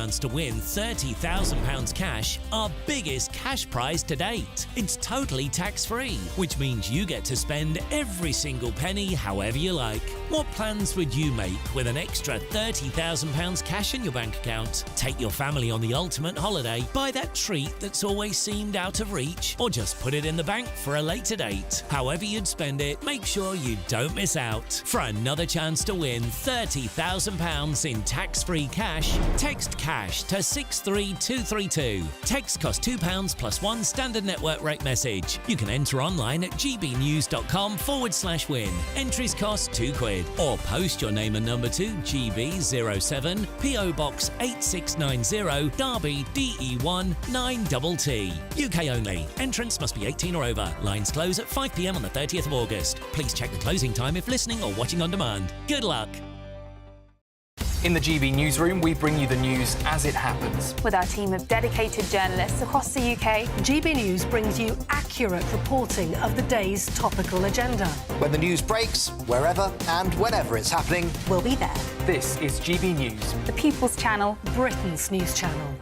chance to win £30,000 cash, our biggest cash prize to date. It's totally tax-free, which means you get to spend every single penny however you like. What plans would you make with an extra £30,000 cash in your bank account? Take your family on the ultimate holiday, buy that treat that's always seemed out of reach, or just put it in the bank for a later date. However you'd spend it, make sure you don't miss out. For another chance to win £30,000 in tax-free cash, text CASH to 63232. Text costs £2 plus one standard network rate message. You can enter online at gbnews.com/win. Entries cost £2. Or post your name and number to GB07 PO Box 8690 Derby DE1 9TT. UK only. Entrance must be 18 or over. Lines close at 5 p.m. on the 30th of August. Please check the closing time if listening or watching on demand. Good luck. In the GB newsroom, we bring you the news as it happens. With our team of dedicated journalists across the UK, GB News brings you accurate reporting of the day's topical agenda. When the news breaks, wherever and whenever it's happening, We'll be there. This is GB News. the People's Channel. Britain's news channel.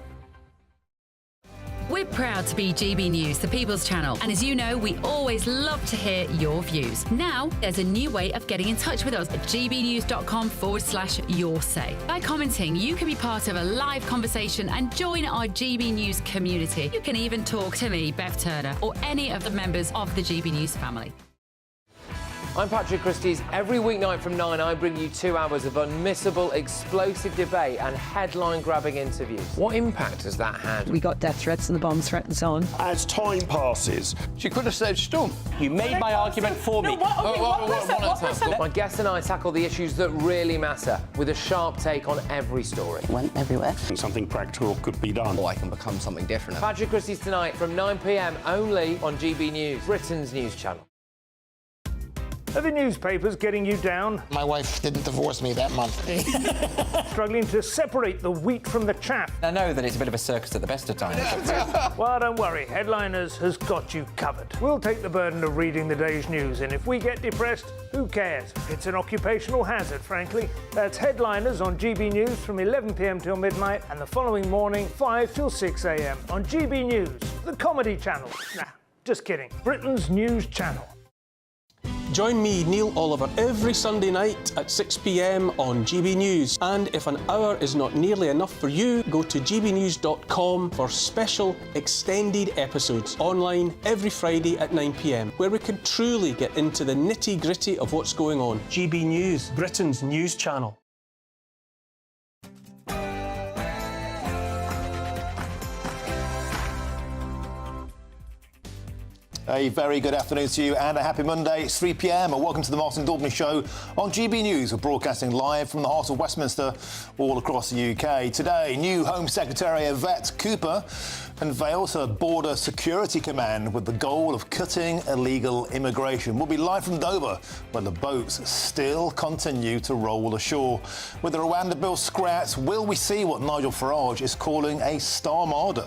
We're proud to be GB News, the People's Channel. And as you know, we always love to hear your views. Now, there's a new way of getting in touch with us at gbnews.com/your say. By commenting, you can be part of a live conversation and join our GB News community. You can even talk to me, Bev Turner, or any of the members of the GB News family. I'm Patrick Christie's. Every weeknight from 9, I bring you 2 hours of unmissable, explosive debate and headline-grabbing interviews. What impact has that had? We got death threats and the bomb threat and so on. As time passes, She could have said Scone. you made my argument for me. My guest and I tackle the issues that really matter, with a sharp take on every story. Went everywhere. Something practical could be done. I can become something different. Patrick Christie's tonight from 9 p.m. only on GB News, Britain's news channel. Are the newspapers getting you down? My wife didn't divorce me that month. Struggling to separate the wheat from the chaff? I know that it's a bit of a circus at the best of times. Well, don't worry, Headliners has got you covered. We'll take the burden of reading the day's news, and if we get depressed, who cares? It's an occupational hazard, frankly. That's Headliners on GB News from 11 p.m. till midnight, and the following morning, 5 till 6 a.m. on GB News, the comedy channel. Nah, just kidding. Britain's news channel. Join me, Neil Oliver, every Sunday night at 6 p.m. on GB News. And if an hour is not nearly enough for you, go to gbnews.com for special extended episodes online every Friday at 9 p.m, where we can truly get into the nitty-gritty of what's going on. GB News, Britain's news channel. A very good afternoon to you and a happy Monday. It's 3 p.m. and welcome to the Martin Daubney Show on GB News. We're broadcasting live from the heart of Westminster all across the UK. Today, new Home Secretary Yvette Cooper unveils her Border Security Command with the goal of cutting illegal immigration. We'll be live from Dover, where the boats still continue to roll ashore. With the Rwanda bill scrapped, will we see what Nigel Farage is calling a Star Marder?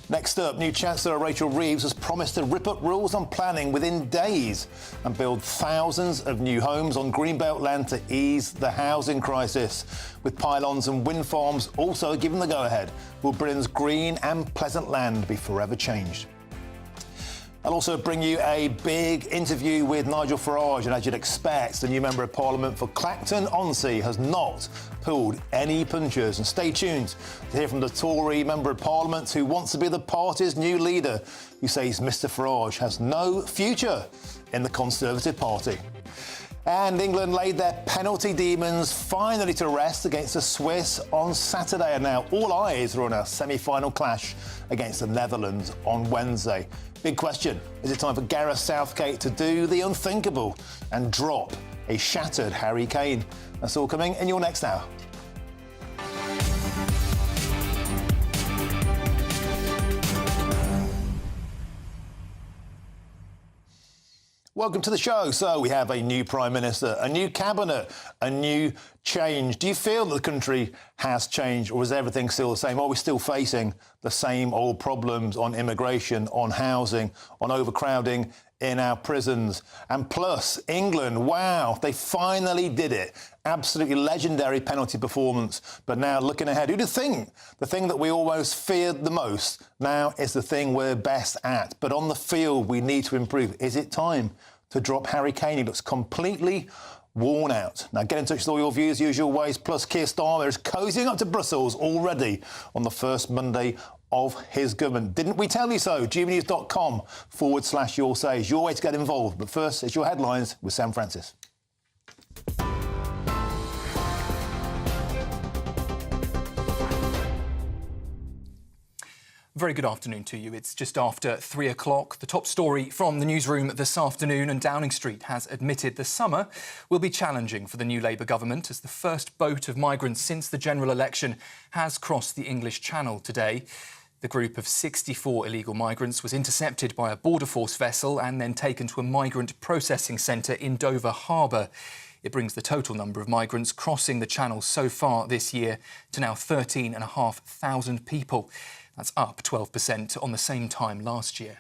Next up, new Chancellor Rachel Reeves has promised to rip up rules on planning within days and build thousands of new homes on Greenbelt land to ease the housing crisis. With pylons and wind farms also given the go-ahead, will Britain's green and pleasant land be forever changed? I'll also bring you a big interview with Nigel Farage, and as you'd expect, the new Member of Parliament for Clacton-on-Sea has not pulled any punches. And stay tuned to hear from the Tory Member of Parliament who wants to be the party's new leader, who says Mr Farage has no future in the Conservative Party. And England laid their penalty demons finally to rest against the Swiss on Saturday, and now all eyes are on a semi-final clash against the Netherlands on Wednesday. Big question, is it time for Gareth Southgate to do the unthinkable and drop a shattered Harry Kane? That's all coming in your next hour. Welcome to the show. So we have a new Prime Minister, a new cabinet, a new change. Do you feel that the country has changed, or is everything still the same? Are we still facing the same old problems on immigration, on housing, on overcrowding in our prisons. And plus, England, wow, they finally did it. Absolutely legendary penalty performance. But now looking ahead, who'd think the thing that we almost feared the most now is the thing we're best at. But on the field, we need to improve. Is it time to drop Harry Kane? He looks completely worn out. Now, get in touch with all your views, usual ways. Plus, Keir Starmer is cozying up to Brussels already on the first Monday of his government. Didn't we tell you so? GBNews.com/your say is your way to get involved. But first, it's your headlines with Sam Francis. Very good afternoon to you. It's just after 3 o'clock. The top story from the newsroom this afternoon, and Downing Street has admitted the summer will be challenging for the new Labour government as the first boat of migrants since the general election has crossed the English Channel today. The group of 64 illegal migrants was intercepted by a border force vessel and then taken to a migrant processing centre in Dover Harbour. It brings the total number of migrants crossing the Channel so far this year to now 13,500 people. That's up 12% on the same time last year.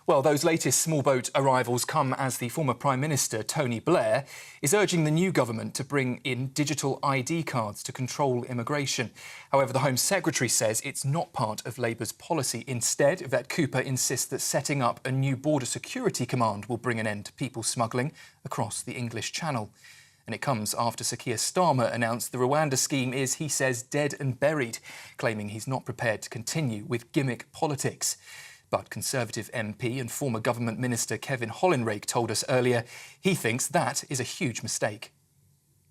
Well, those latest small boat arrivals come as the former Prime Minister, Tony Blair, is urging the new government to bring in digital ID cards to control immigration. However, the Home Secretary says it's not part of Labour's policy. Instead, Yvette Cooper insists that setting up a new border security command will bring an end to people smuggling across the English Channel. And it comes after Sir Keir Starmer announced the Rwanda scheme is, he says, dead and buried, claiming he's not prepared to continue with gimmick politics. But Conservative MP and former Government Minister Kevin Hollinrake told us earlier he thinks that is a huge mistake.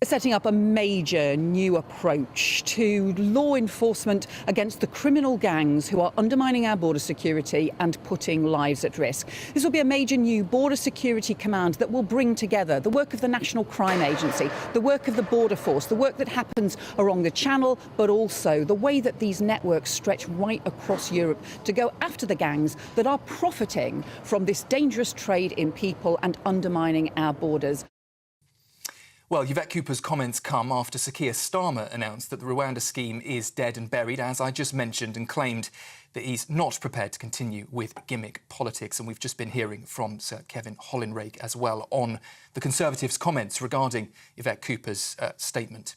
Setting up a major new approach to law enforcement against the criminal gangs who are undermining our border security and putting lives at risk. This will be a major new border security command that will bring together the work of the National Crime Agency, the work of the border force, the work that happens along the Channel, but also the way that these networks stretch right across Europe to go after the gangs that are profiting from this dangerous trade in people and undermining our borders. Well, Yvette Cooper's comments come after Sir Keir Starmer announced that the Rwanda scheme is dead and buried, as I just mentioned, and claimed that he's not prepared to continue with gimmick politics. And we've just been hearing from Sir Kevin Hollinrake as well on the Conservatives' comments regarding Yvette Cooper's statement.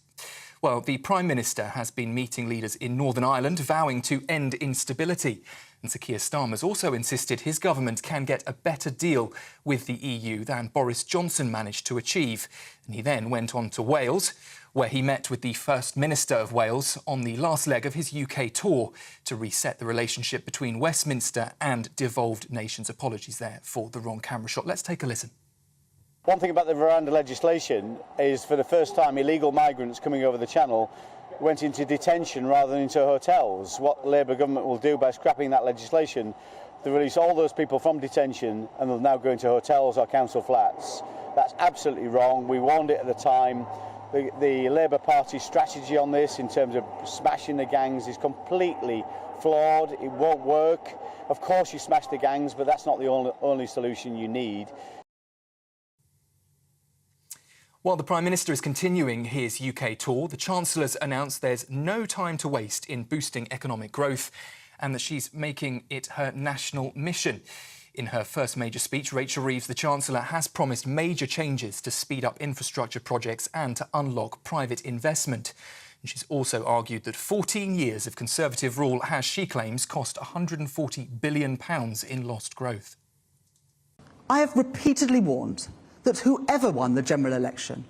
Well, the Prime Minister has been meeting leaders in Northern Ireland, vowing to end instability. And Sir Keir Starmer's also insisted his government can get a better deal with the EU than Boris Johnson managed to achieve. And he then went on to Wales, where he met with the First Minister of Wales on the last leg of his UK tour to reset the relationship between Westminster and devolved nations. Apologies there for the wrong camera shot. Let's take a listen. One thing about the Rwanda legislation is, for the first time, illegal migrants coming over the Channel went into detention rather than into hotels. What the Labour government will do by scrapping that legislation, they release all those people from detention and they'll now go into hotels or council flats. That's absolutely wrong. We warned it at the time. The Labour Party's strategy on this, in terms of smashing the gangs, is completely flawed. It won't work. Of course you smash the gangs, but that's not the only solution you need. While the Prime Minister is continuing his UK tour, the Chancellor's announced there's no time to waste in boosting economic growth and that she's making it her national mission. In her first major speech, Rachel Reeves, the Chancellor, has promised major changes to speed up infrastructure projects and to unlock private investment. And she's also argued that 14 years of Conservative rule has, she claims, cost £140 billion in lost growth. I have repeatedly warned that whoever won the general election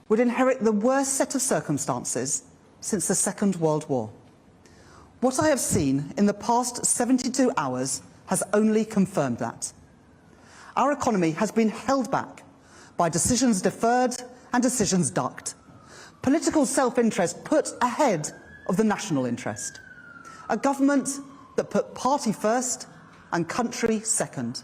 would inherit the worst set of circumstances since the Second World War. What I have seen in the past 72 hours has only confirmed that. Our economy has been held back by decisions deferred and decisions ducked. Political self-interest put ahead of the national interest. A government that put party first and country second.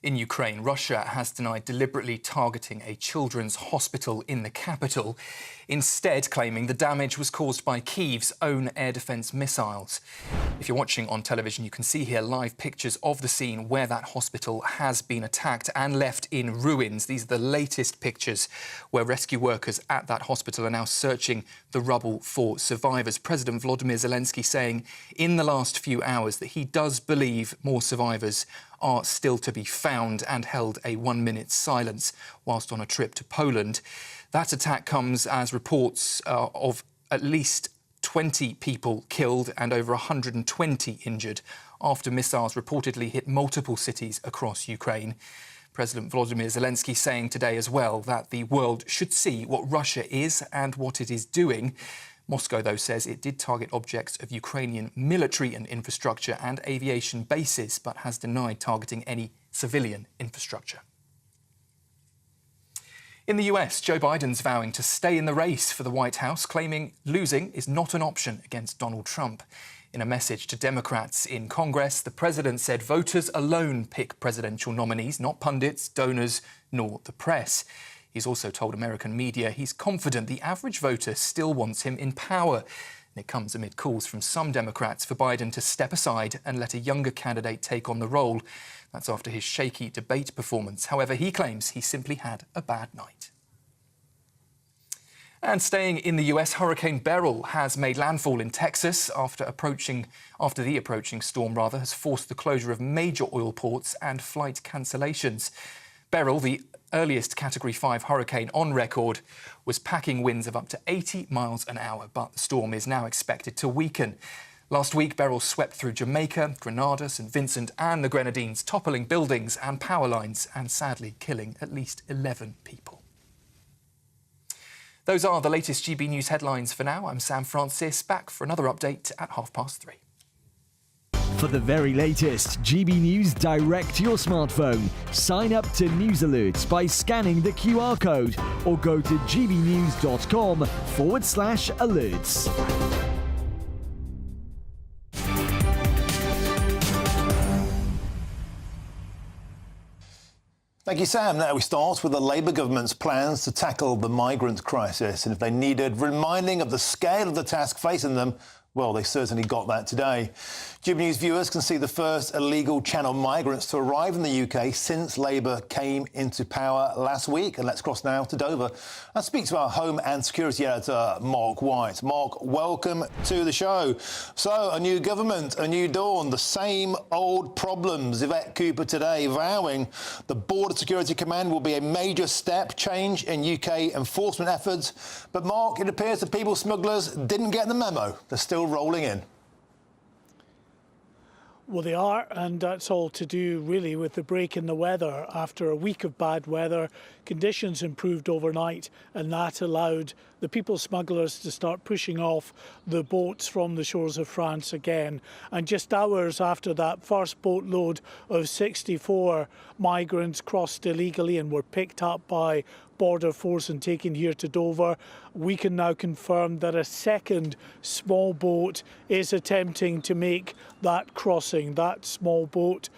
In Ukraine, Russia has denied deliberately targeting a children's hospital in the capital, instead claiming the damage was caused by Kyiv's own air defence missiles. If you're watching on television, you can see here live pictures of the scene where that hospital has been attacked and left in ruins. These are the latest pictures where rescue workers at that hospital are now searching the rubble for survivors. President Volodymyr Zelensky saying in the last few hours that he does believe more survivors are still to be found, and held a 1-minute silence whilst on a trip to Poland. That attack comes as reports of at least 20 people killed and over 120 injured after missiles reportedly hit multiple cities across Ukraine. President Volodymyr Zelensky saying today as well that the world should see what Russia is and what it is doing. Moscow, though, says it did target objects of Ukrainian military and infrastructure and aviation bases, but has denied targeting any civilian infrastructure. In the US, Joe Biden's vowing to stay in the race for the White House, claiming losing is not an option against Donald Trump. In a message to Democrats in Congress, the president said voters alone pick presidential nominees, not pundits, donors, nor the press. He's also told American media he's confident the average voter still wants him in power. And it comes amid calls from some Democrats for Biden to step aside and let a younger candidate take on the role. That's after his shaky debate performance. However, he claims he simply had a bad night. And staying in the US, Hurricane Beryl has made landfall in Texas after the approaching storm has forced the closure of major oil ports and flight cancellations. Beryl, the earliest Category 5 hurricane on record, was packing winds of up to 80 miles an hour, but the storm is now expected to weaken. Last week, Beryl swept through Jamaica, Grenada, St Vincent and the Grenadines, toppling buildings and power lines and sadly killing at least 11 people. Those are the latest GB News headlines for now. I'm Sam Francis, back for another update at 3:30. For the very latest GB News direct to your smartphone, sign up to News Alerts by scanning the QR code or go to gbnews.com/alerts. Thank you, Sam. Now we start with the Labour government's plans to tackle the migrant crisis. And if they needed reminding of the scale of the task facing them, well, they certainly got that today. GB News viewers can see the first illegal Channel migrants to arrive in the UK since Labour came into power last week. And let's cross now to Dover and speak to our Home and Security Editor, Mark White. Mark, welcome to the show. So, a new government, a new dawn, the same old problems. Yvette Cooper today vowing the Border Security Command will be a major step change in UK enforcement efforts. But, Mark, it appears the people smugglers didn't get the memo. They're still rolling in. Well, they are, and that's all to do really with the break in the weather. After a week of bad weather, conditions improved overnight, and that allowed the people smugglers to start pushing off the boats from the shores of France again. And just hours after that first boatload of 64 migrants crossed illegally and were picked up by Border Force and taken here to Dover, we can now confirm that a second small boat is attempting to make that crossing. That small boat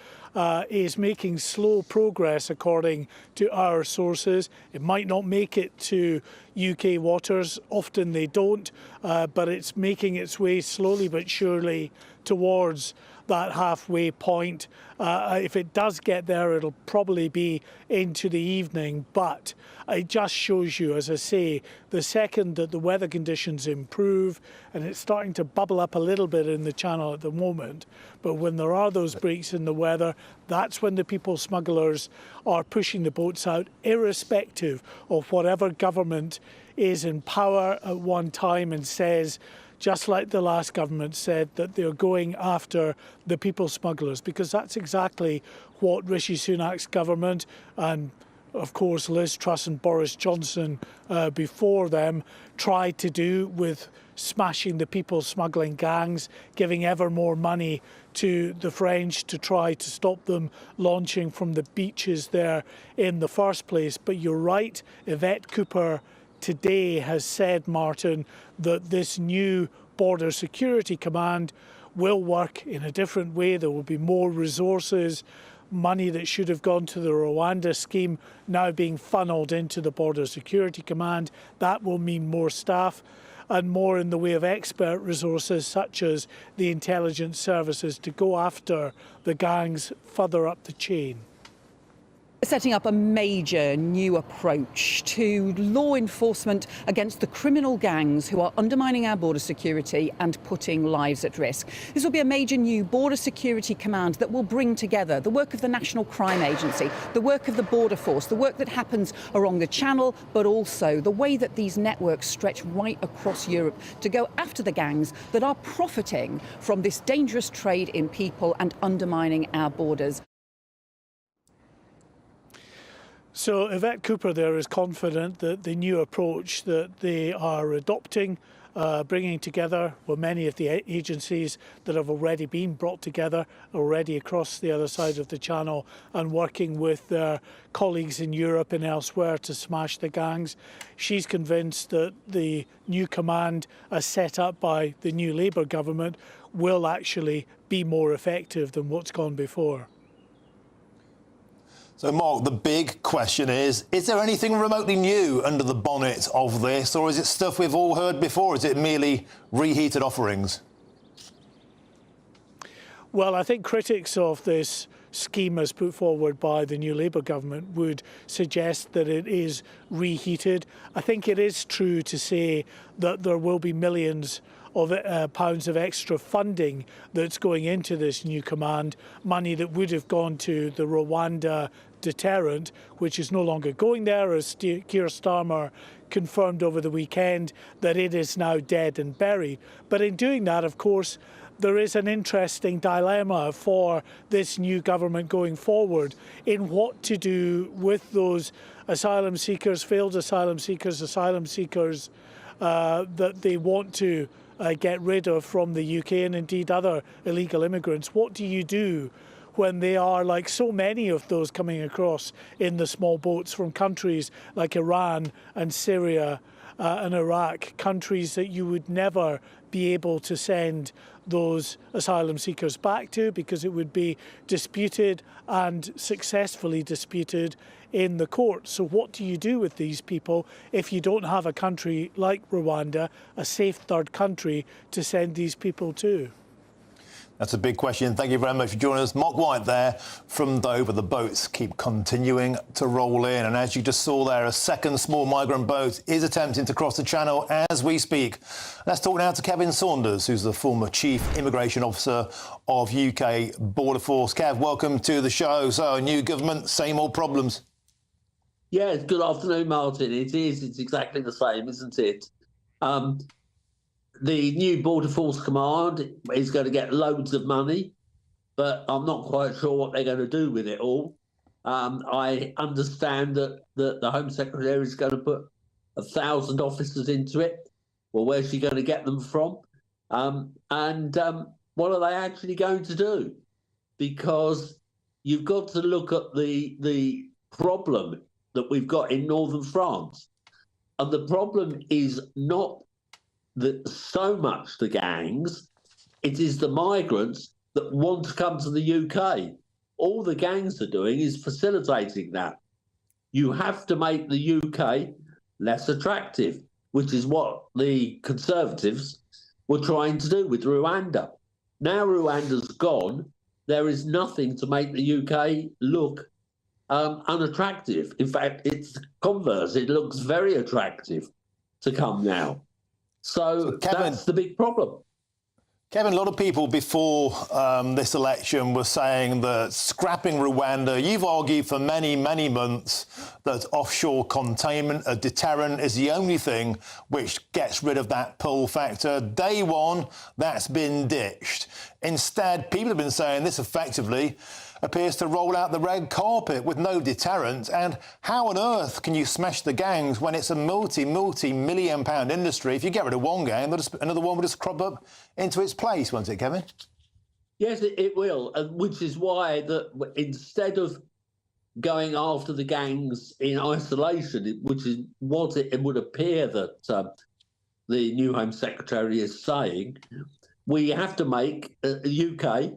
is making slow progress, according to our sources. It might not make it to UK waters. Often they don't, but it's making its way slowly but surely towards that halfway point. If it does get there, it'll probably be into the evening, but it just shows you, as I say, the second that the weather conditions improve, and it's starting to bubble up a little bit in the channel at the moment, but when there are those breaks in the weather, that's when the people smugglers are pushing the boats out, irrespective of whatever government is in power at one time and says, just like the last government said, that they're going after the people smugglers, because that's exactly what Rishi Sunak's government and, of course, Liz Truss and Boris Johnson before them tried to do with smashing the people smuggling gangs, giving ever more money to the French to try to stop them launching from the beaches there in the first place. But you're right, Yvette Cooper today has said, Martin, that this new Border Security Command will work in a different way. There will be more resources. money that should have gone to the Rwanda scheme now being funneled into the Border Security Command. That will mean more staff and more in the way of expert resources such as the intelligence services to go after the gangs further up the chain. Setting up a major new approach to law enforcement against the criminal gangs who are undermining our border security and putting lives at risk. This will be a major new border security command that will bring together the work of the National Crime Agency, the work of the Border Force, the work that happens along the Channel, but also the way that these networks stretch right across Europe to go after the gangs that are profiting from this dangerous trade in people and undermining our borders. So Yvette Cooper there is confident that the new approach that they are adopting, bringing together many of the agencies that have already been brought together already across the other side of the Channel and working with their colleagues in Europe and elsewhere to smash the gangs. She's convinced that the new command as set up by the new Labour government will actually be more effective than what's gone before. So, Mark, the big question is there anything remotely new under the bonnet of this, or is it stuff we've all heard before? Is it merely reheated offerings? Well, I think critics of this scheme as put forward by the new Labour government would suggest that it is reheated. I think it is true to say that there will be millions of pounds of extra funding that's going into this new command, money that would have gone to the Rwanda deterrent, which is no longer going there, as Keir Starmer confirmed over the weekend that it is now dead and buried. But in doing that, of course, there is an interesting dilemma for this new government going forward in what to do with those asylum seekers, failed asylum seekers that they want to get rid of from the UK and indeed other illegal immigrants. What do you do when they are, like so many of those coming across in the small boats from countries like Iran and Syria and Iraq, countries that you would never be able to send those asylum seekers back to because it would be disputed and successfully disputed in the courts. So what do you do with these people if you don't have a country like Rwanda, a safe third country, to send these people to? That's a big question. Thank you very much for joining us. Mark White there from Dover. The boats keep continuing to roll in. And as you just saw there, a second small migrant boat is attempting to cross the Channel as we speak. Let's talk now to Kevin Saunders, who's the former Chief Immigration Officer of UK Border Force. Kev, welcome to the show. So, new government, same old problems. Yeah, good afternoon, Martin. It is. It's exactly the same, isn't it? The new Border Force Command is going to get loads of money, but I'm not quite sure what they're going to do with it all. I understand that the Home Secretary is going to put 1,000 officers into it. Well, where's she going to get them from? And what are they actually going to do? Because you've got to look at the problem that we've got in northern France. And the problem is not so much the gangs, it is the migrants that want to come to the UK. All the gangs are doing is facilitating that. You have to make the UK less attractive, which is what the Conservatives were trying to do with Rwanda. Now Rwanda's gone, there is nothing to make the UK look unattractive. In fact, it's the converse. It looks very attractive to come now. So Kevin, that's the big problem. Kevin, a lot of people before this election were saying that scrapping Rwanda, you've argued for many, many months that offshore containment, a deterrent, is the only thing which gets rid of that pull factor. Day one, that's been ditched. Instead, people have been saying this effectively appears to roll out the red carpet with no deterrent. And how on earth can you smash the gangs when it's a multi-million pound industry? If you get rid of one gang, another one will just crop up into its place, won't it, Kevin? Yes, it will, which is why instead of going after the gangs in isolation, which is what it would appear that the new Home Secretary is saying, we have to make the UK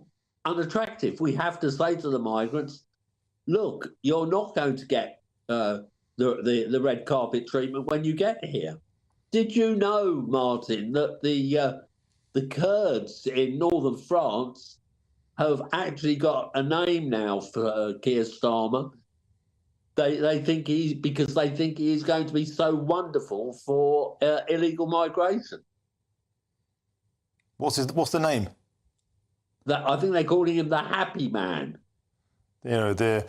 unattractive. We have to say to the migrants, look, you're not going to get the red carpet treatment when you get here. Did you know, Martin, that the Kurds in northern France have actually got a name now for Keir Starmer? They think because they think he is going to be so wonderful for illegal migration. What's the name? I think they're calling him the Happy Man. You know, they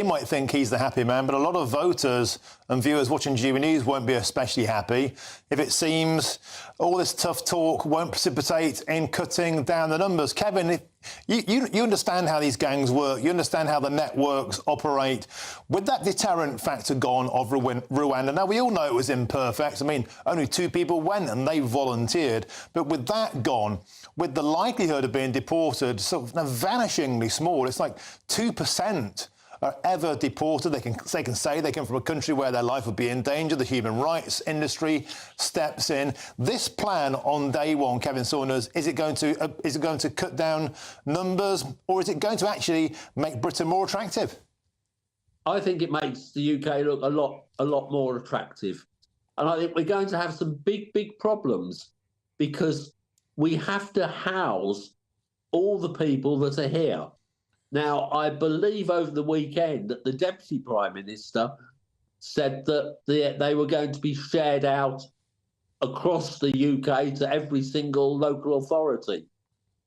might think he's the happy man, but a lot of voters and viewers watching GB News won't be especially happy if it seems all this tough talk won't precipitate in cutting down the numbers. Kevin, you understand how these gangs work. You understand how the networks operate. With that deterrent factor gone of Rwanda, now we all know it was imperfect. I mean, only 2 people went and they volunteered. But with that gone, with the likelihood of being deported sort of vanishingly small, it's like 2% are ever deported. They can say they come from a country where their life would be in danger. The human rights industry steps in. This plan on day one, Kevin Saunders, is it going to cut down numbers, or is it going to actually make Britain more attractive? I think it makes the UK look a lot more attractive, and I think we're going to have some big problems because we have to house all the people that are here. Now, I believe over the weekend that the Deputy Prime Minister said that they were going to be shared out across the UK to every single local authority.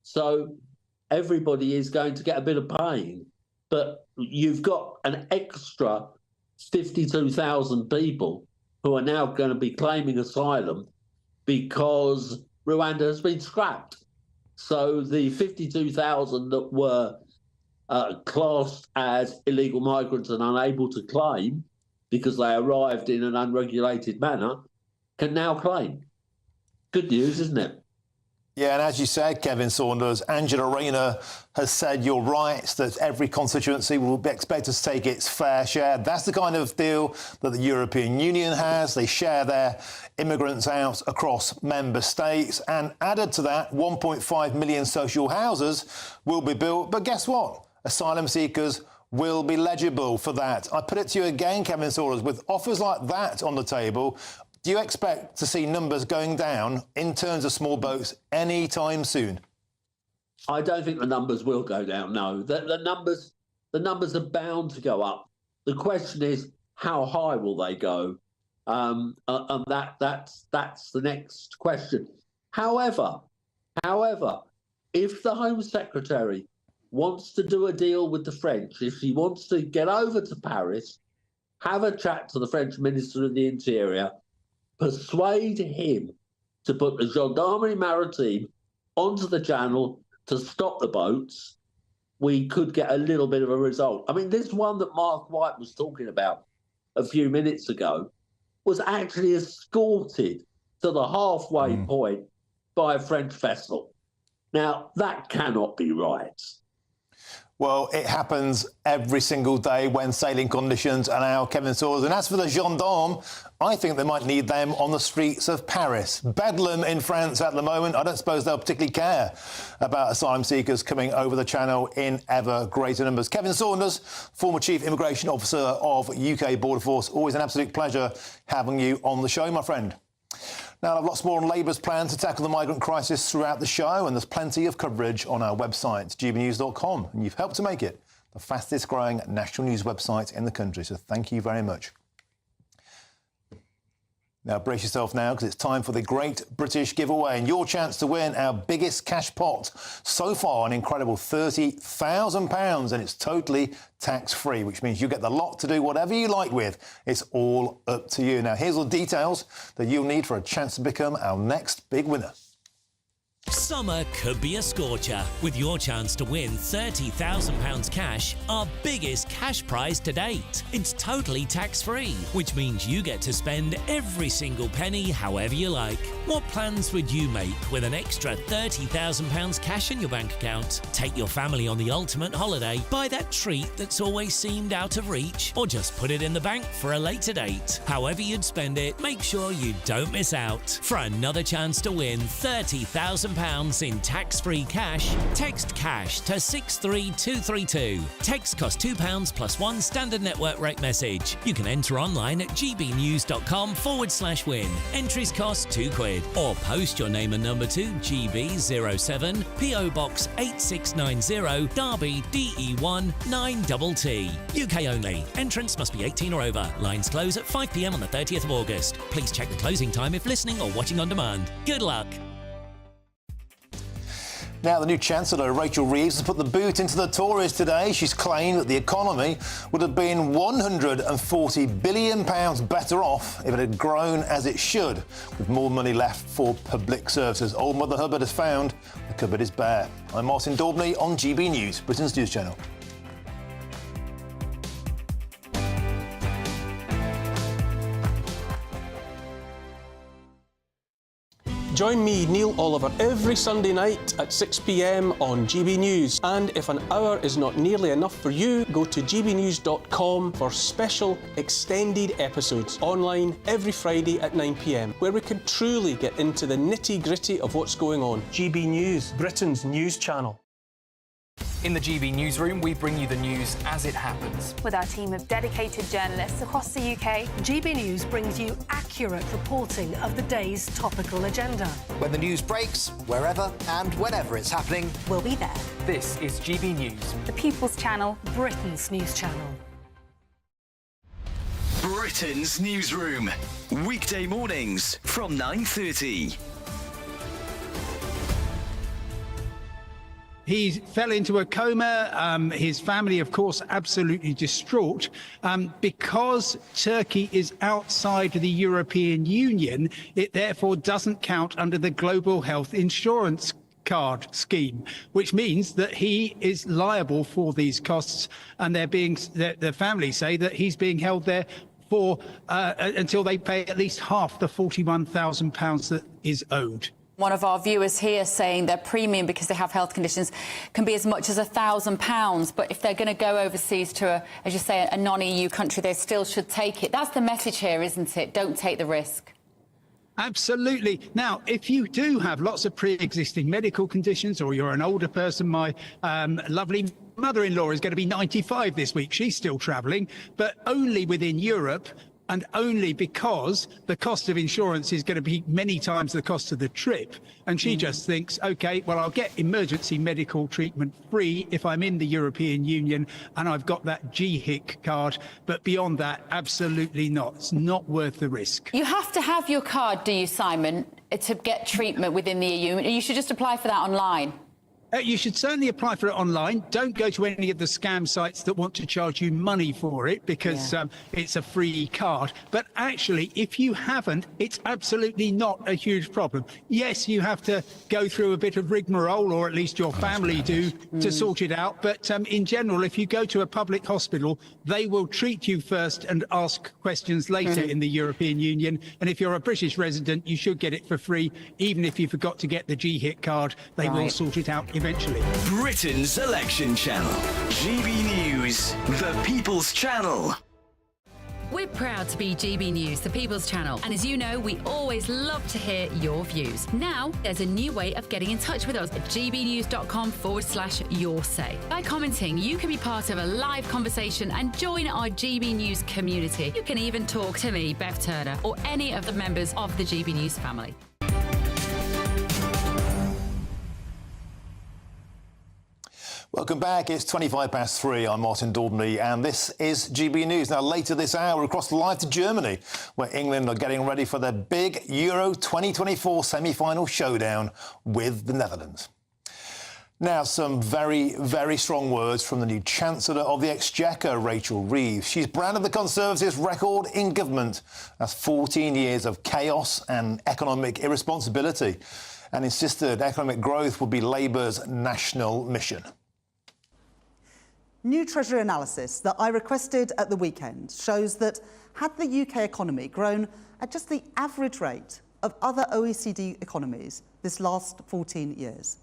So everybody is going to get a bit of pain. But you've got an extra 52,000 people who are now going to be claiming asylum because Rwanda has been scrapped. So the 52,000 that were classed as illegal migrants and unable to claim because they arrived in an unregulated manner can now claim. Good news, isn't it? Yeah, and as you said, Kevin Saunders, Angela Rayner has said you're right, that every constituency will be expected to take its fair share. That's the kind of deal that the European Union has. They share their immigrants out across member states. And added to that, 1.5 million social houses will be built. But guess what? Asylum seekers will be legible for that. I put it to you again, Kevin Saunders, with offers like that on the table, do you expect to see numbers going down in terms of small boats any time soon? I don't think the numbers will go down, no. The numbers are bound to go up. The question is, how high will they go? And that's the next question. However, if the Home Secretary wants to do a deal with the French, if she wants to get over to Paris, have a chat to the French Minister of the Interior, persuade him to put the Gendarmerie Maritime onto the channel to stop the boats, we could get a little bit of a result. I mean, this one that Mark White was talking about a few minutes ago was actually escorted to the halfway point by a French vessel. Now, that cannot be right. Well, it happens every single day when sailing conditions allow, Kevin Saunders. And as for the gendarmes, I think they might need them on the streets of Paris. Bedlam in France at the moment. I don't suppose they'll particularly care about asylum seekers coming over the channel in ever greater numbers. Kevin Saunders, former Chief Immigration Officer of UK Border Force. Always an absolute pleasure having you on the show, my friend. Now, I've lots more on Labour's plan to tackle the migrant crisis throughout the show, and there's plenty of coverage on our website, gbnews.com, and you've helped to make it the fastest growing national news website in the country, so thank you very much. Now, brace yourself now, because it's time for the Great British Giveaway and your chance to win our biggest cash pot so far, an incredible £30,000, and it's totally tax-free, which means you get the lot to do whatever you like with. It's all up to you. Now, here's all the details that you'll need for a chance to become our next big winner. Summer could be a scorcher with your chance to win £30,000 cash, our biggest cash prize to date. It's totally tax-free, which means you get to spend every single penny however you like. What plans would you make with an extra £30,000 cash in your bank account? Take your family on the ultimate holiday, buy that treat that's always seemed out of reach, or just put it in the bank for a later date. However you'd spend it, make sure you don't miss out. For another chance to win £30,000 £1,000 in tax-free cash, text CASH to 63232. Text costs £2 plus one standard network rate message. You can enter online at gbnews.com/win. Entries cost £2. Or post your name and number to GB07 PO Box 8690 Derby DE1 9TT. UK only. Entrance must be 18 or over. Lines close at 5 p.m. on the 30th of August. Please check the closing time if listening or watching on demand. Good luck. Now, the new Chancellor, Rachel Reeves, has put the boot into the Tories today. She's claimed that the economy would have been £140 billion better off if it had grown as it should, with more money left for public services. Old Mother Hubbard has found the cupboard is bare. I'm Martin Daubney on GB News, Britain's news channel. Join me, Neil Oliver, every Sunday night at 6 p.m. on GB News. And if an hour is not nearly enough for you, go to gbnews.com for special extended episodes online every Friday at 9 p.m, where we can truly get into the nitty-gritty of what's going on. GB News, Britain's news channel. In the GB newsroom, we bring you the news as it happens. With our team of dedicated journalists across the UK, GB News brings you accurate reporting of the day's topical agenda. When the news breaks, wherever and whenever it's happening, we'll be there. This is GB News, the People's Channel, Britain's news channel. Britain's newsroom, weekday mornings from 9:30. He fell into a coma. His family, of course, absolutely distraught. Because Turkey is outside the European Union, it therefore doesn't count under the Global Health Insurance Card scheme, which means that he is liable for these costs, and the family say that he's being held there for until they pay at least half the £41,000 that is owed. One of our viewers here saying their premium, because they have health conditions, can be as much as £1,000. But if they're going to go overseas to, as you say, a non-EU country, they still should take it. That's the message here, isn't it? Don't take the risk. Absolutely. Now, if you do have lots of pre-existing medical conditions, or you're an older person, my lovely mother-in-law is going to be 95 this week. She's still travelling, but only within Europe. And only because the cost of insurance is going to be many times the cost of the trip. And she just thinks, OK, well, I'll get emergency medical treatment free if I'm in the European Union and I've got that GHIC card. But beyond that, absolutely not. It's not worth the risk. You have to have your card, do you, Simon, to get treatment within the EU? You should just apply for that online. You should certainly apply for it online. Don't go to any of the scam sites that want to charge you money for it, because it's a free card. But actually, if you haven't, it's absolutely not a huge problem. Yes, you have to go through a bit of rigmarole, or at least your family do, to sort it out. But in general, if you go to a public hospital, they will treat you first and ask questions later in the European Union. And if you're a British resident, you should get it for free. Even if you forgot to get the GHIC card, they will sort it out eventually. Britain's election channel, GB News, the People's Channel. We're proud to be GB News, the People's Channel. And as you know, we always love to hear your views. Now, there's a new way of getting in touch with us at gbnews.com/your say. By commenting, you can be part of a live conversation and join our GB News community. You can even talk to me, Bev Turner, or any of the members of the GB News family. Welcome back. It's 3:25. I'm Martin Daubney, and this is GB News. Now, later this hour, we're across live to Germany, where England are getting ready for their big Euro 2024 semi-final showdown with the Netherlands. Now, some very, very strong words from the new Chancellor of the Exchequer, Rachel Reeves. She's branded the Conservatives' record in government as 14 years of chaos and economic irresponsibility, and insisted economic growth would be Labour's national mission. New Treasury analysis that I requested at the weekend shows that had the UK economy grown at just the average rate of other OECD economies this last 14 years,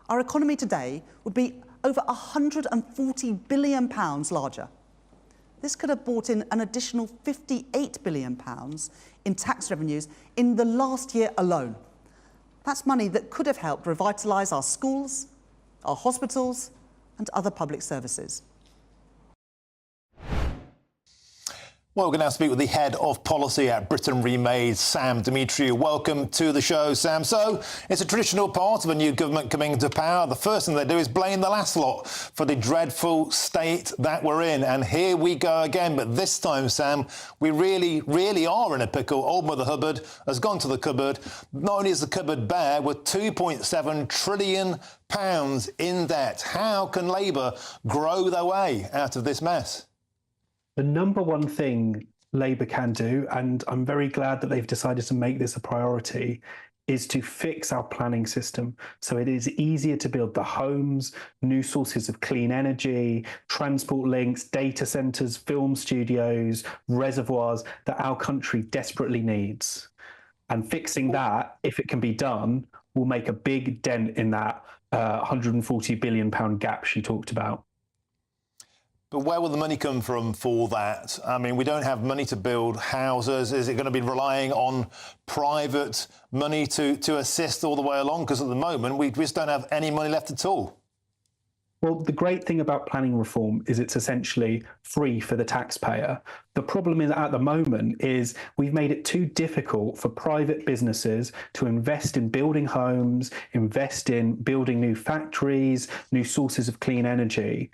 our economy today would be over £140 billion larger. This could have brought in an additional £58 billion in tax revenues in the last year alone. That's money that could have helped revitalise our schools, our hospitals and other public services. Well, we're going to now speak with the head of policy at Britain Remade, Sam Demetriou. Welcome to the show, Sam. So, it's a traditional part of a new government coming into power. The first thing they do is blame the last lot for the dreadful state that we're in. And here we go again. But this time, Sam, we really, really are in a pickle. Old Mother Hubbard has gone to the cupboard. Not only is the cupboard bare, with £2.7 trillion in debt. How can Labour grow their way out of this mess? The number one thing Labour can do, and I'm very glad that they've decided to make this a priority, is to fix our planning system so it is easier to build the homes, new sources of clean energy, transport links, data centres, film studios, reservoirs that our country desperately needs. And fixing that, if it can be done, will make a big dent in that £140 billion gap she talked about. But where will the money come from for that? I mean, we don't have money to build houses. Is it going to be relying on private money to assist all the way along? Because at the moment, we just don't have any money left at all. Well, the great thing about planning reform is it's essentially free for the taxpayer. The problem is at the moment is we've made it too difficult for private businesses to invest in building homes, invest in building new factories, new sources of clean energy.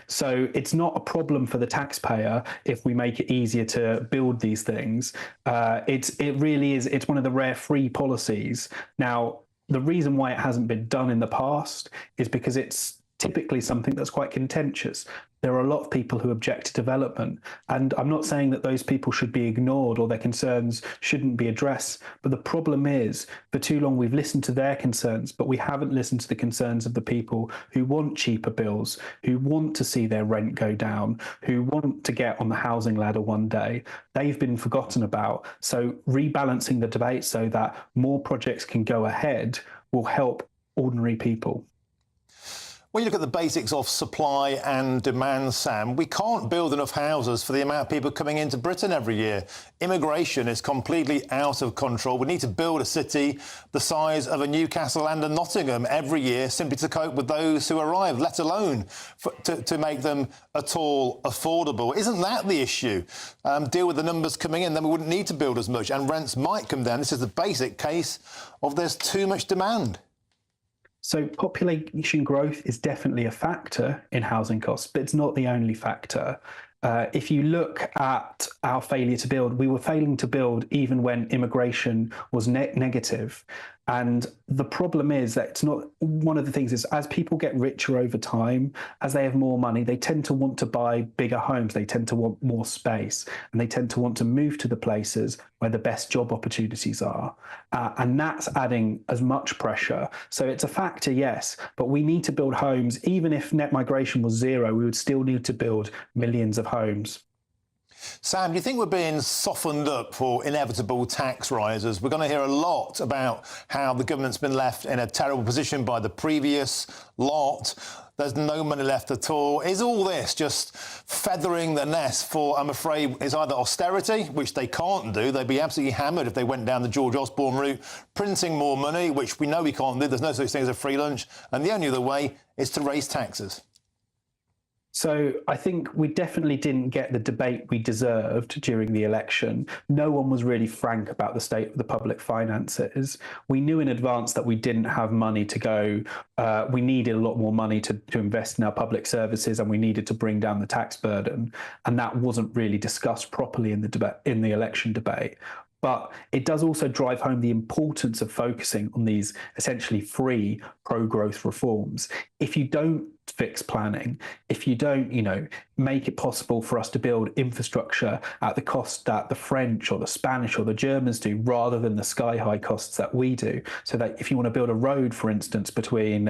So it's not a problem for the taxpayer if we make it easier to build these things. It really is. It's one of the rare free policies. Now, the reason why it hasn't been done in the past is because it's typically something that's quite contentious. There are a lot of people who object to development, and I'm not saying that those people should be ignored or their concerns shouldn't be addressed, but the problem is, for too long we've listened to their concerns, but we haven't listened to the concerns of the people who want cheaper bills, who want to see their rent go down, who want to get on the housing ladder one day. They've been forgotten about. So rebalancing the debate so that more projects can go ahead will help ordinary people. When you look at the basics of supply and demand, Sam, we can't build enough houses for the amount of people coming into Britain every year. Immigration is completely out of control. We need to build a city the size of a Newcastle and a Nottingham every year simply to cope with those who arrive, let alone to make them at all affordable. Isn't that the issue? Deal with the numbers coming in, then we wouldn't need to build as much and rents might come down. This is the basic case of there's too much demand. So population growth is definitely a factor in housing costs, but it's not the only factor. If you look at our failure to build, we were failing to build even when immigration was negative. And the problem is that it's not, one of the things is as people get richer over time, as they have more money, they tend to want to buy bigger homes. They tend to want more space and they tend to want to move to the places where the best job opportunities are. And that's adding as much pressure. So it's a factor, yes, but we need to build homes. Even if net migration was zero, we would still need to build millions of homes. Sam, do you think we're being softened up for inevitable tax rises? We're going to hear a lot about how the government's been left in a terrible position by the previous lot. There's no money left at all. Is all this just feathering the nest for, I'm afraid, is either austerity, which they can't do, they'd be absolutely hammered if they went down the George Osborne route, printing more money, which we know we can't do, there's no such thing as a free lunch, and the only other way is to raise taxes? So I think we definitely didn't get the debate we deserved during the election. No one was really frank about the state of the public finances. We knew in advance that we didn't have money to go. We needed a lot more money to invest in our public services, and we needed to bring down the tax burden. And that wasn't really discussed properly in the election debate. But it does also drive home the importance of focusing on these essentially free pro-growth reforms. If you don't fix planning, if you don't, make it possible for us to build infrastructure at the cost that the French or the Spanish or the Germans do, rather than the sky-high costs that we do, so that if you want to build a road, for instance, between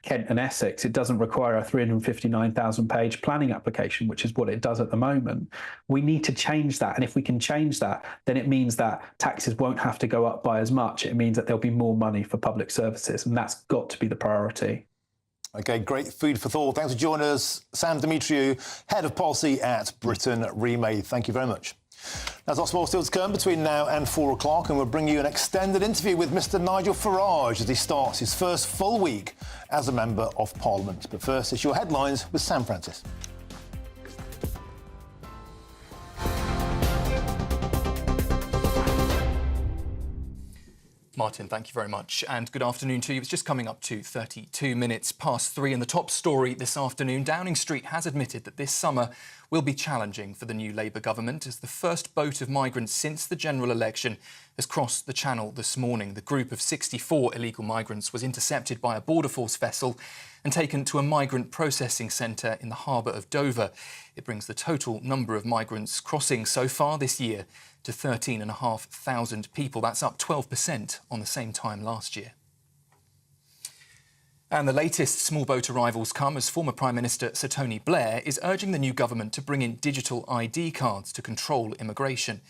Kent and Essex, it doesn't require a 359,000-page planning application, which is what it does at the moment. We need to change that, and if we can change that, then it means that taxes won't have to go up by as much. It means that there'll be more money for public services, and that's got to be the priority. OK, great food for thought. Thanks for joining us, Sam Demetriou, Head of Policy at Britain Remade. Thank you very much. There's lots more still to come between now and 4 o'clock, and we'll bring you an extended interview with Mr Nigel Farage as he starts his first full week as a Member of Parliament. But first, it's your headlines with Sam Francis. Martin, thank you very much, and good afternoon to you. It's just coming up to 32 minutes past 3, and the top story this afternoon, Downing Street has admitted that this summer will be challenging for the new Labour government as the first boat of migrants since the general election has crossed the Channel this morning. The group of 64 illegal migrants was intercepted by a Border Force vessel and taken to a migrant processing centre in the harbour of Dover. It brings the total number of migrants crossing so far this year to 13,500 people. That's up 12% on the same time last year. And the latest small boat arrivals come as former Prime Minister Sir Tony Blair is urging the new government to bring in digital ID cards to control immigration.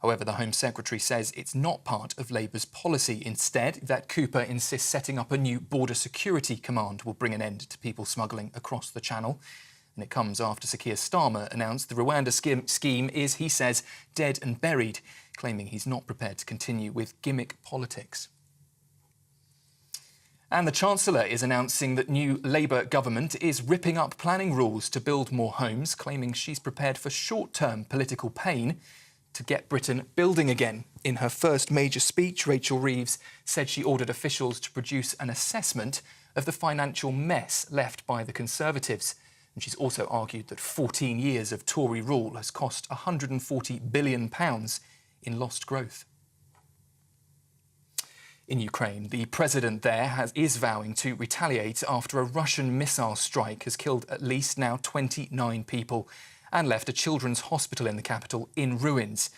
However, the Home Secretary says it's not part of Labour's policy. Instead, that Cooper insists setting up a new border security command will bring an end to people smuggling across the Channel. And it comes after Sir Keir Starmer announced the Rwanda scheme is, he says, dead and buried, claiming he's not prepared to continue with gimmick politics. And the Chancellor is announcing that new Labour government is ripping up planning rules to build more homes, claiming she's prepared for short-term political pain to get Britain building again. In her first major speech, Rachel Reeves said she ordered officials to produce an assessment of the financial mess left by the Conservatives. And she's also argued that 14 years of Tory rule has cost £140 billion in lost growth. In Ukraine, the president there is vowing to retaliate after a Russian missile strike has killed at least now 29 people and left a children's hospital in the capital in ruins.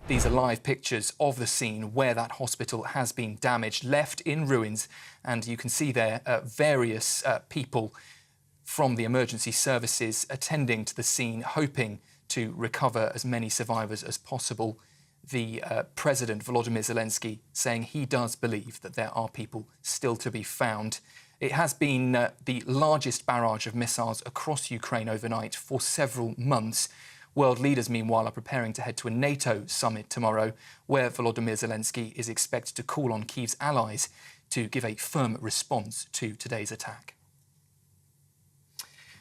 These are live pictures of the scene where that hospital has been damaged, left in ruins, and you can see there various people from the emergency services attending to the scene, hoping to recover as many survivors as possible. The President, Volodymyr Zelensky, saying he does believe that there are people still to be found. It has been the largest barrage of missiles across Ukraine overnight for several months. World leaders, meanwhile, are preparing to head to a NATO summit tomorrow, where Volodymyr Zelensky is expected to call on Kyiv's allies to give a firm response to today's attack.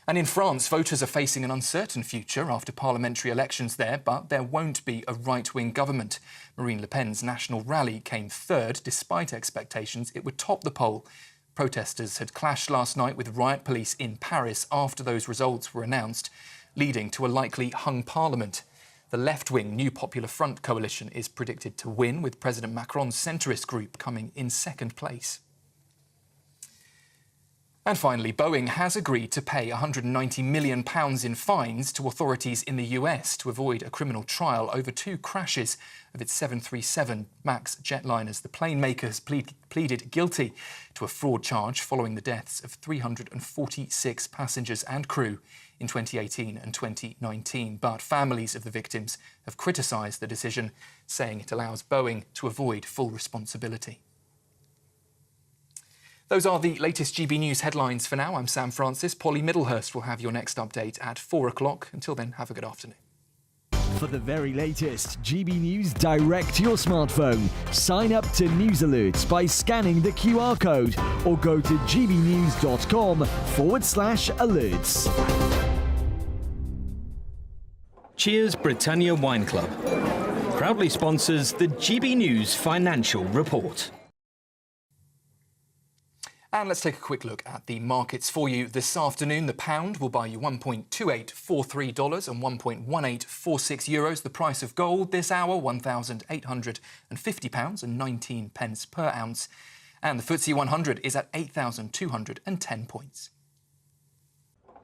And in France, voters are facing an uncertain future after parliamentary elections there, but there won't be a right-wing government. Marine Le Pen's National Rally came third, despite expectations it would top the poll. Protesters had clashed last night with riot police in Paris after those results were announced, leading to a likely hung parliament. The left-wing New Popular Front coalition is predicted to win, with President Macron's centrist group coming in second place. And finally, Boeing has agreed to pay £190 million in fines to authorities in the US to avoid a criminal trial over 2 crashes of its 737 MAX jetliners. The plane makers pleaded guilty to a fraud charge following the deaths of 346 passengers and crew in 2018 and 2019. But families of the victims have criticised the decision, saying it allows Boeing to avoid full responsibility. Those are the latest GB News headlines for now. I'm Sam Francis. Polly Middlehurst will have your next update at 4 o'clock. Until then, have a good afternoon. For the very latest GB News direct to your smartphone, sign up to News Alerts by scanning the QR code or go to gbnews.com/alerts. Cheers Britannia Wine Club proudly sponsors the GB News Financial Report. And let's take a quick look at the markets for you this afternoon. The pound will buy you $1.2843 and €1.1846. The price of gold this hour, £1,850 and 19 pence per ounce. And the FTSE 100 is at 8,210 points.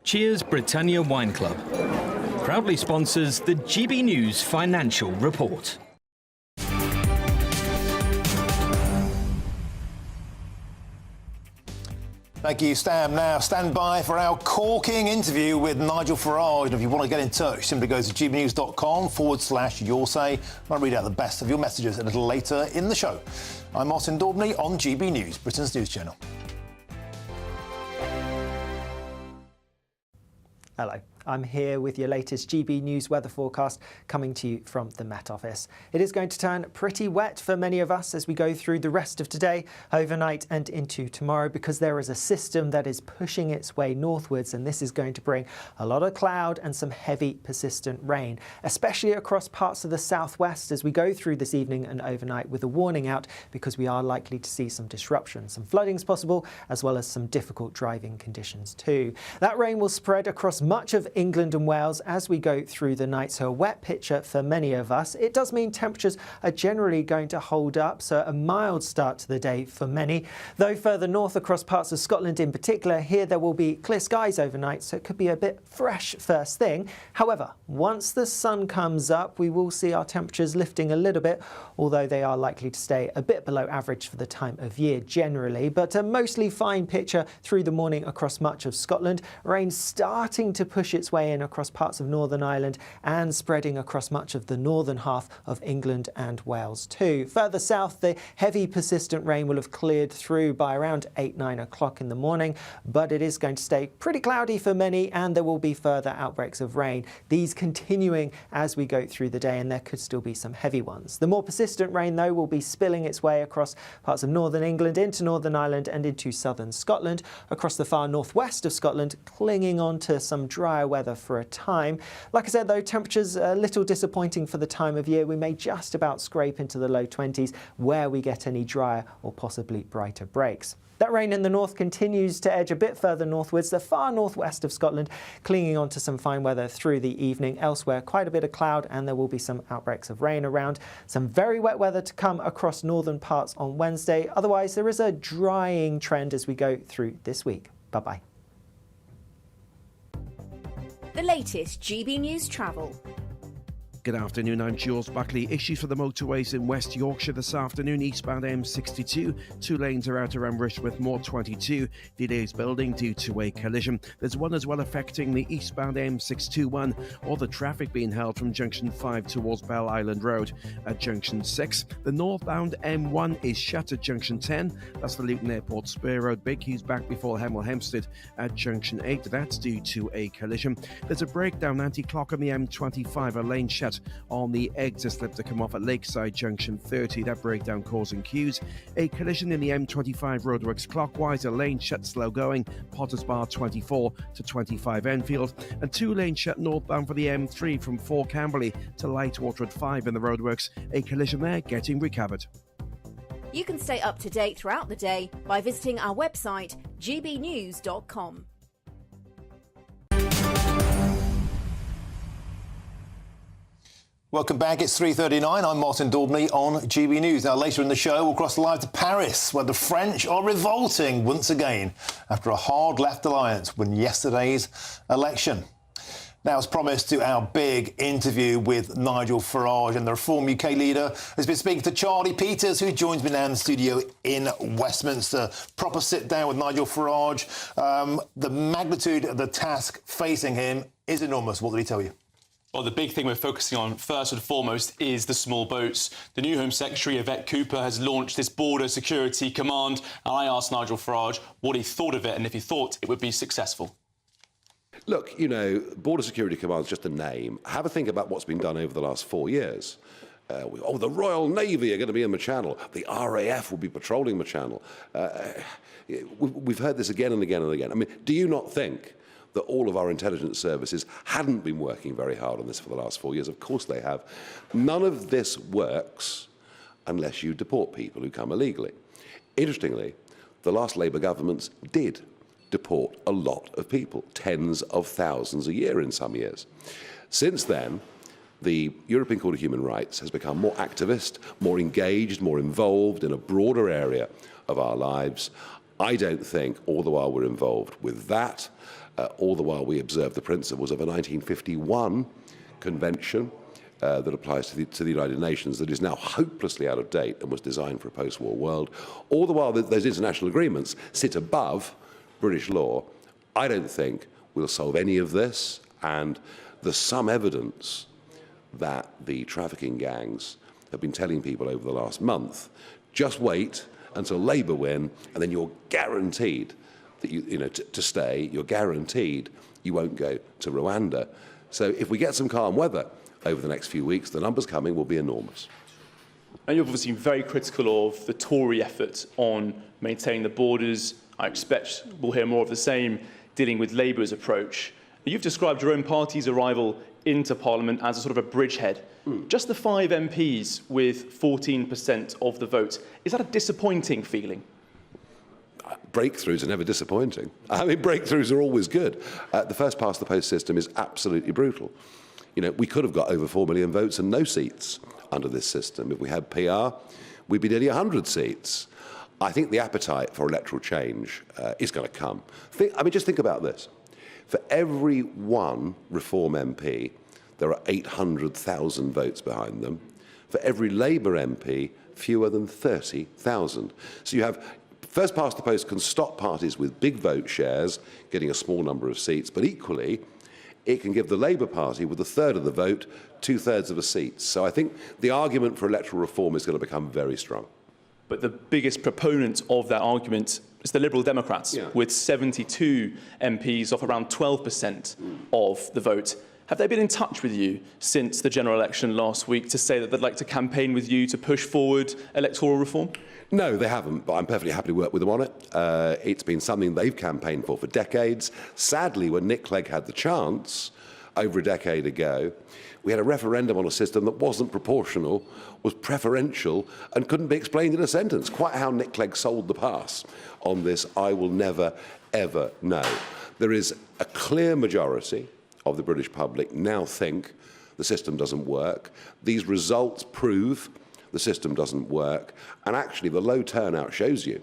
Cheers Britannia Wine Club proudly sponsors the GB News Financial Report. Thank you, Stam. Now, stand by for our corking interview with Nigel Farage. And if you want to get in touch, simply go to gbnews.com/yoursay. I'll read out the best of your messages a little later in the show. I'm Martin Daubney on GB News, Britain's news channel. Hello. I'm here with your latest GB News weather forecast coming to you from the Met Office. It is going to turn pretty wet for many of us as we go through the rest of today, overnight and into tomorrow, because there is a system that is pushing its way northwards, and this is going to bring a lot of cloud and some heavy persistent rain, especially across parts of the southwest as we go through this evening and overnight, with a warning out because we are likely to see some disruption. Some flooding's possible, as well as some difficult driving conditions too. That rain will spread across much of England and Wales as we go through the night, so a wet picture for many of us. It does mean temperatures are generally going to hold up, so a mild start to the day for many. Though further north across parts of Scotland in particular, here there will be clear skies overnight, so it could be a bit fresh first thing. However, once the sun comes up, we will see our temperatures lifting a little bit, although they are likely to stay a bit below average for the time of year generally. But a mostly fine picture through the morning across much of Scotland. Rain starting to push its way in across parts of Northern Ireland and spreading across much of the northern half of England and Wales too. Further south, the heavy persistent rain will have cleared through by around 8-9 o'clock in the morning, but it is going to stay pretty cloudy for many, and there will be further outbreaks of rain, these continuing as we go through the day, and there could still be some heavy ones. The more persistent rain, though, will be spilling its way across parts of northern England into Northern Ireland and into southern Scotland, across the far northwest of Scotland, clinging on to some drier weather for a time. Like I said, though, temperatures a little disappointing for the time of year. We may just about scrape into the low 20s where we get any drier or possibly brighter breaks. That rain in the north continues to edge a bit further northwards, the far northwest of Scotland, clinging on to some fine weather through the evening. Elsewhere, quite a bit of cloud, and there will be some outbreaks of rain around. Some very wet weather to come across northern parts on Wednesday. Otherwise, there is a drying trend as we go through this week. Bye-bye. The latest GB News travel. Good afternoon, I'm Jules Buckley. Issues for the motorways in West Yorkshire this afternoon. Eastbound M62, 2 lanes are out around Rushworth Moor 22. Delays building due to a collision. There's one as well affecting the eastbound M621. All the traffic being held from Junction 5 towards Bell Island Road. At Junction 6, the northbound M1 is shut at Junction 10. That's the Luton Airport Spur Road. Big queues back before Hemel Hempstead at Junction 8. That's due to a collision. There's a breakdown anti-clock on the M25, a lane shut on the exit slip to come off at Lakeside Junction 30. That breakdown causing queues. A collision in the M25 roadworks clockwise, a lane shut slow going, Potters Bar 24 to 25 Enfield, and 2 lanes shut northbound for the M3 from 4 Camberley to Lightwater at 5 in the roadworks. A collision there getting recovered. You can stay up to date throughout the day by visiting our website gbnews.com. Welcome back. It's 3:39. I'm Martin Daubney on GB News. Now, later in the show, we'll cross live to Paris, where the French are revolting once again after a hard left alliance won yesterday's election. Now, as promised, to our big interview with Nigel Farage, and the Reform UK leader has been speaking to Charlie Peters, who joins me now in the studio in Westminster. Proper sit down with Nigel Farage. The magnitude of the task facing him is enormous. What did he tell you? Well, the big thing we're focusing on, first and foremost, is the small boats. The new Home Secretary, Yvette Cooper, has launched this Border Security Command, and I asked Nigel Farage what he thought of it and if he thought it would be successful. Look, you know, Border Security Command is just a name. Have a think about what's been done over the last 4 years. The Royal Navy are going to be in the Channel. The RAF will be patrolling the Channel. We've heard this again and again and again. I mean, do you not think that all of our intelligence services hadn't been working very hard on this for the last 4 years? Of course they have. None of this works unless you deport people who come illegally. Interestingly, the last Labour governments did deport a lot of people, tens of thousands a year in some years. Since then, the European Court of Human Rights has become more activist, more engaged, more involved in a broader area of our lives. I don't think, all the while we're involved with that, all the while we observe the principles of a 1951 convention that applies to the United Nations that is now hopelessly out of date and was designed for a post-war world, all the while that those international agreements sit above British law, I don't think we'll solve any of this. And there's some evidence that the trafficking gangs have been telling people over the last month, just wait until Labour win, and then you're guaranteed that to stay, you're guaranteed you won't go to Rwanda. So if we get some calm weather over the next few weeks, the numbers coming will be enormous. And you've obviously been very critical of the Tory effort on maintaining the borders. I expect we'll hear more of the same dealing with Labour's approach. You've described your own party's arrival into Parliament as a sort of a bridgehead. Just the 5 MPs with 14% of the vote. Is that a disappointing feeling? Breakthroughs are never disappointing. I mean, breakthroughs are always good. The first past the post system is absolutely brutal. We could have got over 4 million votes and no seats under this system. If we had PR, we'd be nearly 100 seats. I think the appetite for electoral change is going to come. Just think about this. For every one Reform MP, there are 800,000 votes behind them. For every Labour MP, fewer than 30,000. So you have first past the post can stop parties with big vote shares getting a small number of seats, but equally, it can give the Labour Party, with a third of the vote, 2/3 of the seats. So I think the argument for electoral reform is going to become very strong. But the biggest proponent of that argument is the Liberal Democrats, with 72 MPs off around 12% of the vote. Have they been in touch with you since the general election last week to say that they'd like to campaign with you to push forward electoral reform? No, they haven't, but I'm perfectly happy to work with them on it. It's been something they've campaigned for decades. Sadly, when Nick Clegg had the chance over a decade ago, we had a referendum on a system that wasn't proportional, was preferential, and couldn't be explained in a sentence. Quite how Nick Clegg sold the pass on this, I will never, ever know. There is a clear majority of the British public now think the system doesn't work. These results prove the system doesn't work. And actually, the low turnout shows you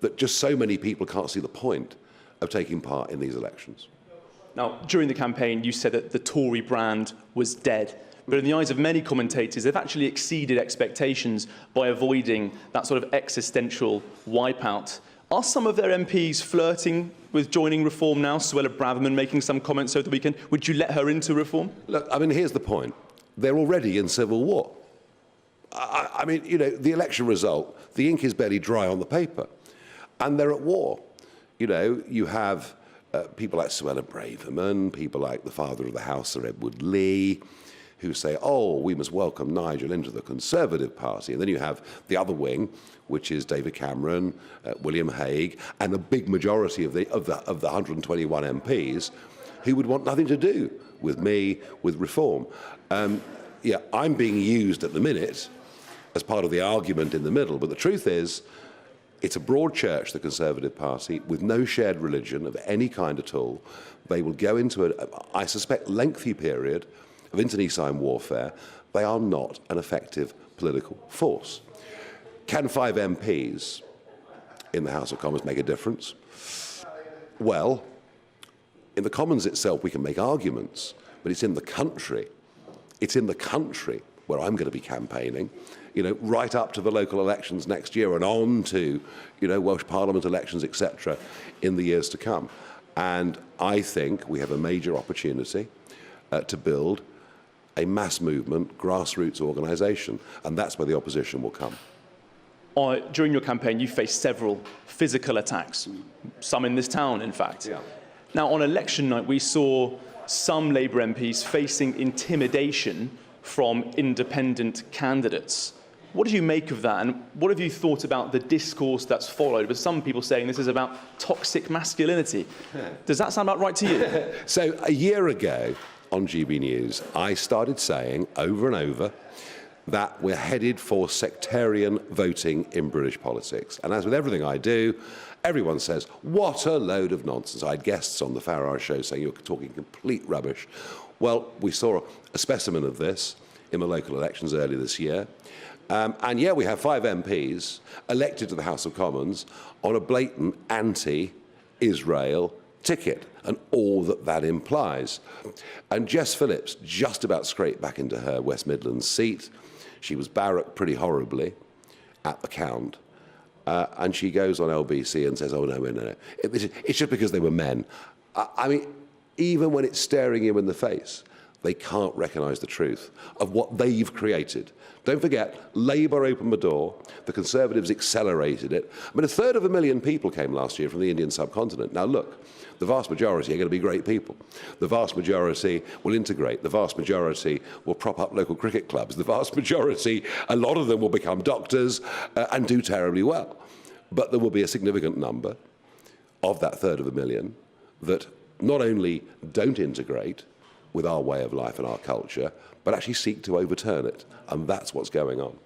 that just so many people can't see the point of taking part in these elections. Now, during the campaign, you said that the Tory brand was dead. But in the eyes of many commentators, they've actually exceeded expectations by avoiding that sort of existential wipeout. Are some of their MPs flirting with joining Reform now? Suella Braverman making some comments over the weekend. Would you let her into Reform? Look, here's the point. They're already in civil war. The election result, the ink is barely dry on the paper. And they're at war. You have people like Suella Braverman, people like the father of the house, Sir Edward Lee, who say, oh, we must welcome Nigel into the Conservative Party. And then you have the other wing, which is David Cameron, William Hague, and a big majority of the 121 MPs who would want nothing to do with me, with Reform. I'm being used at the minute as part of the argument in the middle, but the truth is, it's a broad church, the Conservative Party, with no shared religion of any kind at all. They will go into I suspect, lengthy period of internecine warfare. They are not an effective political force. Can 5 MPs in the House of Commons make a difference? Well, in the Commons itself, we can make arguments, but it's in the country. It's in the country where I'm going to be campaigning, right up to the local elections next year and on to, Welsh Parliament elections, etc., in the years to come. And I think we have a major opportunity to build a mass movement, grassroots organisation, and that's where the opposition will come. During your campaign, you faced several physical attacks, some in this town, in fact. Yeah. Now, on election night, we saw some Labour MPs facing intimidation from independent candidates. What did you make of that, and what have you thought about the discourse that's followed, with some people saying this is about toxic masculinity? Does that sound about right to you? So a year ago on GB News, I started saying over and over that we're headed for sectarian voting in British politics. And as with everything I do, everyone says, what a load of nonsense. I had guests on the Farage show saying you're talking complete rubbish. Well, we saw a specimen of this in the local elections earlier this year. We have 5 MPs elected to the House of Commons on a blatant anti-Israel ticket and all that implies. And Jess Phillips just about scraped back into her West Midlands seat. She was barracked pretty horribly at the count. And she goes on LBC and says, oh, no. It's just because they were men. Even when it's staring you in the face, they can't recognise the truth of what they've created. Don't forget, Labour opened the door, the Conservatives accelerated it. I mean, 1/3 people came last year from the Indian subcontinent. Now look, the vast majority are going to be great people. The vast majority will integrate. The vast majority will prop up local cricket clubs. The vast majority, a lot of them will become doctors and do terribly well. But there will be a significant number of that 1/3 that not only don't integrate with our way of life and our culture, but actually seek to overturn it. And that's what's going on.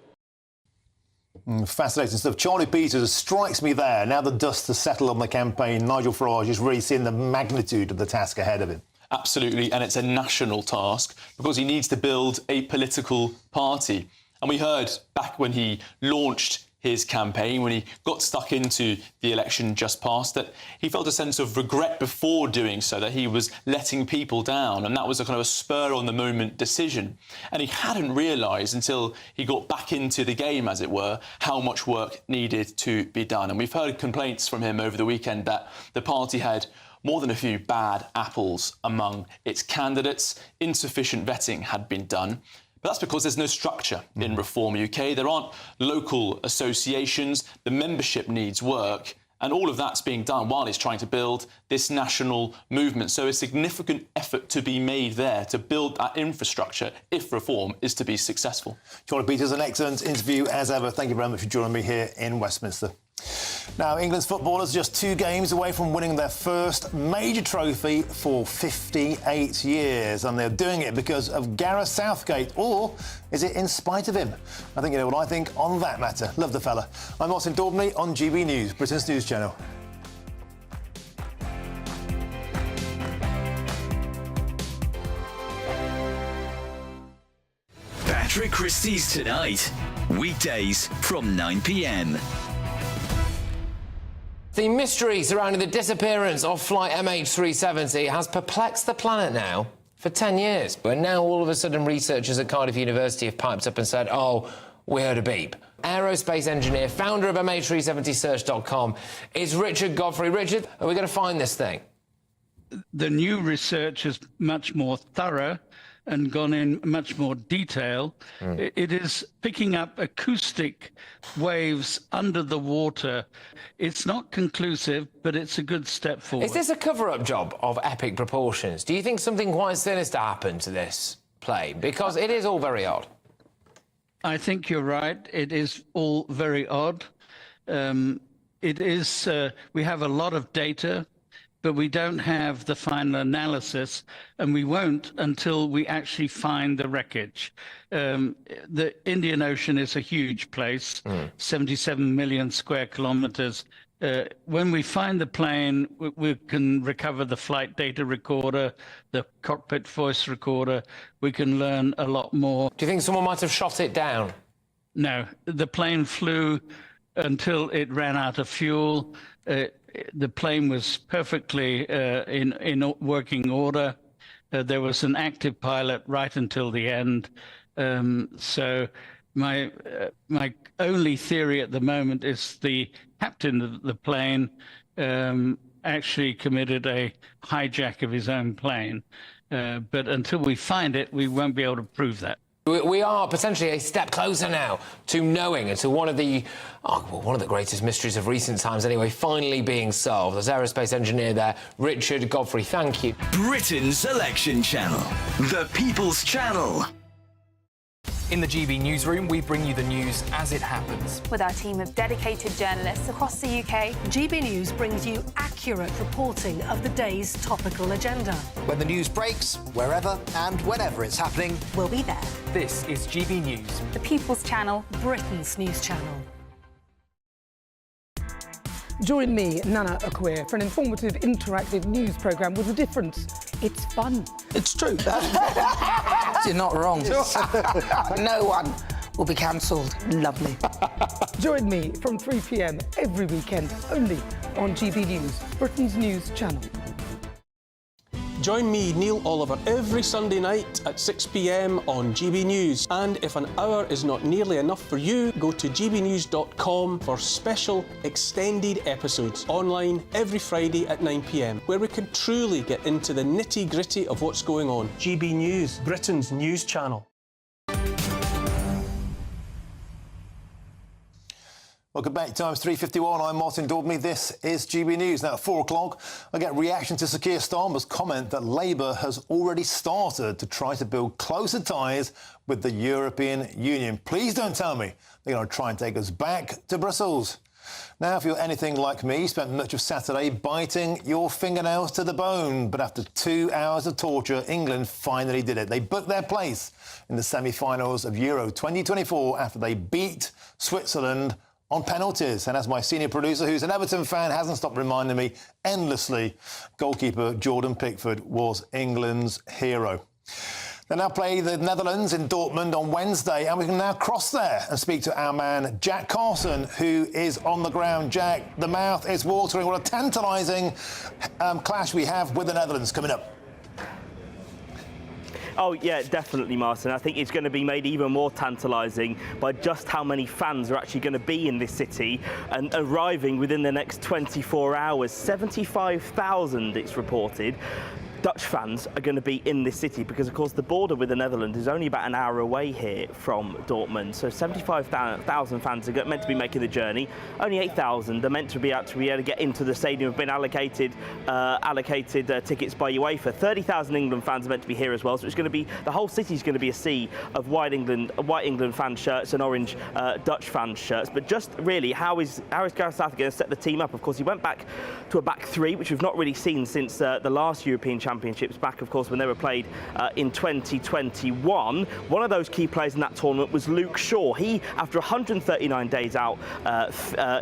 Fascinating stuff. Charlie Peters strikes me there. Now the dust has settled on the campaign, Nigel Farage is really seeing the magnitude of the task ahead of him. Absolutely, and it's a national task because he needs to build a political party. And we heard back when he launched his campaign, when he got stuck into the election just past, that he felt a sense of regret before doing so, that he was letting people down, and that was a kind of a spur-on-the-moment decision. And he hadn't realised until he got back into the game, as it were, how much work needed to be done. And we've heard complaints from him over the weekend that the party had more than a few bad apples among its candidates. Insufficient vetting had been done. But that's because there's no structure in Reform UK. There aren't local associations. The membership needs work. And all of that's being done while he's trying to build this national movement. So a significant effort to be made there to build that infrastructure if reform is to be successful. Charlie Peters, an excellent interview as ever. Thank you very much for joining me here in Westminster. Now, England's footballers just 2 games away from winning their first major trophy for 58 years. And they're doing it because of Gareth Southgate. Or is it in spite of him? I think you know what I think on that matter. Love the fella. I'm Martin Daubney on GB News, Britain's news channel. Patrick Christie's Tonight. Weekdays from 9 p.m. The mystery surrounding the disappearance of flight MH370 has perplexed the planet now for 10 years. But now all of a sudden researchers at Cardiff University have piped up and said, oh, we heard a beep. Aerospace engineer, founder of MH370search.com is Richard Godfrey. Richard, are we going to find this thing? The new research is much more thorough and gone in much more detail. It is picking up acoustic waves under the water. It's not conclusive, but it's a good step forward. Is this a cover-up job of epic proportions? Do you think something quite sinister happened to this plane? Because it is all very odd. I think you're right. It is all very odd. It is. We have a lot of data, but we don't have the final analysis, and we won't until we actually find the wreckage. The Indian Ocean is a huge place, 77 million square kilometres. When we find the plane, we can recover the flight data recorder, the cockpit voice recorder. We can learn a lot more. Do you think someone might have shot it down? No, the plane flew until it ran out of fuel. The plane was perfectly in working order. There was an active pilot right until the end. So my only theory at the moment is the captain of the plane actually committed a hijack of his own plane. But until we find it, we won't be able to prove that. We are potentially a step closer now to knowing and to one of the greatest mysteries of recent times anyway, finally being solved. There's aerospace engineer there, Richard Godfrey. Thank you. Britain's election channel, the People's Channel. In the GB newsroom, we bring you the news as it happens. With our team of dedicated journalists across the UK, GB News brings you accurate reporting of the day's topical agenda. When the news breaks, wherever and whenever it's happening, we'll be there. This is GB News, the People's Channel, Britain's news channel. Join me, Nana Okoye, for an informative, interactive news programme with a difference. It's fun. It's true. You're not wrong. No one will be cancelled. Lovely. Join me from 3 p.m. every weekend, only on GB News, Britain's news channel. Join me, Neil Oliver, every Sunday night at 6 p.m. on GB News. And if an hour is not nearly enough for you, go to gbnews.com for special extended episodes online every Friday at 9 p.m, where we can truly get into the nitty-gritty of what's going on. GB News, Britain's news channel. Welcome back. Time's 3:51. I'm Martin Daubney. This is GB News. Now, at 4 o'clock, I get reaction to Sir Keir Starmer's comment that Labour has already started to try to build closer ties with the European Union. Please don't tell me they're going to try and take us back to Brussels. Now, if you're anything like me, you spent much of Saturday biting your fingernails to the bone. But after 2 hours of torture, England finally did it. They booked their place in the semi-finals of Euro 2024 after they beat Switzerland on penalties. And as my senior producer, who's an Everton fan, hasn't stopped reminding me endlessly, goalkeeper Jordan Pickford was England's hero. They now play the Netherlands in Dortmund on Wednesday, and we can now cross there and speak to our man Jack Carson, who is on the ground. Jack, the mouth is watering. What a tantalising clash we have with the Netherlands coming up. Oh, yeah, definitely, Martin. I think it's going to be made even more tantalising by just how many fans are actually going to be in this city and arriving within the next 24 hours. 75,000, it's reported. Dutch fans are going to be in this city because, of course, the border with the Netherlands is only about an hour away here from Dortmund. So 75,000 fans are meant to be making the journey. Only 8,000 are meant to be able to get into the stadium. Have been allocated tickets by UEFA. 30,000 England fans are meant to be here as well. So it's going to be, the whole city is going to be a sea of white England fan shirts and orange Dutch fan shirts. But just really, how is Gareth Southgate going to set the team up? Of course, he went back to a back three, which we've not really seen since the last European Championships back, of course, when they were played in 2021. One of those key players in that tournament was Luke Shaw. He, after 139 days out,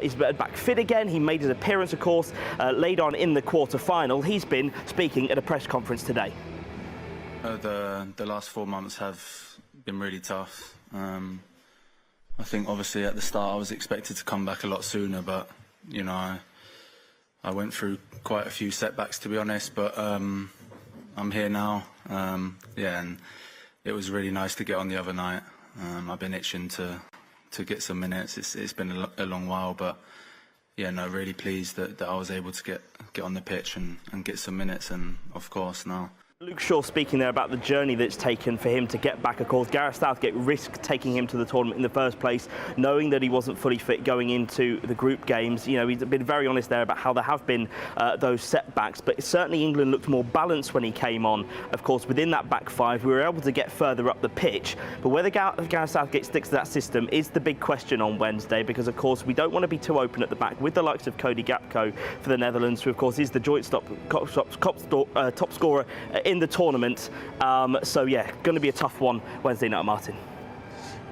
is back fit again. He made his appearance, of course, laid on in the quarter-final. He's been speaking at a press conference today. The last 4 months have been really tough. I think, obviously, at the start I was expected to come back a lot sooner, but, you know, I went through quite a few setbacks, to be honest, but I'm here now. Yeah, and it was really nice to get on the other night. I've been itching to get some minutes. It's been a long while, but yeah, no, really pleased that I was able to get on the pitch and get some minutes, and of course now. Luke Shaw speaking there about the journey that's taken for him to get back. Of course, Gareth Southgate risked taking him to the tournament in the first place, knowing that he wasn't fully fit going into the group games. You know, he's been very honest there about how there have been those setbacks, but certainly England looked more balanced when he came on. Of course, within that back five, we were able to get further up the pitch, but whether Gareth Southgate sticks to that system is the big question on Wednesday, because, of course, we don't want to be too open at the back with the likes of Cody Gakpo for the Netherlands, who, of course, is the joint top scorer in the tournament. So yeah, going to be a tough one Wednesday night, Martin.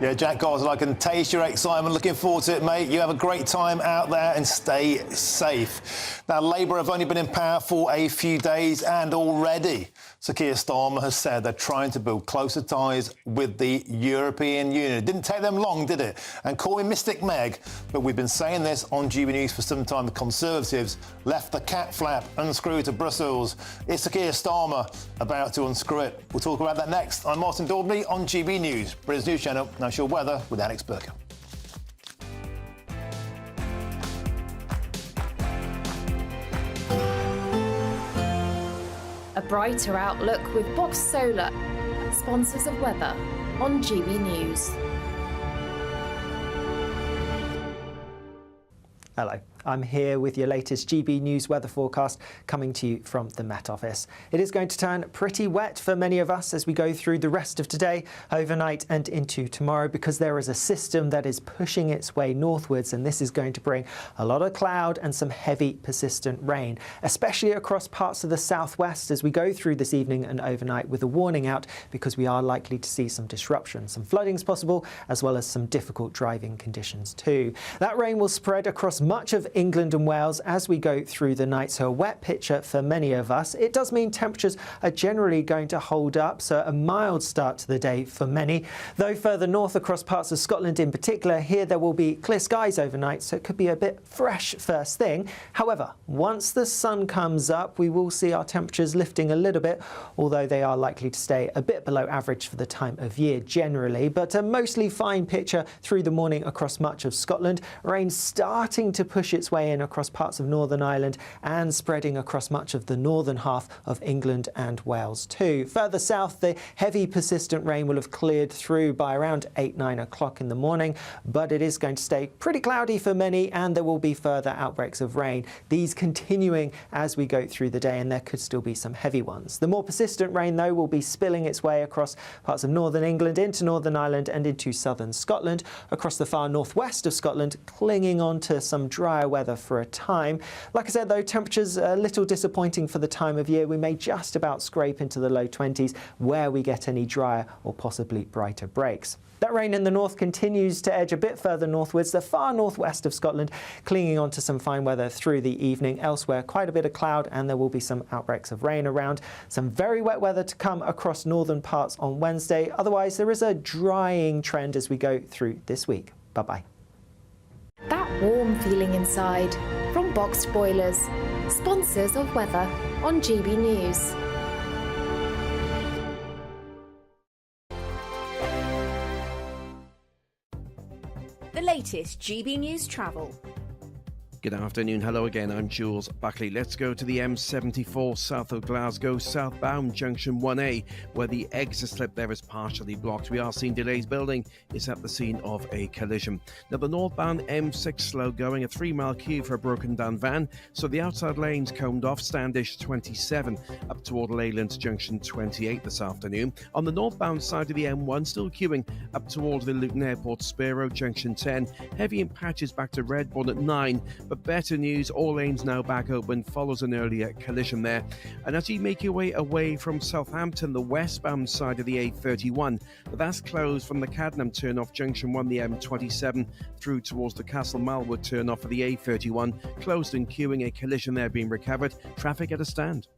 Yeah, Jack Carson, I can taste your excitement. Looking forward to it, mate. You have a great time out there and stay safe. Now, Labour have only been in power for a few days, and already Sir Keir Starmer has said they're trying to build closer ties with the European Union. It didn't take them long, did it? And call me Mystic Meg, but we've been saying this on GB News for some time. The Conservatives left the cat flap unscrewed to Brussels. Is Sir Keir Starmer about to unscrew it? We'll talk about that next. I'm Martin Daubney on GB News, Britain's news channel. Now, your weather with Alex Burker. A brighter outlook with Box Solar, sponsors of weather on GB News. Hello. I'm here with your latest GB News weather forecast coming to you from the Met Office. It is going to turn pretty wet for many of us as we go through the rest of today, overnight and into tomorrow, because there is a system that is pushing its way northwards, and this is going to bring a lot of cloud and some heavy persistent rain, especially across parts of the southwest as we go through this evening and overnight, with a warning out because we are likely to see some disruption. Some flooding's possible, as well as some difficult driving conditions too. That rain will spread across much of England and Wales as we go through the night, so a wet picture for many of us. It does mean temperatures are generally going to hold up, so a mild start to the day for many. Though further north across parts of Scotland in particular, here there will be clear skies overnight, so it could be a bit fresh first thing. However, once the sun comes up, we will see our temperatures lifting a little bit, although they are likely to stay a bit below average for the time of year generally. But a mostly fine picture through the morning across much of Scotland. Rain starting to push its way in across parts of Northern Ireland and spreading across much of the northern half of England and Wales too. Further south, the heavy persistent rain will have cleared through by around 8-9 o'clock in the morning, but it is going to stay pretty cloudy for many, and there will be further outbreaks of rain, these continuing as we go through the day, and there could still be some heavy ones. The more persistent rain though will be spilling its way across parts of northern England into Northern Ireland and into southern Scotland, across the far northwest of Scotland, clinging on to some drier weather for a time. Like I said though, temperatures a little disappointing for the time of year. We may just about scrape into the low 20s where we get any drier or possibly brighter breaks. That rain in the north continues to edge a bit further northwards, the far northwest of Scotland, clinging on to some fine weather through the evening. Elsewhere, quite a bit of cloud, and there will be some outbreaks of rain around. Some very wet weather to come across northern parts on Wednesday. Otherwise, there is a drying trend as we go through this week. Bye-bye. That warm feeling inside. From Boxed Boilers, sponsors of weather on GB News. The latest GB News travel. Good afternoon. Hello again. I'm Jules Buckley. Let's go to the M74 south of Glasgow, southbound junction 1A, where the exit slip there is partially blocked. We are seeing delays building. It's at the scene of a collision. Now, the northbound M6 slow going, a 3-mile queue for a broken down van. So the outside lanes combed off, Standish 27 up toward Leyland junction 28 this afternoon. On the northbound side of the M1, still queuing up towards the Luton Airport, Spiro junction 10. Heavy in patches back to Redbourne at 9. But better news, all lanes now back open, follows an earlier collision there. And as you make your way away from Southampton, the westbound side of the A31, but that's closed from the Cadnam turn off junction 1, the M27, through towards the Castle Malwood turn off of the A31, closed and queuing, a collision there being recovered. Traffic at a stand.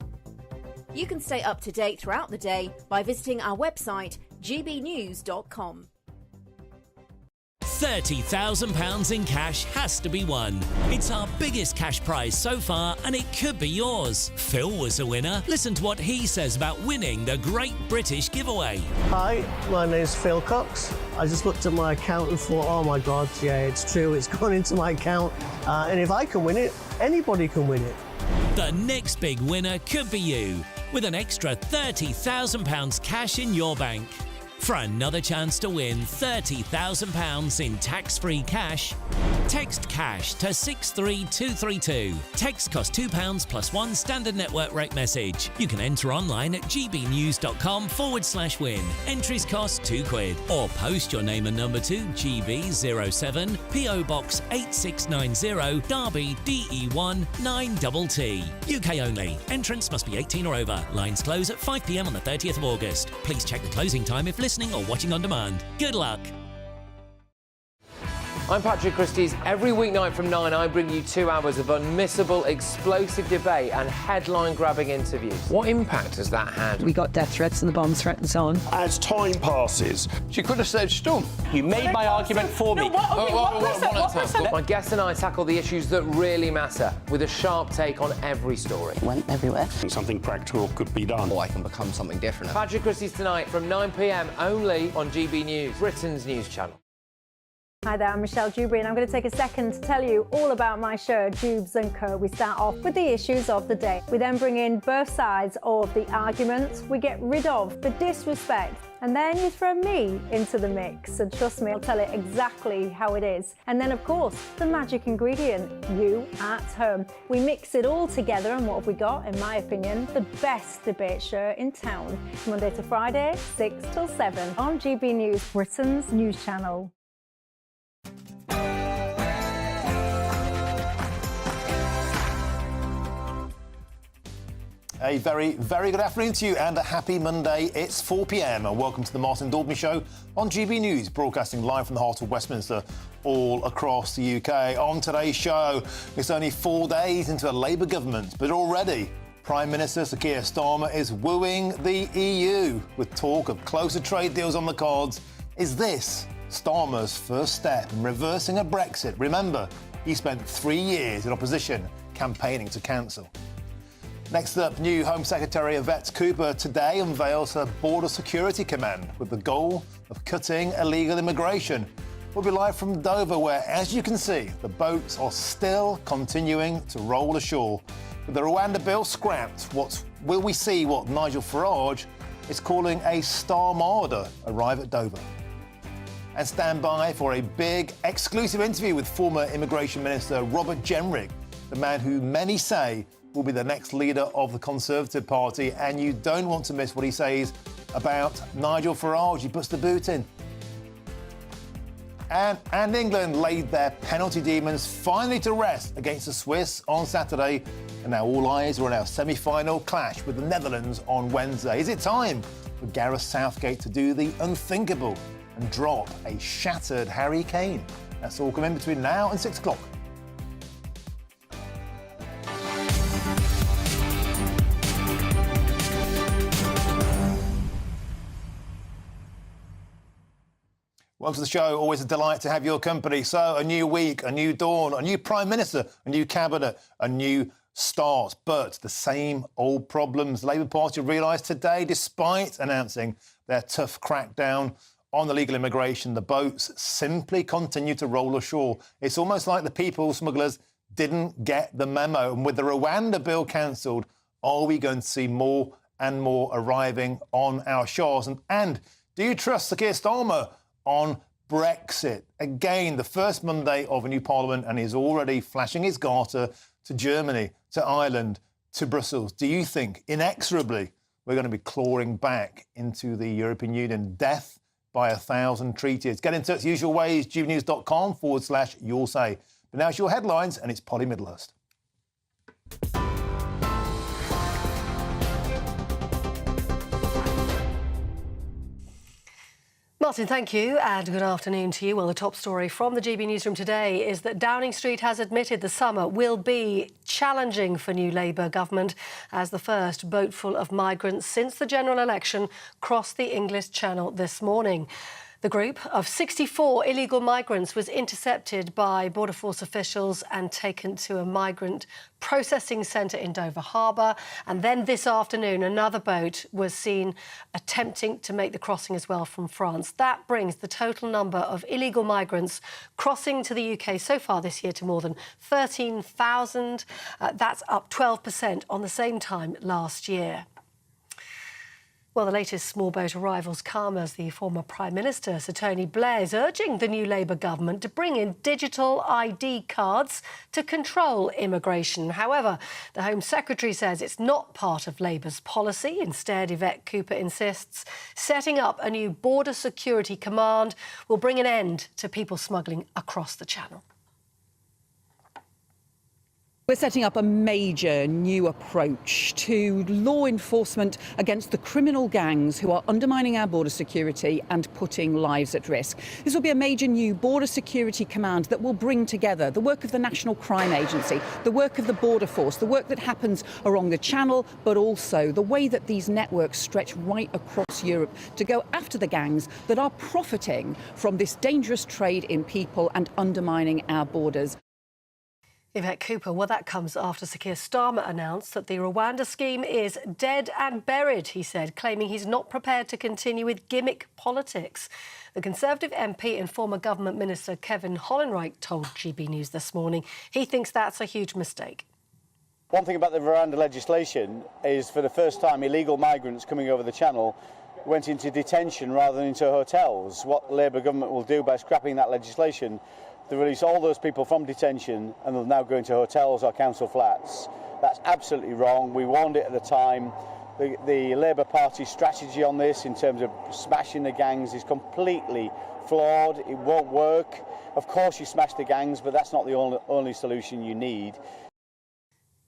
You can stay up to date throughout the day by visiting our website, gbnews.com. £30,000 in cash has to be won. It's our biggest cash prize so far, and it could be yours. Phil was the winner. Listen to what he says about winning the Great British Giveaway. Hi, my name's Phil Cox. I just looked at my account and thought, oh my God, yeah, it's true, it's gone into my account. And if I can win it, anybody can win it. The next big winner could be you, with an extra £30,000 cash in your bank. For another chance to win £30,000 in tax-free cash, text CASH to 63232. Text costs £2 plus one standard network rate message. You can enter online at gbnews.com/win. Entries cost £2. Or post your name and number to GB07 PO Box 8690 Derby DE1 9TT. UK only. Entrance must be 18 or over. Lines close at 5 p.m. on the 30th of August. Please check the closing time if listening or watching on demand. Good luck. I'm Patrick Christie's. Every weeknight from 9, I bring you 2 hours of unmissable, explosive debate and headline-grabbing interviews. What impact has that had? We got death threats and the bomb threat and so on. As time passes, she could have said Scone. You made my argument for me. My guest and I tackle the issues that really matter with a sharp take on every story. Went everywhere. Something practical could be done. Or I can become something different. Patrick Christie's tonight from 9 p.m. only on GB News, Britain's news channel. Hi there, I'm Michelle Dewberry, and I'm going to take a second to tell you all about my show, Dubes & Co. We start off with the issues of the day. We then bring in both sides of the arguments. We get rid of the disrespect, and then you throw me into the mix. And trust me, I'll tell it exactly how it is. And then, of course, the magic ingredient, you at home. We mix it all together, and what have we got? In my opinion, the best debate show in town. Monday to Friday, 6 till 7 on GB News, Britain's news channel. A very, very good afternoon to you and a happy Monday. It's 4 p.m. and welcome to the Martin Daubney Show on GB News, broadcasting live from the heart of Westminster all across the UK. On today's show, it's only 4 days into a Labour government, but already Prime Minister Sir Keir Starmer is wooing the EU with talk of closer trade deals on the cards. Is this Starmer's first step in reversing a Brexit? Remember, he spent 3 years in opposition campaigning to cancel. Next up, new Home Secretary Yvette Cooper today unveils her Border Security Command with the goal of cutting illegal immigration. We'll be live from Dover, where, as you can see, the boats are still continuing to roll ashore. With the Rwanda bill scrapped, will we see what Nigel Farage is calling a Starmada arrive at Dover? And stand by for a big exclusive interview with former Immigration Minister Robert Jenrick, the man who many say will be the next leader of the Conservative Party, and you don't want to miss what he says about Nigel Farage. He puts the boot in. And England laid their penalty demons finally to rest against the Swiss on Saturday, and now all eyes are on our semi-final clash with the Netherlands on Wednesday. Is it time for Gareth Southgate to do the unthinkable and drop a shattered Harry Kane? That's all coming between now and 6 o'clock. Welcome to the show. Always a delight to have your company. So, a new week, a new dawn, a new Prime Minister, a new Cabinet, a new start. But the same old problems. The Labour Party realised today, despite announcing their tough crackdown on illegal immigration, the boats simply continue to roll ashore. It's almost like the people smugglers didn't get the memo. And with the Rwanda bill cancelled, are we going to see more and more arriving on our shores? And do you trust Sir Keir Starmer on Brexit? Again, the first Monday of a new parliament, and he's already flashing his garter to Germany, to Ireland, to Brussels. Do you think, inexorably, we're going to be clawing back into the European Union? Death by 1,000 treaties. Get in touch the usual ways, gbnews.com/your say. But now it's your headlines, and it's Polly Middlehurst. Martin, thank you, and good afternoon to you. Well, the top story from the GB Newsroom today is that Downing Street has admitted the summer will be challenging for new Labour government as the first boatful of migrants since the general election crossed the English Channel this morning. The group of 64 illegal migrants was intercepted by Border Force officials and taken to a migrant processing centre in Dover Harbour. And then this afternoon, another boat was seen attempting to make the crossing as well from France. That brings the total number of illegal migrants crossing to the UK so far this year to more than 13,000. That's up 12% on the same time last year. Well, the latest small boat arrivals come as the former Prime Minister, Sir Tony Blair, is urging the new Labour government to bring in digital ID cards to control immigration. However, the Home Secretary says it's not part of Labour's policy. Instead, Yvette Cooper insists setting up a new Border Security Command will bring an end to people smuggling across the Channel. We're setting up a major new approach to law enforcement against the criminal gangs who are undermining our border security and putting lives at risk. This will be a major new Border Security Command that will bring together the work of the National Crime Agency, the work of the Border Force, the work that happens along the Channel, but also the way that these networks stretch right across Europe to go after the gangs that are profiting from this dangerous trade in people and undermining our borders. Yvette Cooper, well, that comes after Sir Keir Starmer announced that the Rwanda scheme is dead and buried, he said, claiming he's not prepared to continue with gimmick politics. The Conservative MP and former government minister Kevin Hollenreich told GB News this morning he thinks that's a huge mistake. One thing about the Rwanda legislation is for the first time illegal migrants coming over the Channel went into detention rather than into hotels. What the Labour government will do by scrapping that legislation, they release all those people from detention and they'll now go into hotels or council flats. That's absolutely wrong. We warned it at the time. The Labour Party strategy on this in terms of smashing the gangs is completely flawed. It won't work. Of course you smash the gangs, but that's not the only solution you need.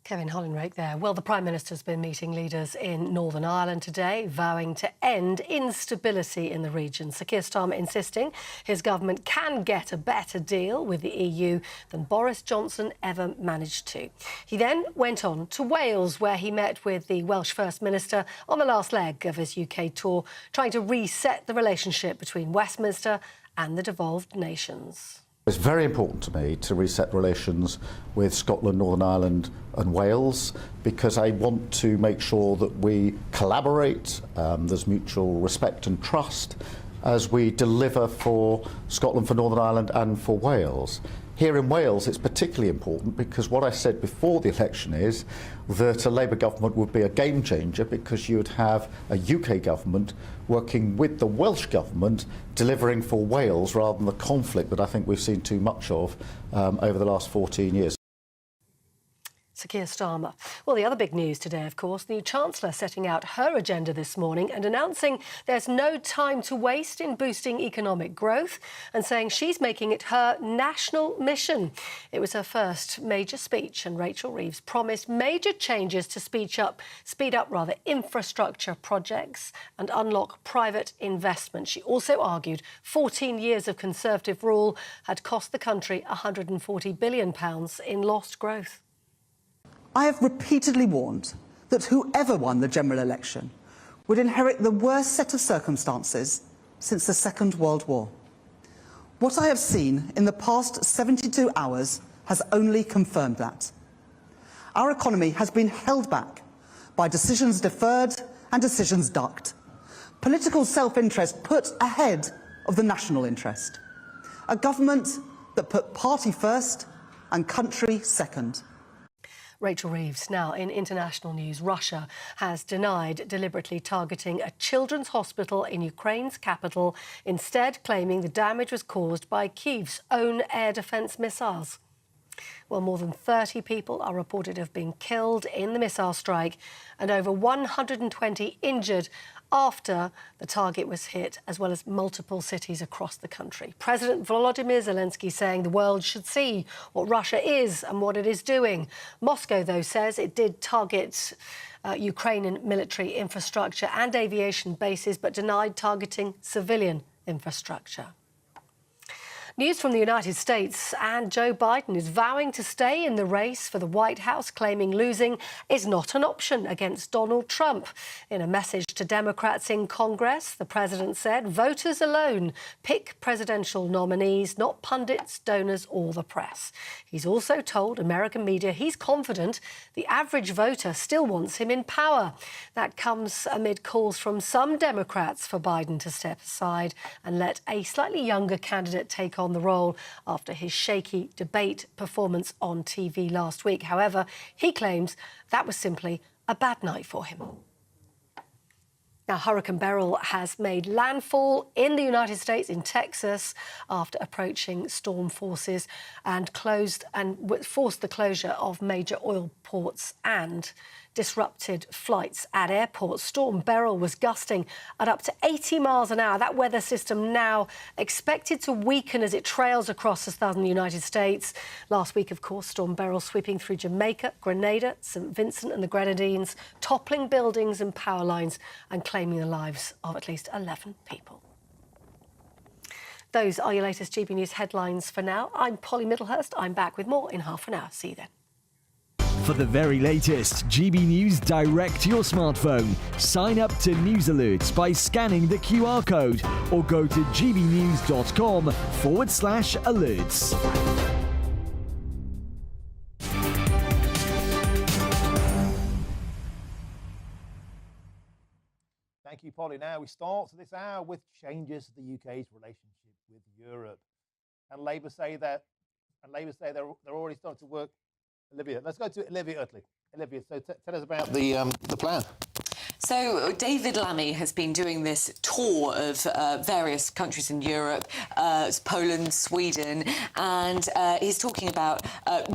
Kevin Hollinrake there. Well, the Prime Minister's been meeting leaders in Northern Ireland today, vowing to end instability in the region. Sir Keir Starmer insisting his government can get a better deal with the EU than Boris Johnson ever managed to. He then went on to Wales, where he met with the Welsh First Minister on the last leg of his UK tour, trying to reset the relationship between Westminster and the devolved nations. It's very important to me to reset relations with Scotland, Northern Ireland and Wales, because I want to make sure that we collaborate, there's mutual respect and trust as we deliver for Scotland, for Northern Ireland and for Wales. Here in Wales, it's particularly important because what I said before the election is that a Labour government would be a game changer because you would have a UK government working with the Welsh government delivering for Wales rather than the conflict that I think we've seen too much of over the last 14 years. Sir Keir Starmer. Well, the other big news today, of course, the new Chancellor setting out her agenda this morning and announcing there's no time to waste in boosting economic growth and saying she's making it her national mission. It was her first major speech, and Rachel Reeves promised major changes to speed up infrastructure projects and unlock private investment. She also argued 14 years of Conservative rule had cost the country £140 billion in lost growth. I have repeatedly warned that whoever won the general election would inherit the worst set of circumstances since the Second World War. What I have seen in the past 72 hours has only confirmed that. Our economy has been held back by decisions deferred and decisions ducked. Political self-interest put ahead of the national interest. A government that put party first and country second. Rachel Reeves. Now, in international news, Russia has denied deliberately targeting a children's hospital in Ukraine's capital, instead claiming the damage was caused by Kyiv's own air defence missiles. Well, more than 30 people are reported to have been killed in the missile strike and over 120 injured after the target was hit, as well as multiple cities across the country. President Volodymyr Zelensky saying the world should see what Russia is and what it is doing. Moscow, though, says it did target Ukrainian military infrastructure and aviation bases, but denied targeting civilian infrastructure. News from the United States, and Joe Biden is vowing to stay in the race for the White House, claiming losing is not an option against Donald Trump. In a message to Democrats in Congress, the president said voters alone pick presidential nominees, not pundits, donors or the press. He's also told American media he's confident the average voter still wants him in power. That comes amid calls from some Democrats for Biden to step aside and let a slightly younger candidate take on the role after his shaky debate performance on TV last week. However, he claims that was simply a bad night for him. Now, Hurricane Beryl has made landfall in the United States, in Texas, after approaching storm forces and forced the closure of major oil ports and disrupted flights at airports. Storm Beryl was gusting at up to 80 miles an hour. That weather system now expected to weaken as it trails across the southern United States. Last week, of course, Storm Beryl sweeping through Jamaica, Grenada, St. Vincent and the Grenadines, toppling buildings and power lines and claiming the lives of at least 11 people. Those are your latest GB News headlines for now. I'm Polly Middlehurst. I'm back with more in half an hour. See you then. For the very latest GB News direct to your smartphone, sign up to News Alerts by scanning the QR code or go to gbnews.com/alerts. Thank you, Polly. Now we start this hour with changes to the UK's relationship with Europe. And Labour say they're already starting to work. Olivia, let's go to Olivia Utley. Olivia, so tell us about the plan. So David Lammy has been doing this tour of various countries in Europe, Poland, Sweden, and he's talking about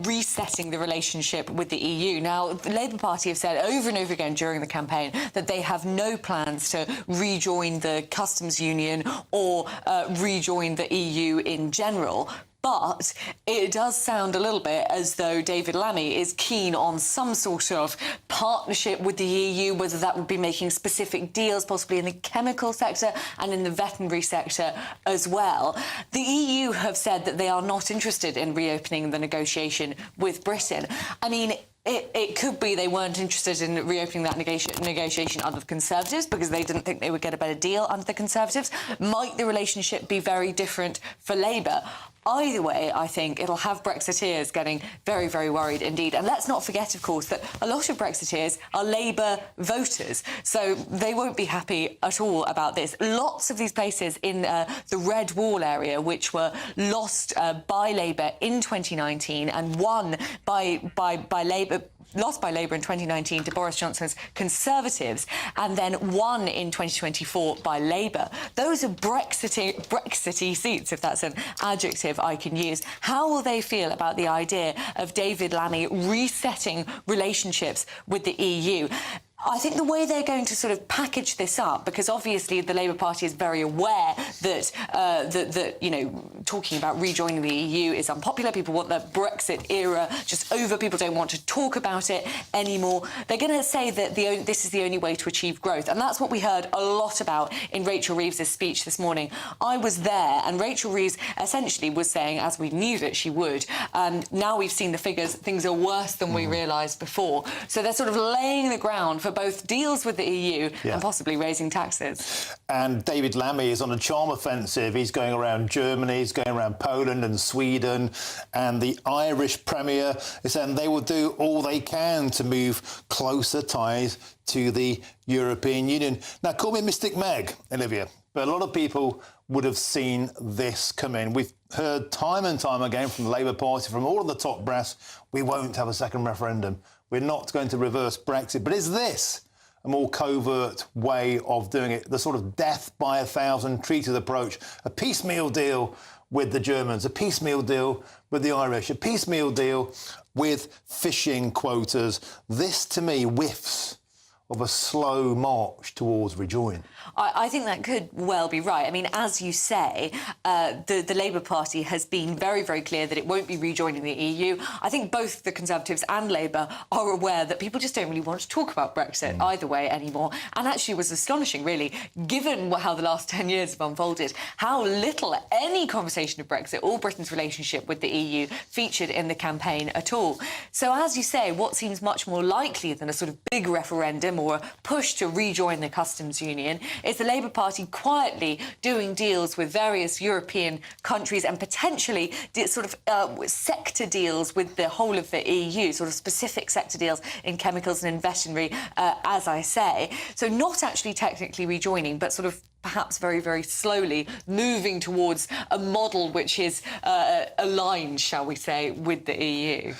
resetting the relationship with the EU. Now, the Labour Party have said over and over again during the campaign that they have no plans to rejoin the customs union or rejoin the EU in general. But it does sound a little bit as though David Lammy is keen on some sort of partnership with the EU, whether that would be making specific deals, possibly in the chemical sector and in the veterinary sector as well. The EU have said that they are not interested in reopening the negotiation with Britain. I mean, it could be they weren't interested in reopening that negotiation under the Conservatives because they didn't think they would get a better deal under the Conservatives. Might the relationship be very different for Labour? Either way, I think it'll have Brexiteers getting very, very worried indeed. And let's not forget, of course, that a lot of Brexiteers are Labour voters, so they won't be happy at all about this. Lots of these places in the Red Wall area, which were lost by Labour in 2019 and won by Labour, lost by Labour in 2019 to Boris Johnson's Conservatives and then won in 2024 by Labour. Those are Brexity seats, if that's an adjective I can use. How will they feel about the idea of David Lammy resetting relationships with the EU? I think the way they're going to sort of package this up, because obviously the Labour Party is very aware that you know, talking about rejoining the EU is unpopular. People want the Brexit era just over. People don't want to talk about it anymore. They're going to say that this is the only way to achieve growth, and that's what we heard a lot about in Rachel Reeves's speech this morning. I was there, and Rachel Reeves essentially was saying, as we knew that she would, now we've seen the figures, things are worse than we realised before. So they're sort of laying the ground for both deals with the EU and possibly raising taxes. And David Lammy is on a charm offensive. He's going around Germany, he's going around Poland and Sweden, and the Irish Premier is saying they will do all they can to move closer ties to the European Union. Now, call me Mystic Meg, Olivia, but a lot of people would have seen this come in. We've heard time and time again from the Labour Party, from all of the top brass, we won't have a second referendum. We're not going to reverse Brexit. But is this a more covert way of doing it? The sort of death by 1,000 treated approach, a piecemeal deal with the Germans, a piecemeal deal with the Irish, a piecemeal deal with fishing quotas. This, to me, whiffs of a slow march towards rejoin. I think that could well be right. I mean, as you say, the Labour Party has been very, very clear that it won't be rejoining the EU. I think both the Conservatives and Labour are aware that people just don't really want to talk about Brexit either way anymore. And actually it was astonishing, really, given how the last 10 years have unfolded, how little any conversation of Brexit or Britain's relationship with the EU featured in the campaign at all. So, as you say, what seems much more likely than a sort of big referendum or a push to rejoin the customs union is the Labour Party quietly doing deals with various European countries and potentially sort of sector deals with the whole of the EU, sort of specific sector deals in chemicals and in veterinary, as I say. So not actually technically rejoining, but sort of perhaps very, very slowly moving towards a model which is aligned, shall we say, with the EU.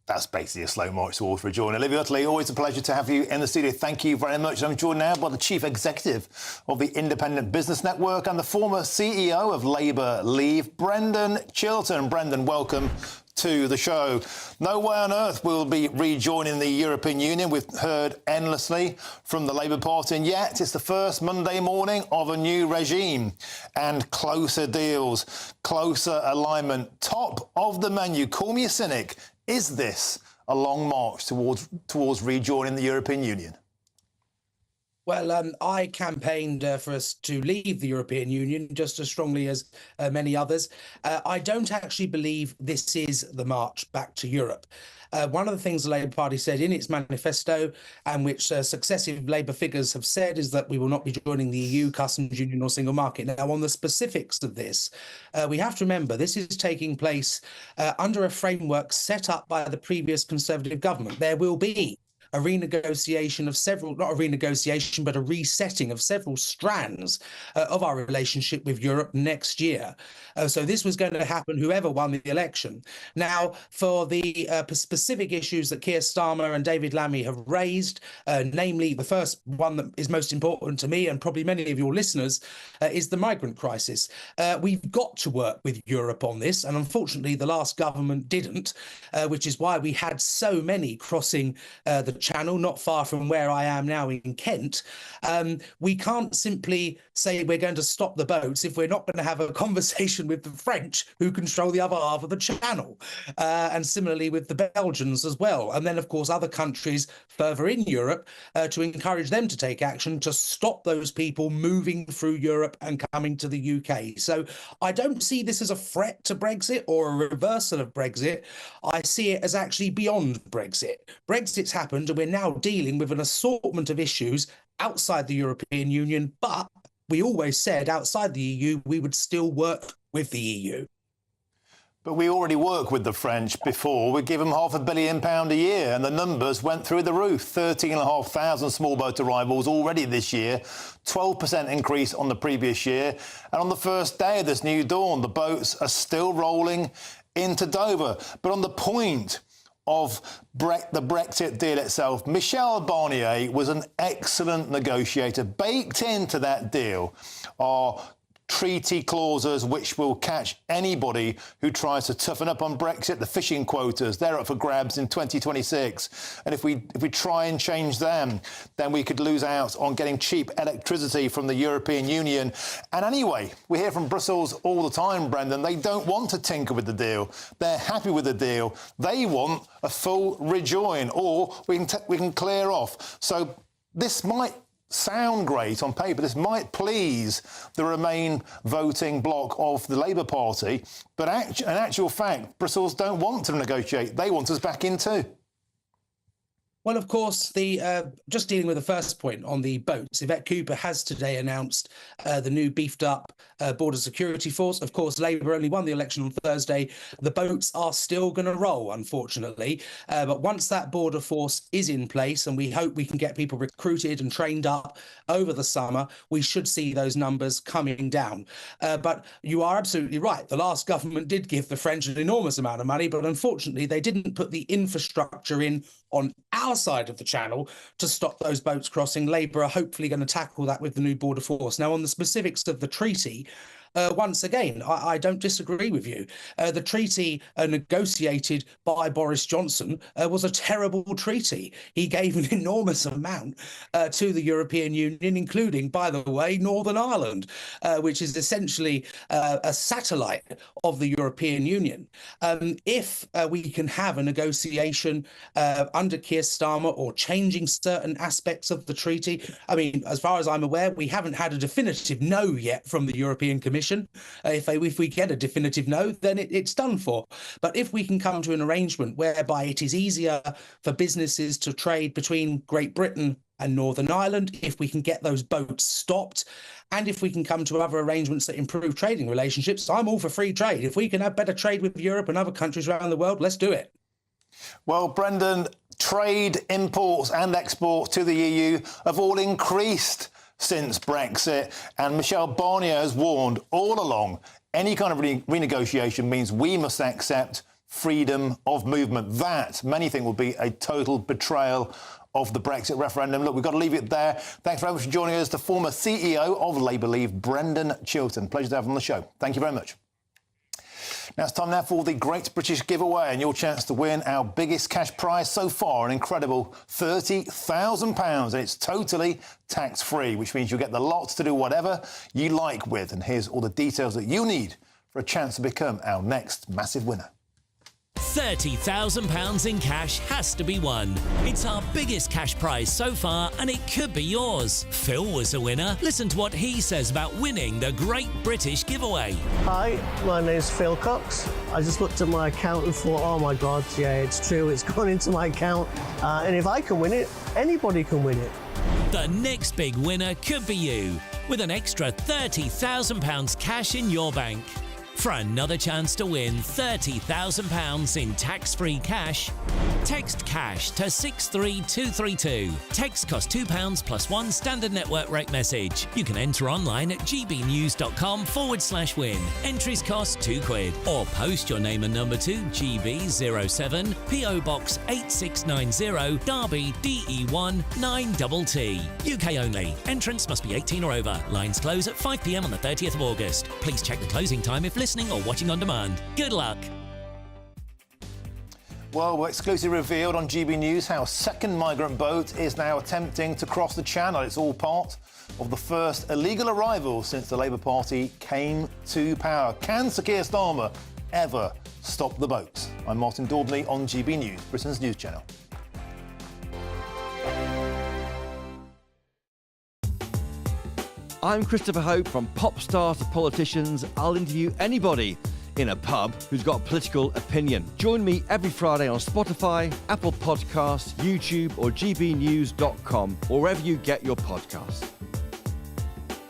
That's basically a slow march towards rejoin. Olivia Utley, always a pleasure to have you in the studio. Thank you very much. I'm joined now by the Chief Executive of the Independent Business Network and the former CEO of Labour Leave, Brendan Chilton. Brendan, welcome to the show. No way on earth we'll be rejoining the European Union. We've heard endlessly from the Labour Party, and yet it's the first Monday morning of a new regime. And closer deals, closer alignment, top of the menu. Call me a cynic. Is this a long march towards rejoining the European Union? Well, I campaigned for us to leave the European Union just as strongly as many others. I don't actually believe this is the march back to Europe. One of the things the Labour Party said in its manifesto, and which successive Labour figures have said, is that we will not be joining the EU, customs union or single market. Now, on the specifics of this, we have to remember this is taking place under a framework set up by the previous Conservative government. There will be a renegotiation of several, not a renegotiation, but a resetting of several strands of our relationship with Europe next year. So this was going to happen whoever won the election. Now, for the specific issues that Keir Starmer and David Lammy have raised, namely the first one that is most important to me and probably many of your listeners, is the migrant crisis. We've got to work with Europe on this, and unfortunately the last government didn't, which is why we had so many crossing the Channel, not far from where I am now in Kent, we can't simply say we're going to stop the boats if we're not going to have a conversation with the French, who control the other half of the Channel, and similarly with the Belgians as well. And then, of course, other countries further in Europe to encourage them to take action to stop those people moving through Europe and coming to the UK. So I don't see this as a threat to Brexit or a reversal of Brexit. I see it as actually beyond Brexit. Brexit's happened, and we're now dealing with an assortment of issues outside the European Union, but we always said outside the EU we would still work with the EU. But we already work with the French before. We give them £500 million a year, and the numbers went through the roof. 13,500 small boat arrivals already this year, 12% increase on the previous year. And on the first day of this new dawn, the boats are still rolling into Dover. But on the point of the Brexit deal itself, Michel Barnier was an excellent negotiator. Baked into that deal are treaty clauses which will catch anybody who tries to toughen up on Brexit. The fishing quotas, they're up for grabs in 2026. And if we try and change them, then we could lose out on getting cheap electricity from the European Union. And anyway, we hear from Brussels all the time, Brendan, they don't want to tinker with the deal. They're happy with the deal. They want a full rejoin, or we can clear off. So this might sound great on paper. This might please the Remain voting bloc of the Labour Party, but in actual fact, Brussels don't want to negotiate. They want us back in too. Well, of course, just dealing with the first point on the boats, Yvette Cooper has today announced the new beefed up border security force. Of course, Labour only won the election on Thursday. The boats are still going to roll, unfortunately. But once that border force is in place, and we hope we can get people recruited and trained up over the summer, we should see those numbers coming down. But you are absolutely right. The last government did give the French an enormous amount of money, but unfortunately, they didn't put the infrastructure in on our side of the Channel to stop those boats crossing. Labour are hopefully going to tackle that with the new border force. Now, on the specifics of the treaty, once again, I don't disagree with you. The treaty negotiated by Boris Johnson was a terrible treaty. He gave an enormous amount to the European Union, including, by the way, Northern Ireland, which is essentially a satellite of the European Union. If we can have a negotiation under Keir Starmer or changing certain aspects of the treaty, I mean, as far as I'm aware, we haven't had a definitive no yet from the European Commission. If we get a definitive no, then it's done for. But if we can come to an arrangement whereby it is easier for businesses to trade between Great Britain and Northern Ireland, if we can get those boats stopped, and if we can come to other arrangements that improve trading relationships, I'm all for free trade. If we can have better trade with Europe and other countries around the world, let's do it. Well, Brendan, trade, imports and exports to the EU have all increased since Brexit, and Michel Barnier has warned all along any kind of renegotiation means we must accept freedom of movement. That, many think, will be a total betrayal of the Brexit referendum. Look, we've got to leave it there. Thanks very much for joining us, the former CEO of Labour Leave, Brendan Chilton. Pleasure to have him on the show. Thank you very much. Now it's time now for the Great British Giveaway and your chance to win our biggest cash prize so far, an incredible £30,000, and it's totally tax-free, which means you'll get the lot to do whatever you like with. And here's all the details that you need for a chance to become our next massive winner. £30,000 in cash has to be won. It's our biggest cash prize so far, and it could be yours. Phil was a winner. Listen to what he says about winning the Great British Giveaway. Hi, my name's Phil Cox. I just looked at my account and thought, oh my God, yeah, it's true, it's gone into my account. And if I can win it, anybody can win it. The next big winner could be you, with an extra £30,000 cash in your bank. For another chance to win £30,000 in tax-free cash, text CASH to 63232. Text costs £2 plus one standard network rate message. You can enter online at gbnews.com/win. Entries cost £2. Or post your name and number to GB07 PO Box 8690 Derby DE1 9TT. UK only. Entrants must be 18 or over. Lines close at 5 p.m. on the 30th of August. Please check the closing time if listening or watching on demand. Good luck. Well, we're exclusively revealed on GB News how a second migrant boat is now attempting to cross the channel. It's all part of the first illegal arrival since the Labour Party came to power. Can Sir Keir Starmer ever stop the boats? I'm Martin Daubney on GB News, Britain's news channel. I'm Christopher Hope. From pop stars to politicians, I'll interview anybody in a pub who's got a political opinion. Join me every Friday on Spotify, Apple Podcasts, YouTube or gbnews.com, or wherever you get your podcasts.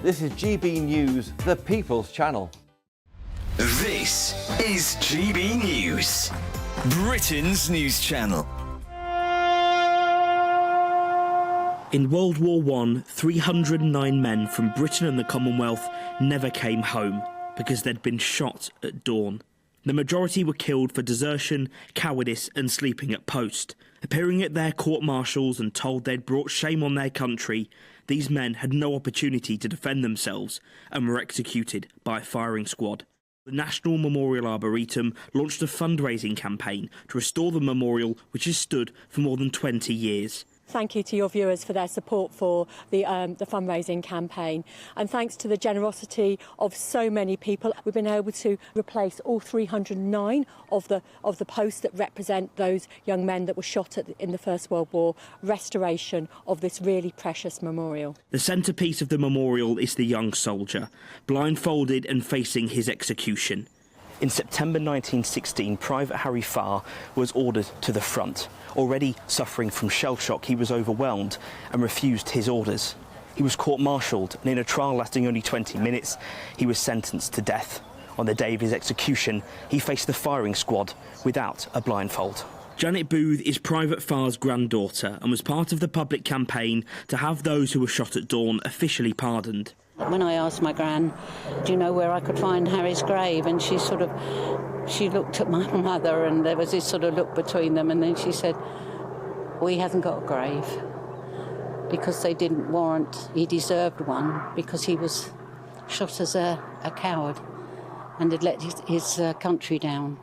This is GB News, the People's Channel. This is GB News, Britain's news channel. In World War I, 309 men from Britain and the Commonwealth never came home because they'd been shot at dawn. The majority were killed for desertion, cowardice and sleeping at post. Appearing at their court-martials and told they'd brought shame on their country, these men had no opportunity to defend themselves and were executed by a firing squad. The National Memorial Arboretum launched a fundraising campaign to restore the memorial, which has stood for more than 20 years. Thank you to your viewers for their support for the fundraising campaign, and thanks to the generosity of so many people, we've been able to replace all 309 of the posts that represent those young men that were shot in the First World War. Restoration of this really precious memorial. The centrepiece of the memorial is the young soldier, blindfolded and facing his execution. In September 1916, Private Harry Farr was ordered to the front. Already suffering from shell shock, he was overwhelmed and refused his orders. He was court-martialed, and in a trial lasting only 20 minutes, he was sentenced to death. On the day of his execution, he faced the firing squad without a blindfold. Janet Booth is Private Farr's granddaughter and was part of the public campaign to have those who were shot at dawn officially pardoned. When I asked my gran, do you know where I could find Harry's grave? And she looked at my mother, and there was this sort of look between them, and then she said, well, he hasn't got a grave because they didn't warrant, he deserved one because he was shot as a coward and had let his country down.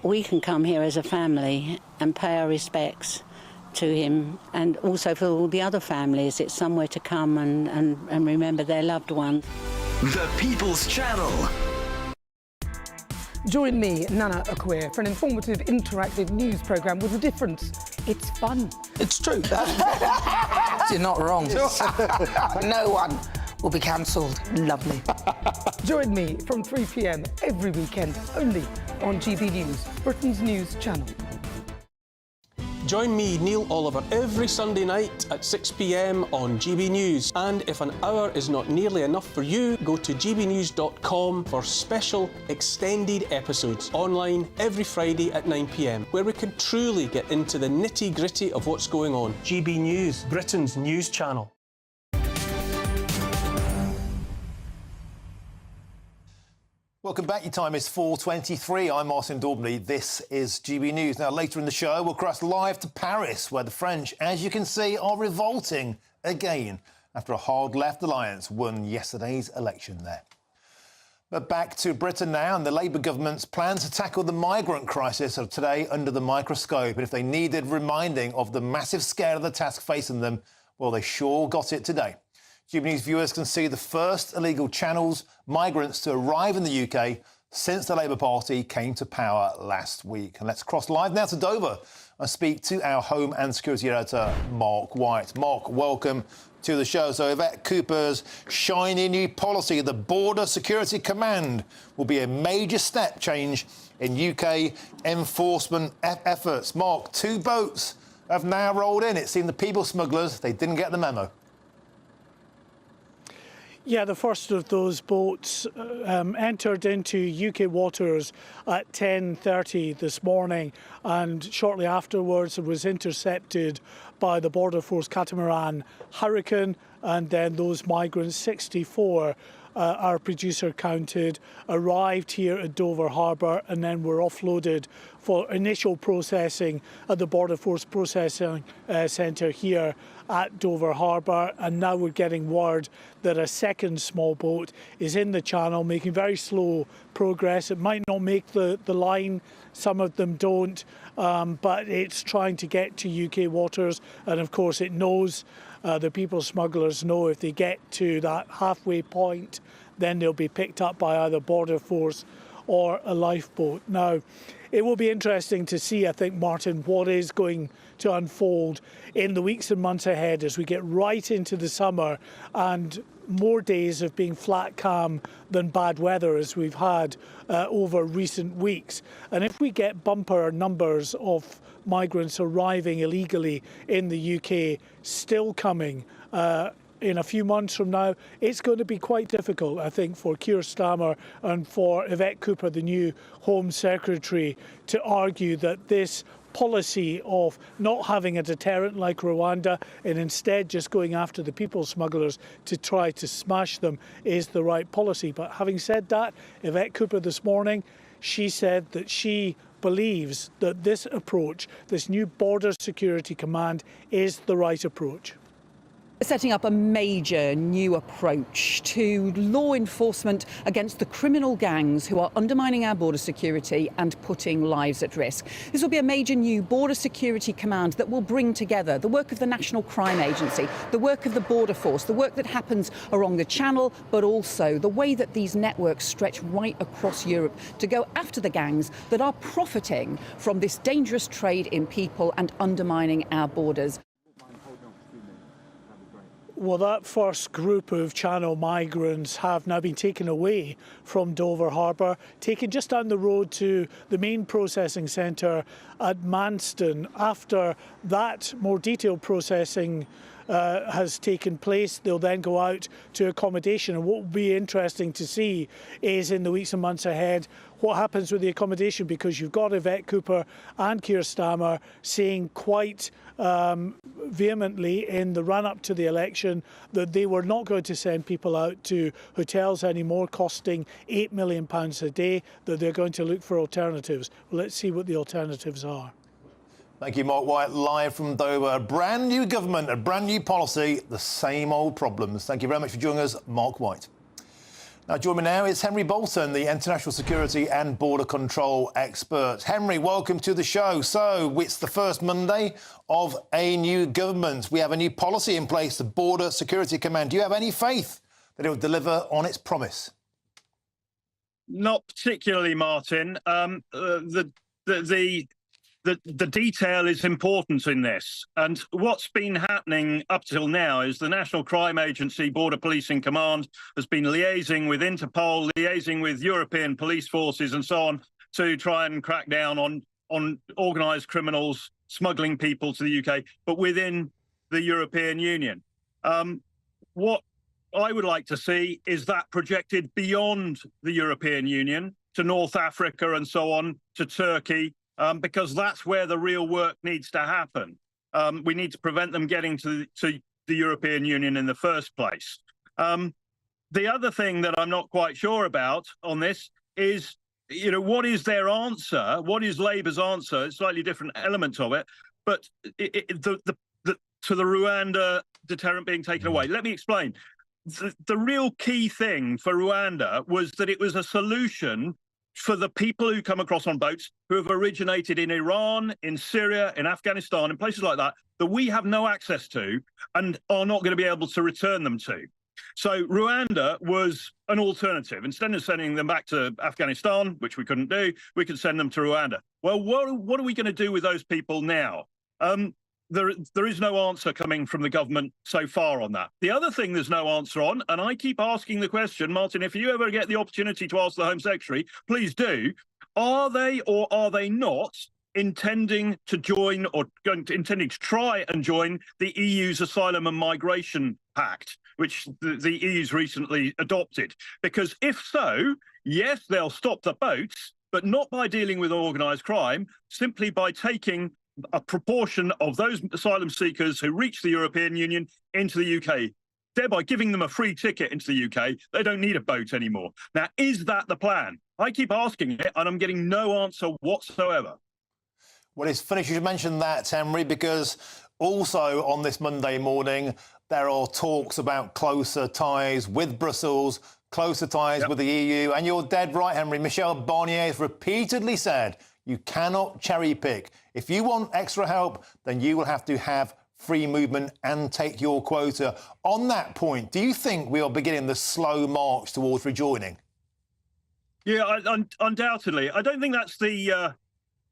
We can come here as a family and pay our respects to him, and also for all the other families, it's somewhere to come and remember their loved ones. The People's Channel. Join me, Nana Akwe, for an informative, interactive news programme with a difference. It's fun. It's true. You're not wrong. No one will be cancelled. Lovely. Join me from 3 p.m. every weekend, only on GB News, Britain's news channel. Join me, Neil Oliver, every Sunday night at 6 p.m. on GB News. And if an hour is not nearly enough for you, go to gbnews.com for special extended episodes online every Friday at 9 p.m, where we can truly get into the nitty-gritty of what's going on. GB News, Britain's news channel. Welcome back. Your time is 4:23. I'm Martin Daubney. This is GB News. Now, later in the show, we'll cross live to Paris, where the French, as you can see, are revolting again after a hard-left alliance won yesterday's election there. But back to Britain now, and the Labour government's plans to tackle the migrant crisis are today under the microscope. And if they needed reminding of the massive scale of the task facing them, well, they sure got it today. GB News viewers can see the first illegal channels migrants to arrive in the UK since the Labour Party came to power last week. And let's cross live now to Dover and speak to our Home and Security Editor, Mark White. Mark, welcome to the show. So Yvette Cooper's shiny new policy, the Border Security Command, will be a major step change in UK enforcement efforts. Mark, 2 boats have now rolled in. It seemed the people smugglers, they didn't get the memo. Yeah, the first of those boats entered into UK waters at 10:30 this morning, and shortly afterwards it was intercepted by the Border Force catamaran Hurricane, and then those migrants, 64, our producer counted, arrived here at Dover Harbour and then were offloaded for initial processing at the Border Force Processing Centre here at Dover Harbour, and now we're getting word that a second small boat is in the channel making very slow progress. It might not make the line, some of them don't, but it's trying to get to UK waters, and of course it knows, the people smugglers know, if they get to that halfway point, then they'll be picked up by either Border Force or a lifeboat. Now, it will be interesting to see, I think, Martin, what is going to unfold in the weeks and months ahead as we get right into the summer and more days of being flat calm than bad weather as we've had over recent weeks. And if we get bumper numbers of migrants arriving illegally in the UK still coming in a few months from now, it's going to be quite difficult, I think, for Keir Starmer and for Yvette Cooper, the new Home Secretary, to argue that this policy of not having a deterrent like Rwanda and instead just going after the people smugglers to try to smash them is the right policy. But having said that, Yvette Cooper this morning, she said that she believes that this approach, this new Border Security Command, is the right approach. Setting up a major new approach to law enforcement against the criminal gangs who are undermining our border security and putting lives at risk. This will be a major new Border Security Command that will bring together the work of the National Crime Agency, the work of the Border Force, the work that happens along the Channel, but also the way that these networks stretch right across Europe to go after the gangs that are profiting from this dangerous trade in people and undermining our borders. Well, that first group of Channel migrants have now been taken away from Dover Harbour, taken just down the road to the main processing centre at Manston. After that more detailed processing has taken place, they'll then go out to accommodation. And what will be interesting to see is in the weeks and months ahead what happens with the accommodation, because you've got Yvette Cooper and Keir Starmer saying quite vehemently in the run-up to the election that they were not going to send people out to hotels anymore costing £8 million a day, that they're going to look for alternatives. Well, let's see what the alternatives are. Thank you, Mark White, live from Dover. A brand new government, a brand new policy, the same old problems. Thank you very much for joining us, Mark White. Now, joining me now is Henry Bolton, the international security and border control expert. Henry, welcome to the show. So, it's the first Monday of a new government. We have a new policy in place, the Border Security Command. Do you have any faith that it will deliver on its promise? Not particularly, Martin. The detail is important in this. And what's been happening up till now is the National Crime Agency Border Policing Command has been liaising with Interpol, liaising with European police forces and so on to try and crack down on organised criminals smuggling people to the UK, but within the European Union. What I would like to see is that projected beyond the European Union to North Africa and so on, to Turkey, because that's where the real work needs to happen. We need to prevent them getting to the European Union in the first place. The other thing that I'm not quite sure about on this is, what is their answer? What is Labour's answer? It's slightly different elements of it, but to the Rwanda deterrent being taken away. Let me explain. The real key thing for Rwanda was that it was a solution for the people who come across on boats who have originated in Iran, in Syria, in Afghanistan, in places like that, that we have no access to and are not going to be able to return them to. So Rwanda was an alternative. Instead of sending them back to Afghanistan, which we couldn't do, we could send them to Rwanda. Well, what are we going to do with those people now? There is no answer coming from the government so far on that. The other thing there's no answer on, and I keep asking the question, Martin, if you ever get the opportunity to ask the Home Secretary, please do, are they or are they not intending to join or intending to try and join the EU's Asylum and Migration Pact, which the EU's recently adopted? Because if so, yes, they'll stop the boats, but not by dealing with organised crime, simply by taking a proportion of those asylum seekers who reach the European Union into the UK, thereby giving them a free ticket into the UK. They don't need a boat anymore. Now, is that the plan? I keep asking it, and I'm getting no answer whatsoever. Well, it's funny you should mention that, Henry, because also on this Monday morning, there are talks about closer ties with Brussels, closer ties with the EU. And you're dead right, Henry. Michel Barnier has repeatedly said you cannot cherry pick. If you want extra help, then you will have to have free movement and take your quota. On that point, do you think we are beginning the slow march towards rejoining? Yeah, undoubtedly. I don't think that's the...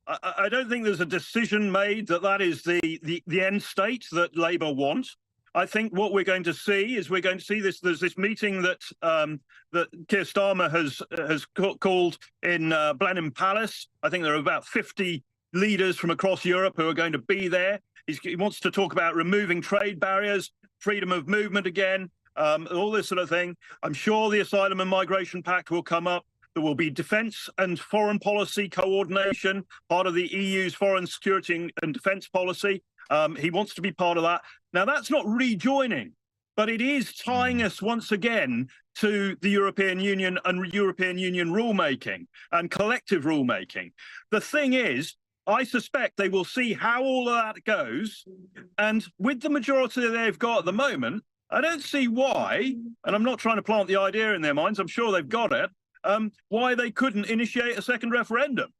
I don't think there's a decision made that is the end state that Labour want. I think what we're going to see is this. There's this meeting that Keir Starmer has called in Blenheim Palace. I think there are about 50 leaders from across Europe who are going to be there. He wants to talk about removing trade barriers, freedom of movement again, all this sort of thing. I'm sure the Asylum and Migration Pact will come up. There will be defence and foreign policy coordination, part of the EU's foreign security and defence policy. He wants to be part of that. Now, that's not rejoining, but it is tying us once again to the European Union and European Union rulemaking and collective rulemaking. The thing is, I suspect they will see how all of that goes. And with the majority they've got at the moment, I don't see why, and I'm not trying to plant the idea in their minds, I'm sure they've got it, why they couldn't initiate a second referendum.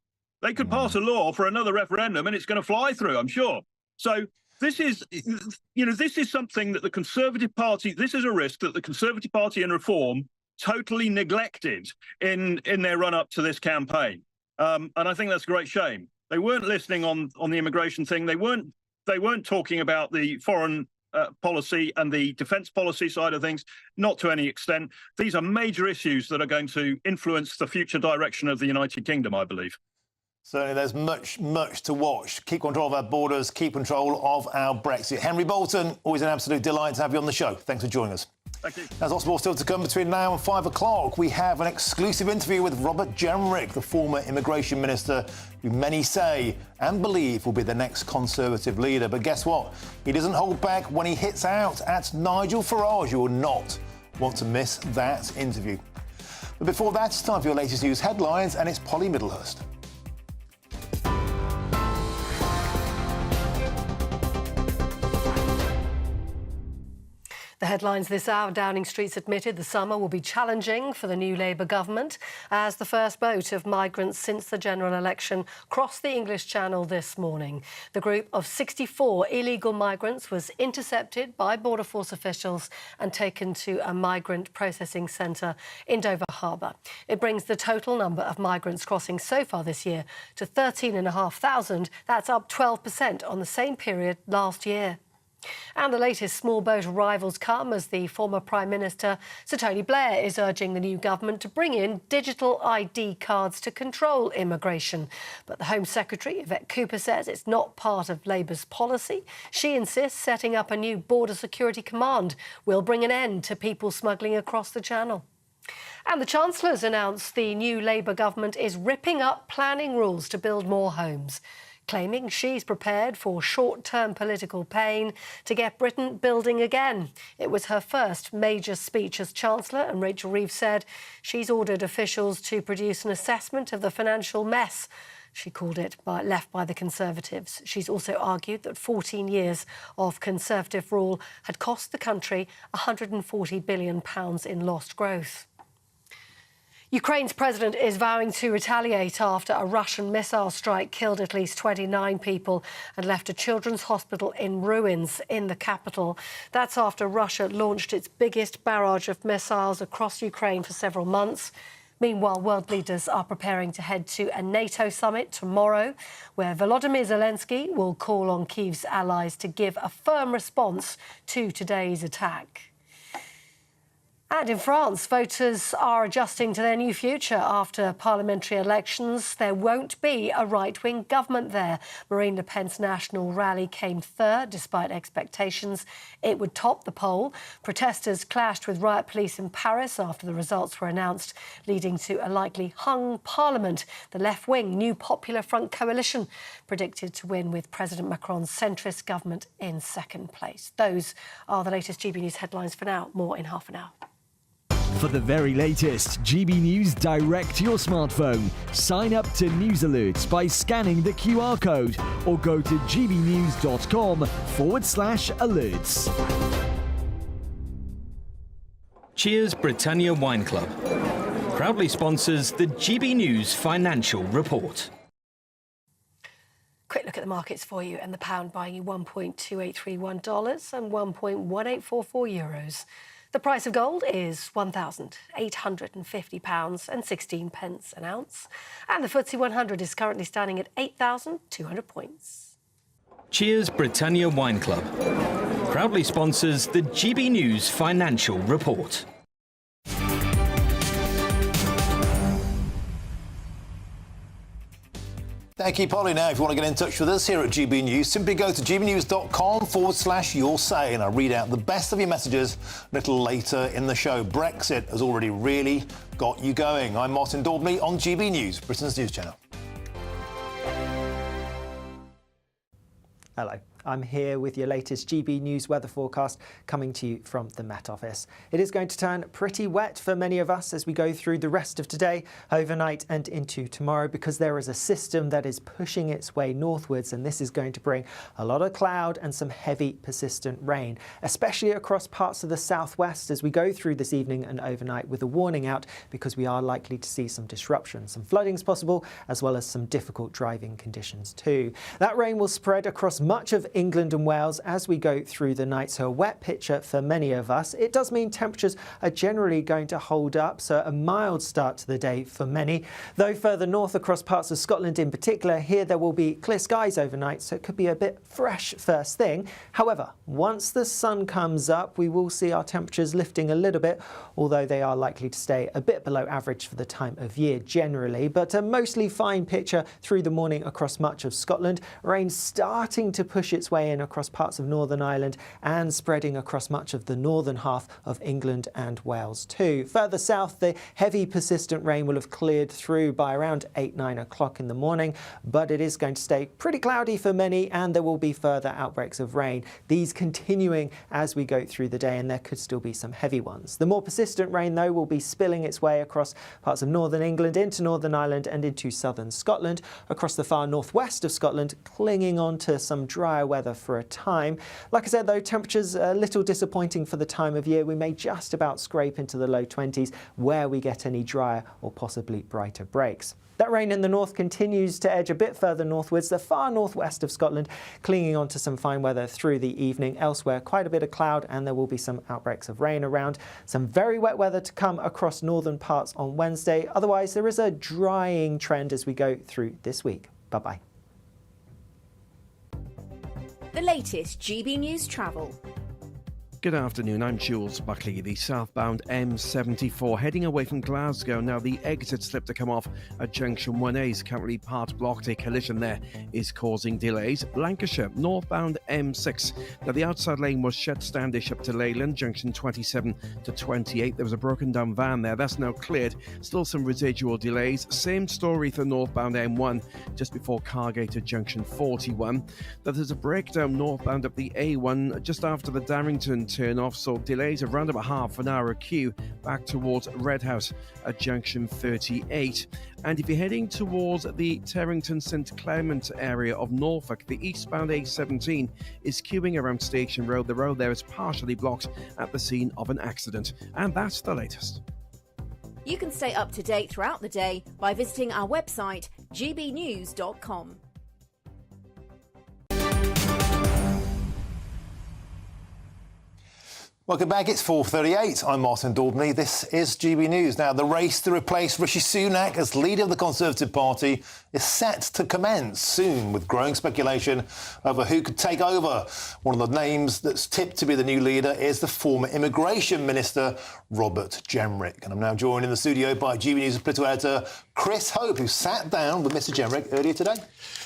They could pass a law for another referendum and it's going to fly through, I'm sure. So this is, this is something that the Conservative Party, this is a risk that the Conservative Party and Reform totally neglected in their run-up to this campaign. And I think that's a great shame. They weren't listening on the immigration thing. They weren't talking about the foreign policy and the defence policy side of things, not to any extent. These are major issues that are going to influence the future direction of the United Kingdom, I believe. Certainly, there's much to watch. Keep control of our borders, keep control of our Brexit. Henry Bolton, always an absolute delight to have you on the show. Thanks for joining us. Thank you. There's lots more still to come between now and 5 o'clock. We have an exclusive interview with Robert Jenrick, the former immigration minister, who many say and believe will be the next Conservative leader. But guess what? He doesn't hold back when he hits out at Nigel Farage. You will not want to miss that interview. But before that, it's time for your latest news headlines, and it's Polly Middlehurst. The headlines this hour: Downing Street's admitted the summer will be challenging for the new Labour government as the first boat of migrants since the general election crossed the English Channel this morning. The group of 64 illegal migrants was intercepted by Border Force officials and taken to a migrant processing centre in Dover Harbour. It brings the total number of migrants crossing so far this year to 13,500. That's up 12% on the same period last year. And the latest small boat arrivals come as the former Prime Minister, Sir Tony Blair, is urging the new government to bring in digital ID cards to control immigration. But the Home Secretary, Yvette Cooper, says it's not part of Labour's policy. She insists setting up a new border security command will bring an end to people smuggling across the Channel. And the Chancellor's announced the new Labour government is ripping up planning rules to build more homes, claiming she's prepared for short-term political pain to get Britain building again. It was her first major speech as Chancellor, and Rachel Reeves said she's ordered officials to produce an assessment of the financial mess, she called it, left by the Conservatives. She's also argued that 14 years of Conservative rule had cost the country £140 billion in lost growth. Ukraine's president is vowing to retaliate after a Russian missile strike killed at least 29 people and left a children's hospital in ruins in the capital. That's after Russia launched its biggest barrage of missiles across Ukraine for several months. Meanwhile, world leaders are preparing to head to a NATO summit tomorrow, where Volodymyr Zelensky will call on Kyiv's allies to give a firm response to today's attack. And in France, voters are adjusting to their new future after parliamentary elections. There won't be a right-wing government there. Marine Le Pen's national rally came third, despite expectations it would top the poll. Protesters clashed with riot police in Paris after the results were announced, leading to a likely hung parliament. The left-wing New Popular Front coalition predicted to win, with President Macron's centrist government in second place. Those are the latest GB News headlines for now. More in half an hour. For the very latest GB News direct to your smartphone, sign up to News Alerts by scanning the QR code or go to gbnews.com/alerts. Cheers Britannia Wine Club proudly sponsors the GB News Financial Report. Quick look at the markets for you, and the pound buying you $1.2831 and €1.1844 euros. The price of gold is £1,850 and 16 pence an ounce, and the FTSE 100 is currently standing at 8,200 points. Cheers Britannia Wine Club proudly sponsors the GB News Financial Report. Thank you, Polly. Now, if you want to get in touch with us here at GB News, simply go to gbnews.com/your say, and I'll read out the best of your messages a little later in the show. Brexit has already really got you going. I'm Martin Daubney on GB News, Britain's news channel. Hello. I'm here with your latest GB News weather forecast coming to you from the Met Office. It is going to turn pretty wet for many of us as we go through the rest of today, overnight and into tomorrow, because there is a system that is pushing its way northwards, and this is going to bring a lot of cloud and some heavy persistent rain, especially across parts of the southwest as we go through this evening and overnight, with a warning out because we are likely to see some disruption. Some flooding is possible, as well as some difficult driving conditions too. That rain will spread across much of England and Wales as we go through the night, so a wet picture for many of us. It does mean temperatures are generally going to hold up, so a mild start to the day for many. Though further north across parts of Scotland in particular, here there will be clear skies overnight, so it could be a bit fresh first thing. However, once the sun comes up, we will see our temperatures lifting a little bit, although they are likely to stay a bit below average for the time of year generally. But a mostly fine picture through the morning across much of Scotland. Rain starting to push its way in across parts of Northern Ireland and spreading across much of the northern half of England and Wales too. Further south, the heavy persistent rain will have cleared through by around 8-9 o'clock in the morning, but it is going to stay pretty cloudy for many, and there will be further outbreaks of rain, these continuing as we go through the day, and there could still be some heavy ones. The more persistent rain though will be spilling its way across parts of northern England into Northern Ireland and into southern Scotland, across the far northwest of Scotland, clinging on to some drier weather for a time. Like I said though, temperatures a little disappointing for the time of year. We may just about scrape into the low 20s where we get any drier or possibly brighter breaks. That rain in the north continues to edge a bit further northwards, the far northwest of Scotland, clinging on to some fine weather through the evening. Elsewhere, quite a bit of cloud, and there will be some outbreaks of rain around. Some very wet weather to come across northern parts on Wednesday. Otherwise, there is a drying trend as we go through this week. Bye-bye. The latest GB News travel. Good afternoon, I'm Jules Buckley. The southbound M74 heading away from Glasgow. Now the exit slip to come off at junction 1A is currently part blocked. A collision there is causing delays. Lancashire northbound M6. Now the outside lane was shut Standish up to Leyland, junction 27 to 28. There was a broken down van there. That's now cleared. Still some residual delays. Same story for northbound M1 just before Cargate at junction 41. Now there's a breakdown northbound up the A1 just after the Darrington turn off, so delays around about half an hour queue back towards Redhouse at junction 38. And if you're heading towards the Terrington St Clement area of Norfolk, the eastbound A17 is queuing around Station Road. The road there is partially blocked at the scene of an accident. And that's the latest. You can stay up to date throughout the day by visiting our website gbnews.com. Welcome back. It's 4:38. I'm Martin Daubney. This is GB News. Now, the race to replace Rishi Sunak as leader of the Conservative Party is set to commence soon, with growing speculation over who could take over. One of the names that's tipped to be the new leader is the former Immigration Minister, Robert Jenrick. And I'm now joined in the studio by GB News political editor Chris Hope, who sat down with Mr Jenrick earlier today.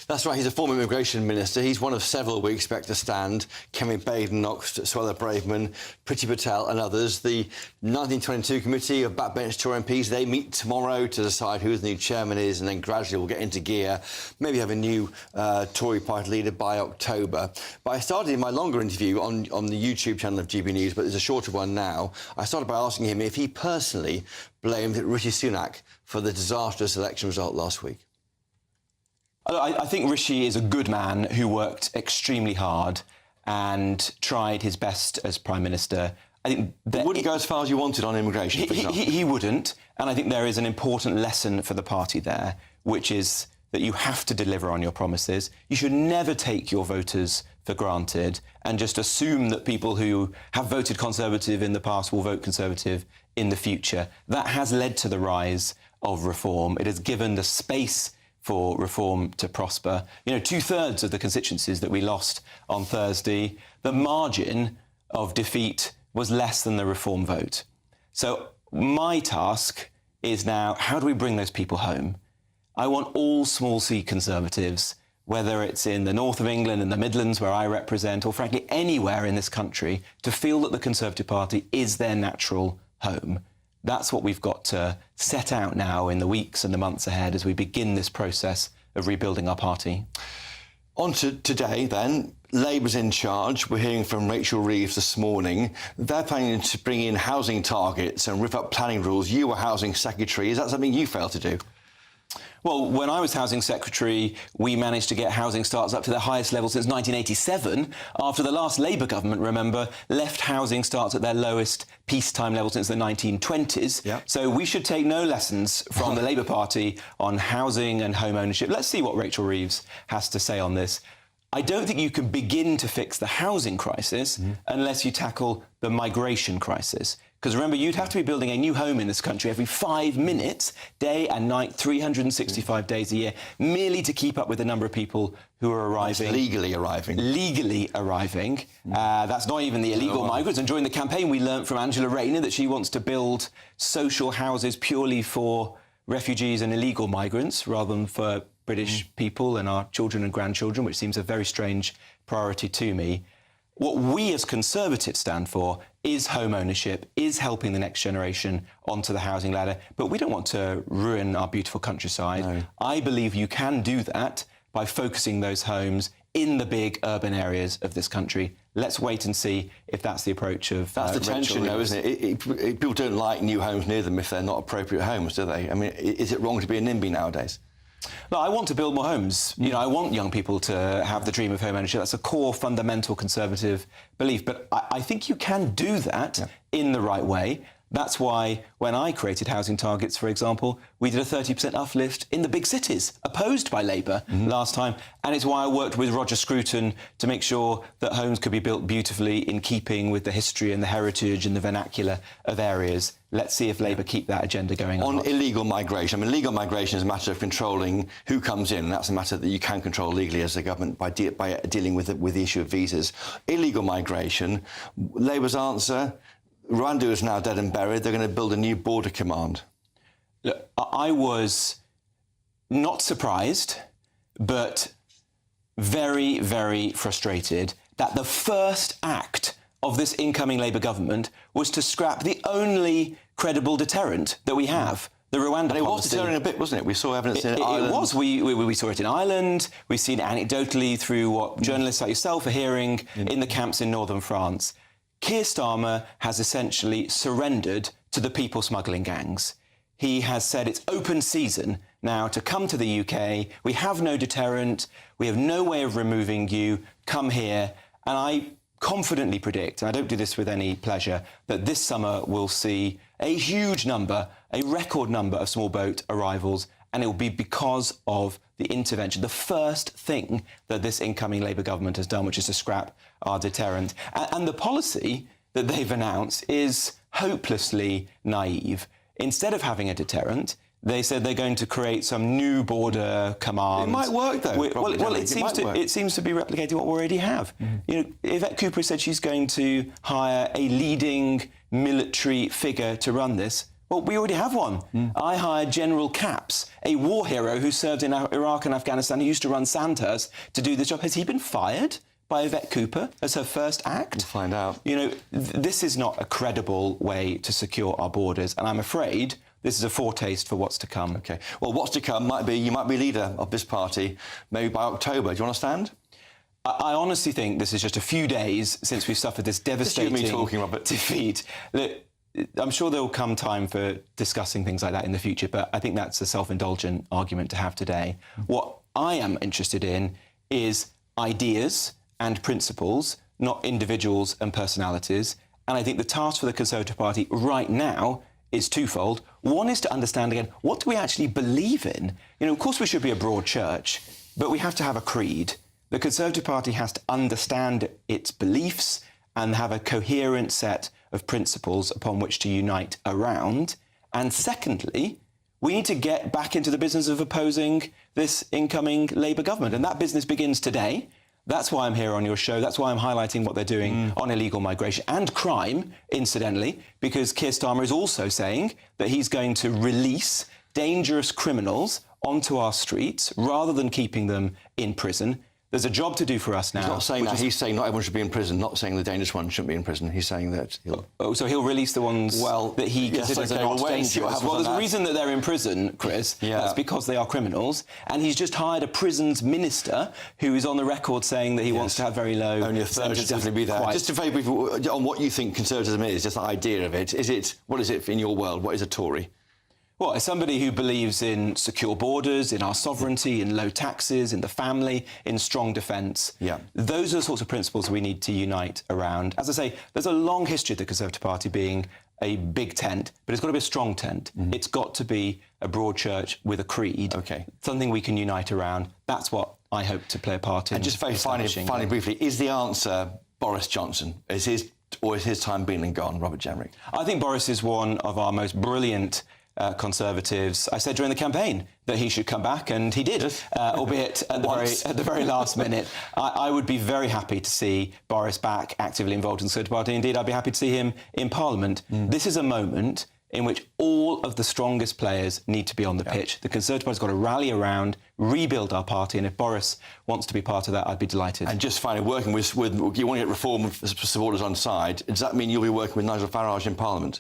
That's right, he's a former immigration minister. He's one of several we expect to stand. Kevin Badenoch, Suella Braverman, Priti Patel and others. The 1922 committee of backbench Tory MPs, they meet tomorrow to decide who the new chairman is, and then gradually we'll get into gear, maybe have a new Tory party leader by October. But I started in my longer interview on the YouTube channel of GB News, but there's a shorter one now. I started by asking him if he personally blamed Rishi Sunak for the disastrous election result last week. I think Rishi is a good man who worked extremely hard and tried his best as Prime Minister. I think that wouldn't go as far as you wanted on immigration, for example. He wouldn't, and I think there is an important lesson for the party there, which is that you have to deliver on your promises. You should never take your voters for granted and just assume that people who have voted Conservative in the past will vote Conservative in the future. That has led to the rise of reform. It has given the space for reform to prosper. You know, 2/3 of the constituencies that we lost on Thursday, the margin of defeat was less than the reform vote. So my task is now, how do we bring those people home? I want all small C Conservatives, whether it's in the north of England, in the Midlands where I represent, or frankly anywhere in this country, to feel that the Conservative Party is their natural home. That's what we've got to set out now in the weeks and the months ahead as we begin this process of rebuilding our party. On to today, then. Labour's in charge. We're hearing from Rachel Reeves this morning. They're planning to bring in housing targets and rip up planning rules. You were Housing Secretary. Is that something you failed to do? Well, when I was Housing Secretary, we managed to get housing starts up to their highest level since 1987, after the last Labour government, remember, left housing starts at their lowest peacetime level since the 1920s. Yep. So we should take no lessons from the Labour Party on housing and home ownership. Let's see what Rachel Reeves has to say on this. I don't think you can begin to fix the housing crisis unless you tackle the migration crisis. Because remember, you'd have to be building a new home in this country every 5 minutes, day and night, 365 days a year, merely to keep up with the number of people who are arriving. That's legally arriving. Legally arriving. That's not even the illegal migrants. And during the campaign, we learnt from Angela Rayner that she wants to build social houses purely for refugees and illegal migrants, rather than for British people and our children and grandchildren, which seems a very strange priority to me. What we as Conservatives stand for is home ownership, is helping the next generation onto the housing ladder. But we don't want to ruin our beautiful countryside. No. I believe you can do that by focusing those homes in the big urban areas of this country. Let's wait and see if that's the approach of That's the tension, though, isn't it? People don't like new homes near them if they're not appropriate homes, do they? I mean, is it wrong to be a NIMBY nowadays? No, I want to build more homes. You know, I want young people to have the dream of home ownership. That's a core, fundamental Conservative belief. But I think you can do that in the right way. That's why when I created housing targets, for example, we did a 30% uplift in the big cities, opposed by Labour last time. And it's why I worked with Roger Scruton to make sure that homes could be built beautifully in keeping with the history and the heritage and the vernacular of areas. Let's see if Labour keep that agenda going on. On illegal migration, I mean, legal migration is a matter of controlling who comes in. That's a matter that you can control legally as a government by dealing with the issue of visas. Illegal migration, Labour's answer, Rwanda is now dead and buried. They're going to build a new border command. Look, I was not surprised, but very, very frustrated that the first act of this incoming Labour government was to scrap the only credible deterrent that we have, the Rwanda policy. It was deterring a bit, wasn't it? We saw evidence in Ireland. It was. We saw it in Ireland. We've seen it anecdotally through what journalists like yourself are hearing in the camps in northern France. Keir Starmer has essentially surrendered to the people smuggling gangs. He has said it's open season now to come to the UK. We have no deterrent. We have no way of removing you. Come here. And I confidently predict, and I don't do this with any pleasure, that this summer we'll see a huge number, a record number of small boat arrivals, and it will be because of the intervention, the first thing that this incoming Labour government has done, which is to scrap our deterrent. And the policy that they've announced is hopelessly naive. Instead of having a deterrent, they said they're going to create some new border command. It might work, though. It seems to be replicating what we already have. You know, Yvette Cooper said she's going to hire a leading military figure to run this. Well, we already have one. I hired General Capps, a war hero who served in Iraq and Afghanistan. He used to run Sandhurst to do this job. Has he been fired by Yvette Cooper as her first act? We'll find out. You know, this is not a credible way to secure our borders, and I'm afraid this is a foretaste for what's to come. OK. Well, what's to come might be you might be leader of this party maybe by October. Do you understand? I honestly think this is just a few days since we've suffered this devastating defeat. Look, I'm sure there will come time for discussing things like that in the future, but I think that's a self-indulgent argument to have today. What I am interested in is ideas and principles, not individuals and personalities. And I think the task for the Conservative Party right now is twofold. One is to understand again, what do we actually believe in? You know, of course we should be a broad church, but we have to have a creed. The Conservative Party has to understand its beliefs and have a coherent set of principles upon which to unite around. And secondly, we need to get back into the business of opposing this incoming Labour government. And that business begins today. That's why I'm here on your show. That's why I'm highlighting what they're doing on illegal migration and crime, incidentally, because Keir Starmer is also saying that he's going to release dangerous criminals onto our streets rather than keeping them in prison. There's a job to do for us now. He's not saying that. He's saying not everyone should be in prison, not saying the dangerous ones shouldn't be in prison. He's saying that he'll... Oh, so he'll release the ones that he considers are not dangerous. Well, there's a reason that they're in prison, Chris. That's because they are criminals. And he's just hired a prisons minister who is on the record saying that he wants to have very low... Only a third should definitely be there. Just to very briefly, on what you think conservatism is, just the idea of it. What is it in your world? What is a Tory? Well, as somebody who believes in secure borders, in our sovereignty, in low taxes, in the family, in strong defence, those are the sorts of principles we need to unite around. As I say, there's a long history of the Conservative Party being a big tent, but it's got to be a strong tent. It's got to be a broad church with a creed, something we can unite around. That's what I hope to play a part in. And just very finally briefly, is the answer Boris Johnson? Is his time been and gone, Robert Jenrick? I think Boris is one of our most brilliant Conservatives. I said during the campaign that he should come back, and he did, albeit at the very last minute. I would be very happy to see Boris back actively involved in the Conservative Party. Indeed, I'd be happy to see him in Parliament. This is a moment in which all of the strongest players need to be on the pitch. The Conservative Party's got to rally around, rebuild our party, and if Boris wants to be part of that, I'd be delighted. And just finally, working with you want to get Reform supporters on side, does that mean you'll be working with Nigel Farage in Parliament?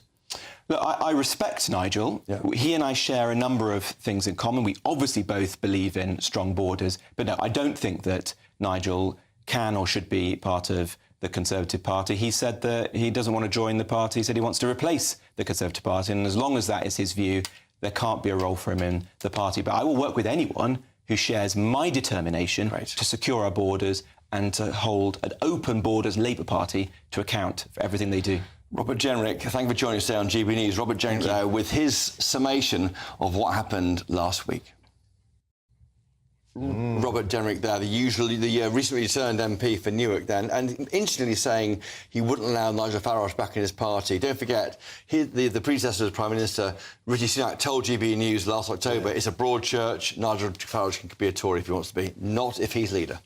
Look, I respect Nigel. He and I share a number of things in common. We obviously both believe in strong borders, but no, I don't think that Nigel can or should be part of the Conservative Party. He said that he doesn't want to join the party. He said he wants to replace the Conservative Party, and as long as that is his view, there can't be a role for him in the party. But I will work with anyone who shares my determination to secure our borders and to hold an open borders Labour Party to account for everything they do. Robert Jenrick, thank you for joining us today on GB News. Robert Jenrick with his summation of what happened last week. Robert Jenrick there, the recently returned MP for Newark then, and interestingly saying he wouldn't allow Nigel Farage back in his party. Don't forget, the predecessor of Prime Minister, Rishi Sunak, told GB News last October it's a broad church, Nigel Farage can be a Tory if he wants to be, not if he's leader.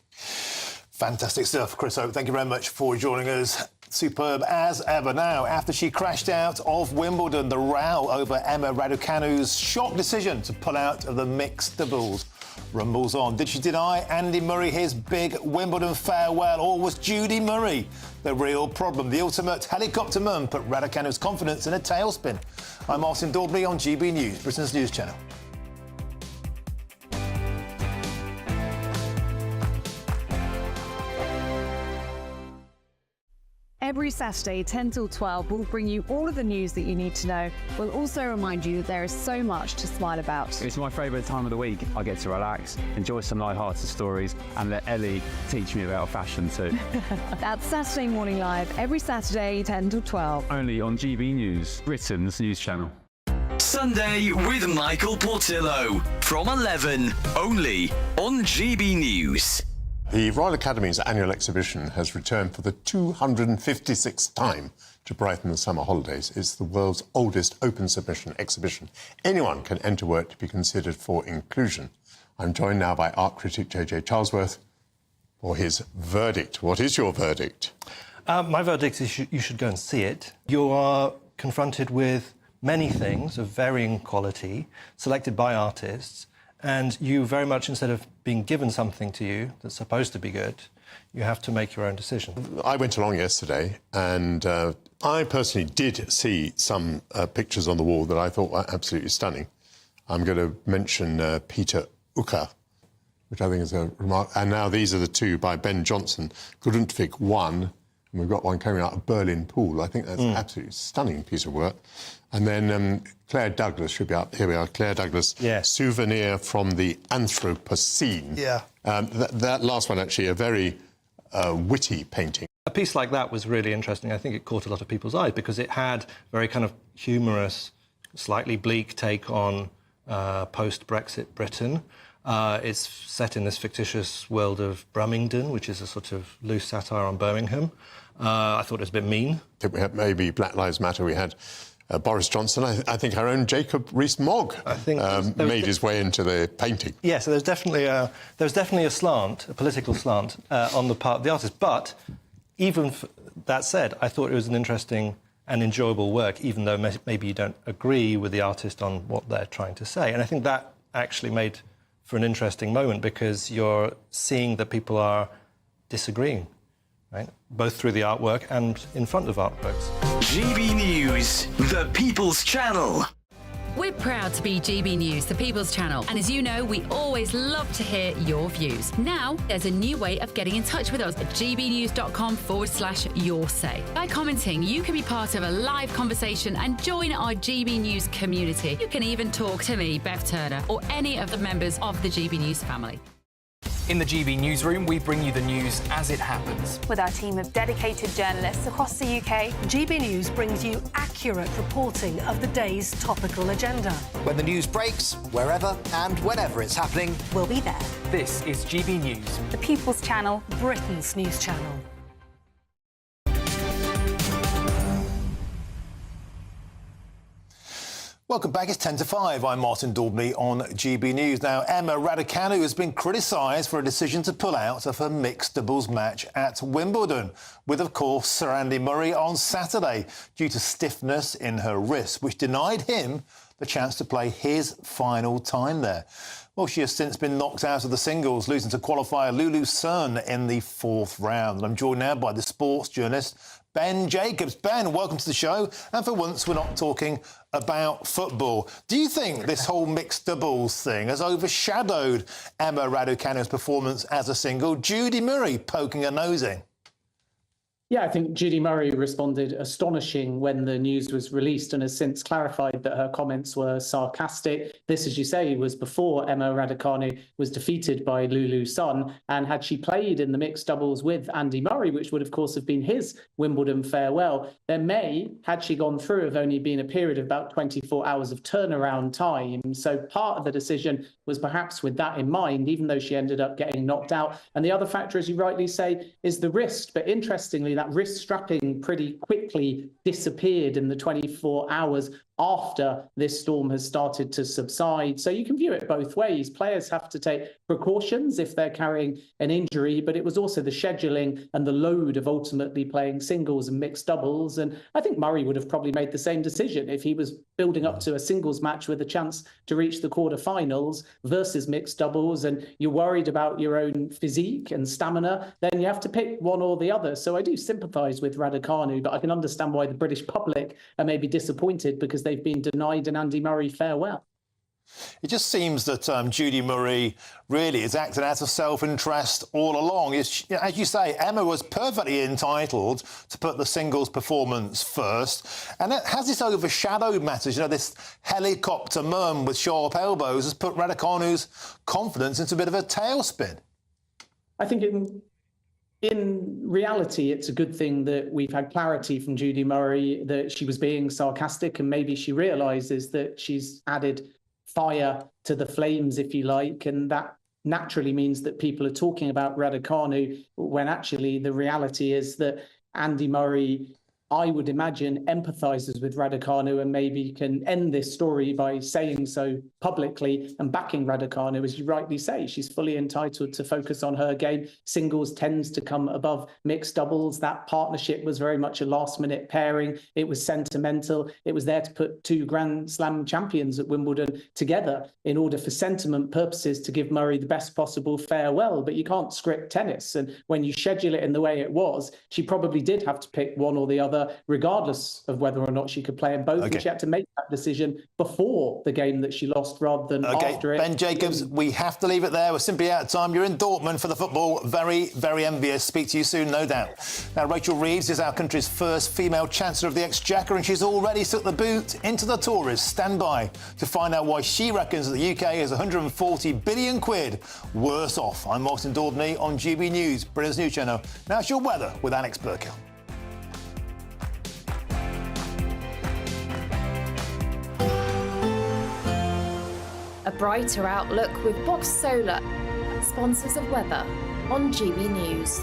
Fantastic stuff, Chris Hope. Thank you very much for joining us. Superb as ever. Now, after she crashed out of Wimbledon, the row over Emma Raducanu's shock decision to pull out of the mixed doubles rumbles on. Did she deny Andy Murray his big Wimbledon farewell, or was Judy Murray the real problem? The ultimate helicopter mum put Raducanu's confidence in a tailspin. I'm Martin Daubney on GB News, Britain's news channel. Every Saturday, 10 till 12, we'll bring you all of the news that you need to know. We'll also remind you that there is so much to smile about. It's my favourite time of the week. I get to relax, enjoy some light-hearted stories, and let Ellie teach me about fashion too. That's Saturday Morning Live, every Saturday, 10 till 12. Only on GB News, Britain's news channel. Sunday with Michael Portillo from 11, only on GB News. The Royal Academy's annual exhibition has returned for the 256th time to Brighton the summer holidays. It's the world's oldest open submission exhibition. Anyone can enter work to be considered for inclusion. I'm joined now by art critic JJ Charlesworth for his verdict. What is your verdict? My verdict is you should go and see it. You are confronted with many things of varying quality, selected by artists, and you very much, instead of being given something to you that's supposed to be good, you have to make your own decision. I went along yesterday and I personally did see some pictures on the wall that I thought were absolutely stunning. I'm going to mention Peter Ucker, which I think is a remark. And now these are the two by Ben Jonson, Grundtvig 1, and we've got one coming out of Berlin Pool. I think that's an absolutely stunning piece of work. And then Claire Douglas should be up. Here we are, Claire Douglas. Yes. Souvenir from the Anthropocene. Yeah. That last one, actually, a very witty painting. A piece like that was really interesting. I think it caught a lot of people's eyes because it had very kind of humorous, slightly bleak take on post-Brexit Britain. It's set in this fictitious world of Brummington, which is a sort of loose satire on Birmingham. I thought it was a bit mean. I think we had maybe Black Lives Matter. We had Boris Johnson. I think our own Jacob Rees-Mogg made his way into the painting. Yeah, so there's definitely a slant, a political slant, on the part of the artist. But even that said, I thought it was an interesting and enjoyable work, even though maybe you don't agree with the artist on what they're trying to say. And I think that actually made for an interesting moment because you're seeing that people are disagreeing, right? Both through the artwork and in front of artworks. GB News, the People's Channel. We're proud to be GB News, the People's Channel. And as you know, we always love to hear your views. Now, there's a new way of getting in touch with us at gbnews.com/yoursay. By commenting, you can be part of a live conversation and join our GB News community. You can even talk to me, Bev Turner, or any of the members of the GB News family. In the GB Newsroom, we bring you the news as it happens. With our team of dedicated journalists across the UK, GB News brings you accurate reporting of the day's topical agenda. When the news breaks, wherever and whenever it's happening, we'll be there. This is GB News, the People's Channel, Britain's news channel. Welcome back. It's 10 to 5. I'm Martin Daubney on GB News. Now, Emma Raducanu has been criticised for a decision to pull out of her mixed doubles match at Wimbledon, with, of course, Sir Andy Murray on Saturday, due to stiffness in her wrist, which denied him the chance to play his final time there. Well, she has since been knocked out of the singles, losing to qualifier Lulu Sun in the 4th round. And I'm joined now by the sports journalist Ben Jacobs. Ben, welcome to the show. And for once, we're not talking about football. Do you think this whole mixed doubles thing has overshadowed Emma Raducanu's performance as a single? Judy Murray poking her nose in. Yeah, I think Judy Murray responded astonishing when the news was released and has since clarified that her comments were sarcastic. This, as you say, was before Emma Raducanu was defeated by Lulu Sun. And had she played in the mixed doubles with Andy Murray, which would, of course, have been his Wimbledon farewell, there may, had she gone through, have only been a period of about 24 hours of turnaround time. So part of the decision was perhaps with that in mind, even though she ended up getting knocked out. And the other factor, as you rightly say, is the wrist. But interestingly, that wrist strapping pretty quickly disappeared in the 24 hours after this storm has started to subside. So you can view it both ways. Players have to take precautions if they're carrying an injury, but it was also the scheduling and the load of ultimately playing singles and mixed doubles. And I think Murray would have probably made the same decision if he was building up to a singles match with a chance to reach the quarterfinals versus mixed doubles, and you're worried about your own physique and stamina, then you have to pick one or the other. So I do sympathise with Raducanu, but I can understand why the British public are maybe disappointed because they've been denied an Andy Murray farewell. It just seems that Judy Murray really has acted out of self-interest all along. As you say, Emma was perfectly entitled to put the singles performance first. And has this overshadowed matters? You know, this helicopter mum with sharp elbows has put Raducanu's confidence into a bit of a tailspin. I think in reality, it's a good thing that we've had clarity from Judy Murray that she was being sarcastic, and maybe she realises that she's added fire to the flames, if you like, and that naturally means that people are talking about Raducanu when actually the reality is that Andy Murray I would imagine, empathises with Raducanu and maybe can end this story by saying so publicly and backing Raducanu. As you rightly say, she's fully entitled to focus on her game. Singles tends to come above mixed doubles. That partnership was very much a last-minute pairing. It was sentimental. It was there to put two Grand Slam champions at Wimbledon together in order for sentiment purposes to give Murray the best possible farewell. But you can't script tennis. And when you schedule it in the way it was, she probably did have to pick one or the other, regardless of whether or not she could play in both. And she had to make that decision before the game that she lost rather than after it. Ben Jacobs, we have to leave it there. We're simply out of time. You're in Dortmund for the football. Very, very envious. Speak to you soon, no doubt. Now, Rachel Reeves is our country's first female Chancellor of the Exchequer, and she's already stuck the boot into the Tories. Stand by to find out why she reckons that the UK is 140 billion quid worse off. I'm Martin Daubney on GB News, Britain's news channel. Now it's your weather with Alex Burkill. A brighter outlook with Box Solar, sponsors of weather on GB News.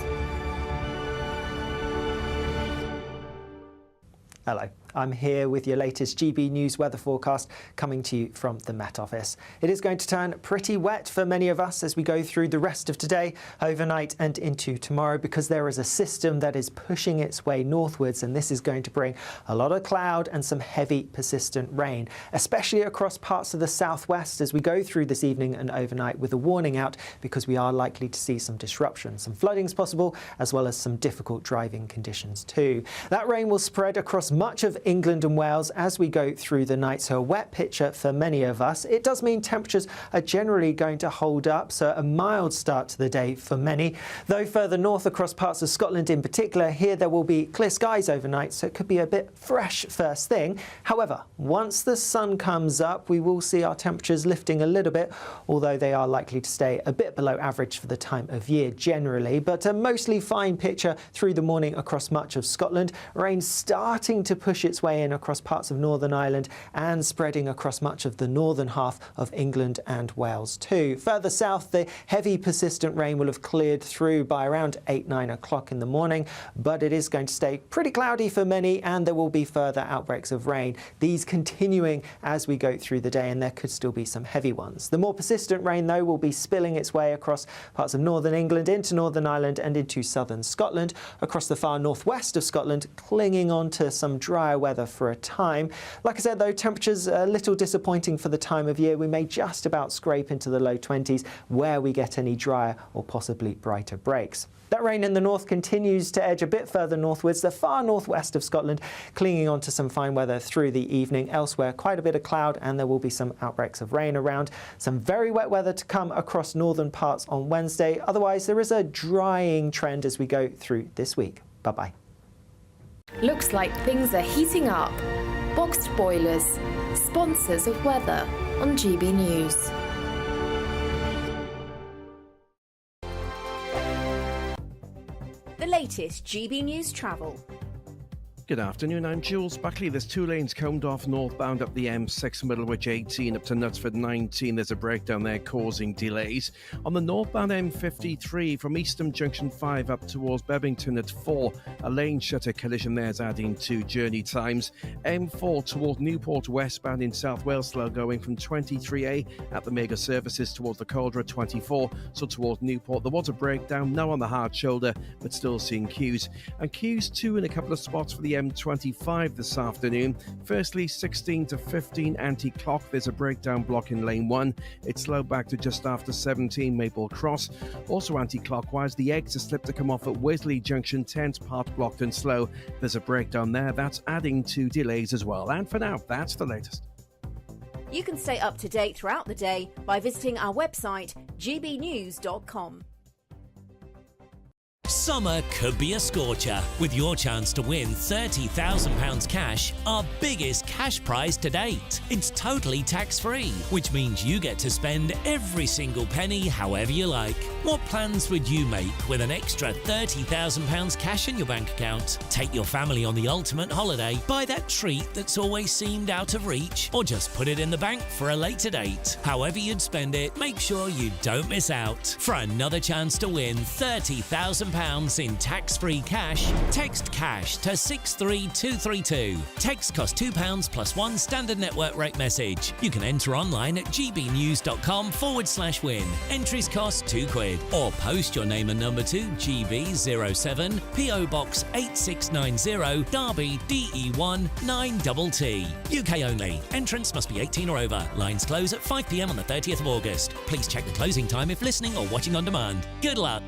Hello. I'm here with your latest GB News weather forecast coming to you from the Met Office. It is going to turn pretty wet for many of us as we go through the rest of today, overnight and into tomorrow, because there is a system that is pushing its way northwards, and this is going to bring a lot of cloud and some heavy persistent rain, especially across parts of the southwest as we go through this evening and overnight, with a warning out because we are likely to see some disruption. Some flooding is possible, as well as some difficult driving conditions too. That rain will spread across much of England and Wales as we go through the night, so a wet picture for many of us. It does mean temperatures are generally going to hold up, so a mild start to the day for many. Though further north across parts of Scotland in particular, here there will be clear skies overnight, so it could be a bit fresh first thing. However, once the sun comes up, we will see our temperatures lifting a little bit, although they are likely to stay a bit below average for the time of year generally. But a mostly fine picture through the morning across much of Scotland. Rain starting to push its way in across parts of Northern Ireland and spreading across much of the northern half of England and Wales too. Further south, the heavy persistent rain will have cleared through by around 8-9 o'clock in the morning, but it is going to stay pretty cloudy for many, and there will be further outbreaks of rain, these continuing as we go through the day, and there could still be some heavy ones. The more persistent rain, though, will be spilling its way across parts of northern England into Northern Ireland and into southern Scotland, across the far northwest of Scotland, clinging on to some drier weather for a time. Like I said, though, temperatures a little disappointing for the time of year. We may just about scrape into the low 20s where we get any drier or possibly brighter breaks. That rain in the north continues to edge a bit further northwards, the far northwest of Scotland, clinging on to some fine weather through the evening. Elsewhere, quite a bit of cloud, and there will be some outbreaks of rain around. Some very wet weather to come across northern parts on Wednesday. Otherwise, there is a drying trend as we go through this week. Bye-bye. Looks like things are heating up. Boxed Boilers, sponsors of weather on GB News. The latest GB News travel. Good afternoon, I'm Jules Buckley. There's two lanes combed off northbound up the M6 Middlewich 18 up to Knutsford 19. There's a breakdown there causing delays. On the northbound M53 from Eastham Junction 5 up towards Bebington at 4, a lane shutter collision there is adding to journey times. M4 toward Newport westbound in South Wales, slow going from 23A at the mega services towards the Caldera 24, so towards Newport. There was a breakdown, now on the hard shoulder, but still seeing queues. And queues too in a couple of spots for the M25 this afternoon. Firstly, 16 to 15 anti-clock. There's a breakdown block in lane 1. It's slowed back to just after 17 Maple Cross. Also anti-clockwise, the exit slip to come off at Wesley Junction 10's part blocked and slow. There's a breakdown there. That's adding to delays as well. And for now, that's the latest. You can stay up to date throughout the day by visiting our website, gbnews.com. Summer could be a scorcher, with your chance to win £30,000 cash, our biggest cash prize to date. It's totally tax-free, which means you get to spend every single penny however you like. What plans would you make with an extra £30,000 cash in your bank account? Take your family on the ultimate holiday, buy that treat that's always seemed out of reach, or just put it in the bank for a later date. However you'd spend it, make sure you don't miss out. For another chance to win £30,000 £2 in tax-free cash, text cash to 63232. Text costs £2 plus one standard network rate message. You can enter online at gbnews.com/win. Entries cost £2 or post your name and number to GB07 PO Box 8690 Derby DE1 9TT. UK only. Entrance must be 18 or over. Lines close at 5 p.m. on the 30th of August. Please check the closing time if listening or watching on demand. Good luck.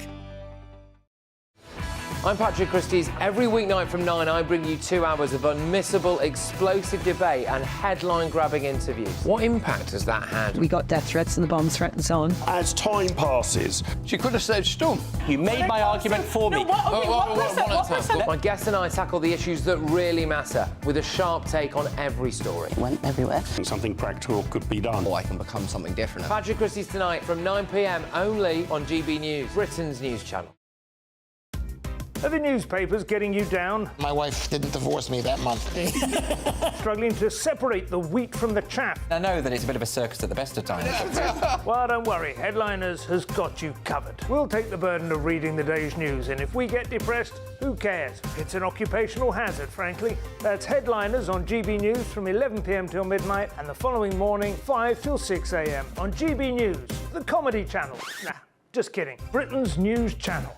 I'm Patrick Christie's. Every weeknight from 9, I bring you 2 hours of unmissable, explosive debate and headline-grabbing interviews. What impact has that had? We got death threats and the bomb threat and so on. As time passes, She could have said Scone. you made my argument for me. My guest and I tackle the issues that really matter with a sharp take on every story. Went everywhere. Something practical could be done. I can become something different. Patrick Christie's tonight from 9 p.m. only on GB News, Britain's news channel. Are the newspapers getting you down? My wife didn't divorce me that month. Struggling to separate the wheat from the chaff? I know that it's a bit of a circus at the best of times. Well, don't worry. Headliners has got you covered. We'll take the burden of reading the day's news, and if we get depressed, who cares? It's an occupational hazard, frankly. That's Headliners on GB News from 11 p.m. till midnight, and the following morning, 5 till 6 a.m. on GB News, the comedy channel. Nah, just kidding. Britain's news channel.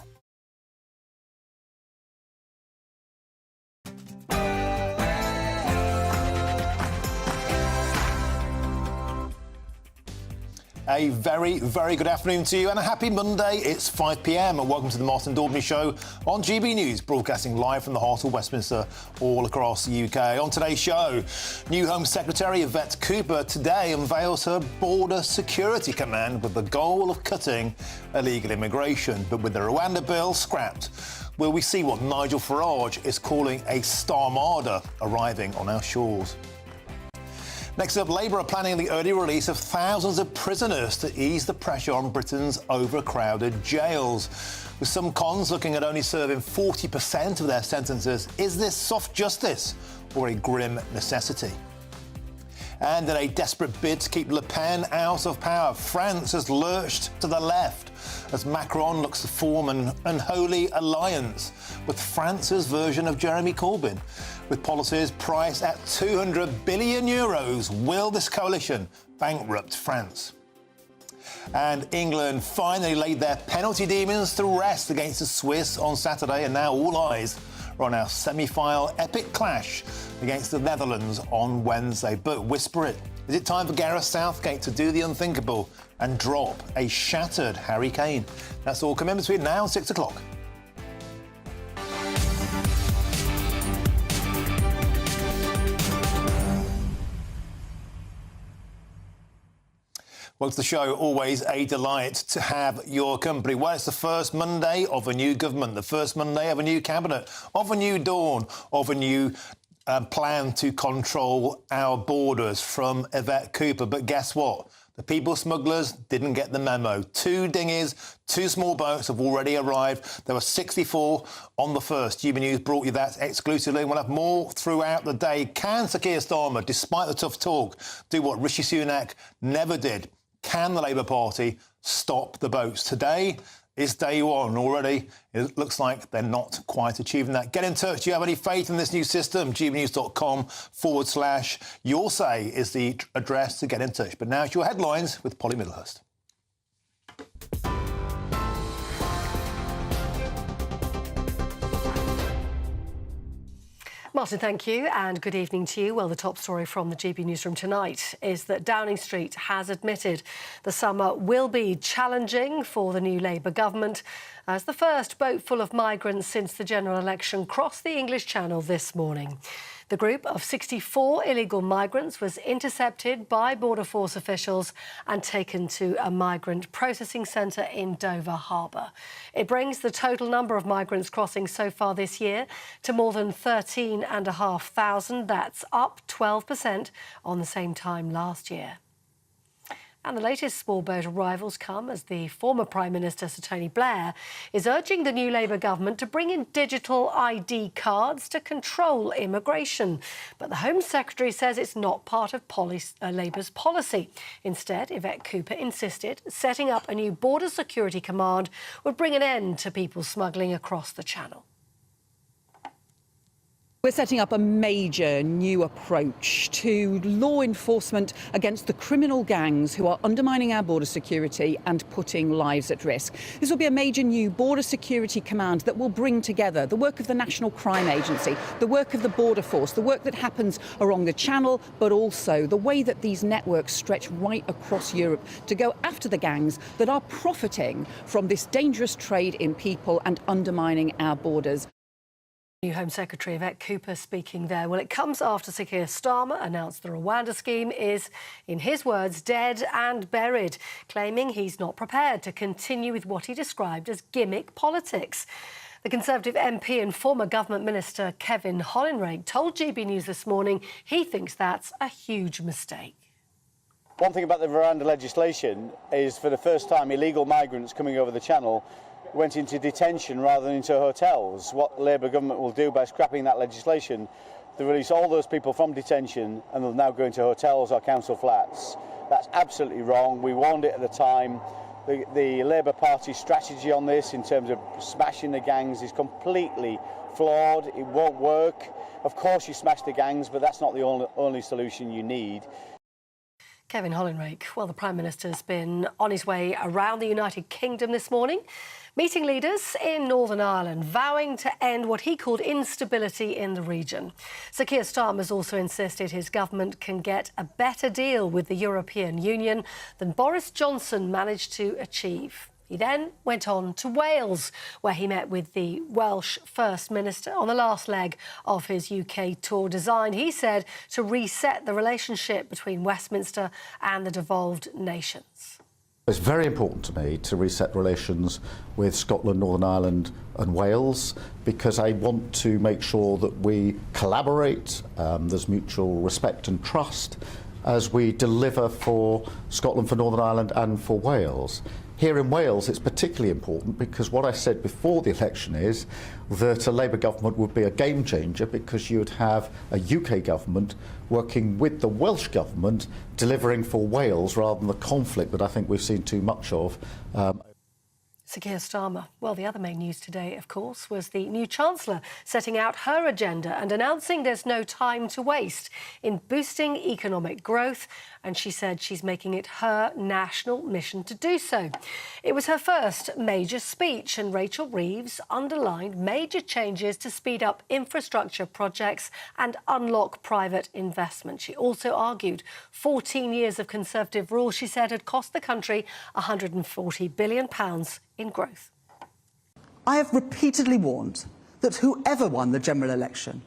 A very, very good afternoon to you and a happy Monday. It's 5 p.m. and welcome to the Martin Daubney Show on GB News, broadcasting live from the heart of Westminster all across the UK. On today's show, new Home Secretary Yvette Cooper today unveils her Border Security Command with the goal of cutting illegal immigration. But with the Rwanda bill scrapped, will we see what Nigel Farage is calling a Starmada arriving on our shores? Next up, Labour are planning the early release of thousands of prisoners to ease the pressure on Britain's overcrowded jails. With some cons looking at only serving 40% of their sentences, is this soft justice or a grim necessity? And in a desperate bid to keep Le Pen out of power, France has lurched to the left as Macron looks to form an unholy alliance with France's version of Jeremy Corbyn. With policies priced at €200 billion, will this coalition bankrupt France? And England finally laid their penalty demons to rest against the Swiss on Saturday, and now all eyes are on our semi-final epic clash against the Netherlands on Wednesday. But whisper it, is it time for Gareth Southgate to do the unthinkable and drop a shattered Harry Kane? That's all coming between now and 6 o'clock. Well, it's the show, always a delight to have your company. Well, it's the first Monday of a new government, the first Monday of a new cabinet, of a new dawn, of a new plan to control our borders from Yvette Cooper. But guess what? The people smugglers didn't get the memo. 2 dinghies, 2 small boats have already arrived. There were 64 on the first. GB News brought you that exclusively. We'll have more throughout the day. Can Sir Keir Starmer, despite the tough talk, do what Rishi Sunak never did? Can the Labour Party stop the boats? Today is day one. Already, it looks like they're not quite achieving that. Get in touch. Do you have any faith in this new system? gbnews.com/your say is the address to get in touch. But now it's your headlines with Polly Middlehurst. Martin, thank you, and good evening to you. Well, the top story from the GB Newsroom tonight is that Downing Street has admitted the summer will be challenging for the new Labour government as the first boat full of migrants since the general election crossed the English Channel this morning. The group of 64 illegal migrants was intercepted by Border Force officials and taken to a migrant processing centre in Dover Harbour. It brings the total number of migrants crossing so far this year to more than 13,500. That's up 12% on the same time last year. And the latest small boat arrivals come as the former Prime Minister, Sir Tony Blair, is urging the new Labour government to bring in digital ID cards to control immigration. But the Home Secretary says it's not part of Labour's policy. Instead, Yvette Cooper insisted setting up a new border security command would bring an end to people smuggling across the Channel. We're setting up a major new approach to law enforcement against the criminal gangs who are undermining our border security and putting lives at risk. This will be a major new border security command that will bring together the work of the National Crime Agency, the work of the Border Force, the work that happens along the Channel, but also the way that these networks stretch right across Europe to go after the gangs that are profiting from this dangerous trade in people and undermining our borders. New Home Secretary Yvette Cooper speaking there. Well, it comes after Sir Keir Starmer announced the Rwanda scheme is, in his words, dead and buried, claiming he's not prepared to continue with what he described as gimmick politics. The Conservative MP and former government minister Kevin Hollinrake told GB News this morning he thinks that's a huge mistake. One thing about the Rwanda legislation is, for the first time, illegal migrants coming over the Channel went into detention rather than into hotels. What the Labour government will do by scrapping that legislation, they release all those people from detention and they'll now go into hotels or council flats. That's absolutely wrong. We warned it at the time. The Labour Party's strategy on this in terms of smashing the gangs is completely flawed. It won't work. Of course you smash the gangs, but that's not the only solution you need. Kevin Hollinrake. Well, the Prime Minister's been on his way around the United Kingdom this morning, meeting leaders in Northern Ireland, vowing to end what he called instability in the region. Sir Keir Starmer's also insisted his government can get a better deal with the European Union than Boris Johnson managed to achieve. He then went on to Wales, where he met with the Welsh First Minister on the last leg of his UK tour, designed, he said, to reset the relationship between Westminster and the devolved nations. It's very important to me to reset relations with Scotland, Northern Ireland and Wales, because I want to make sure that we collaborate, there's mutual respect and trust as we deliver for Scotland, for Northern Ireland and for Wales. Here in Wales, it's particularly important because what I said before the election is that a Labour government would be a game changer because you would have a UK government working with the Welsh government, delivering for Wales rather than the conflict that I think we've seen too much of. Sir Keir Starmer. Well, the other main news today, of course, was the new Chancellor setting out her agenda and announcing there's no time to waste in boosting economic growth. And she said she's making it her national mission to do so. It was her first major speech, and Rachel Reeves underlined major changes to speed up infrastructure projects and unlock private investment. She also argued 14 years of Conservative rule, she said, had cost the country £140 billion in growth. I have repeatedly warned that whoever won the general election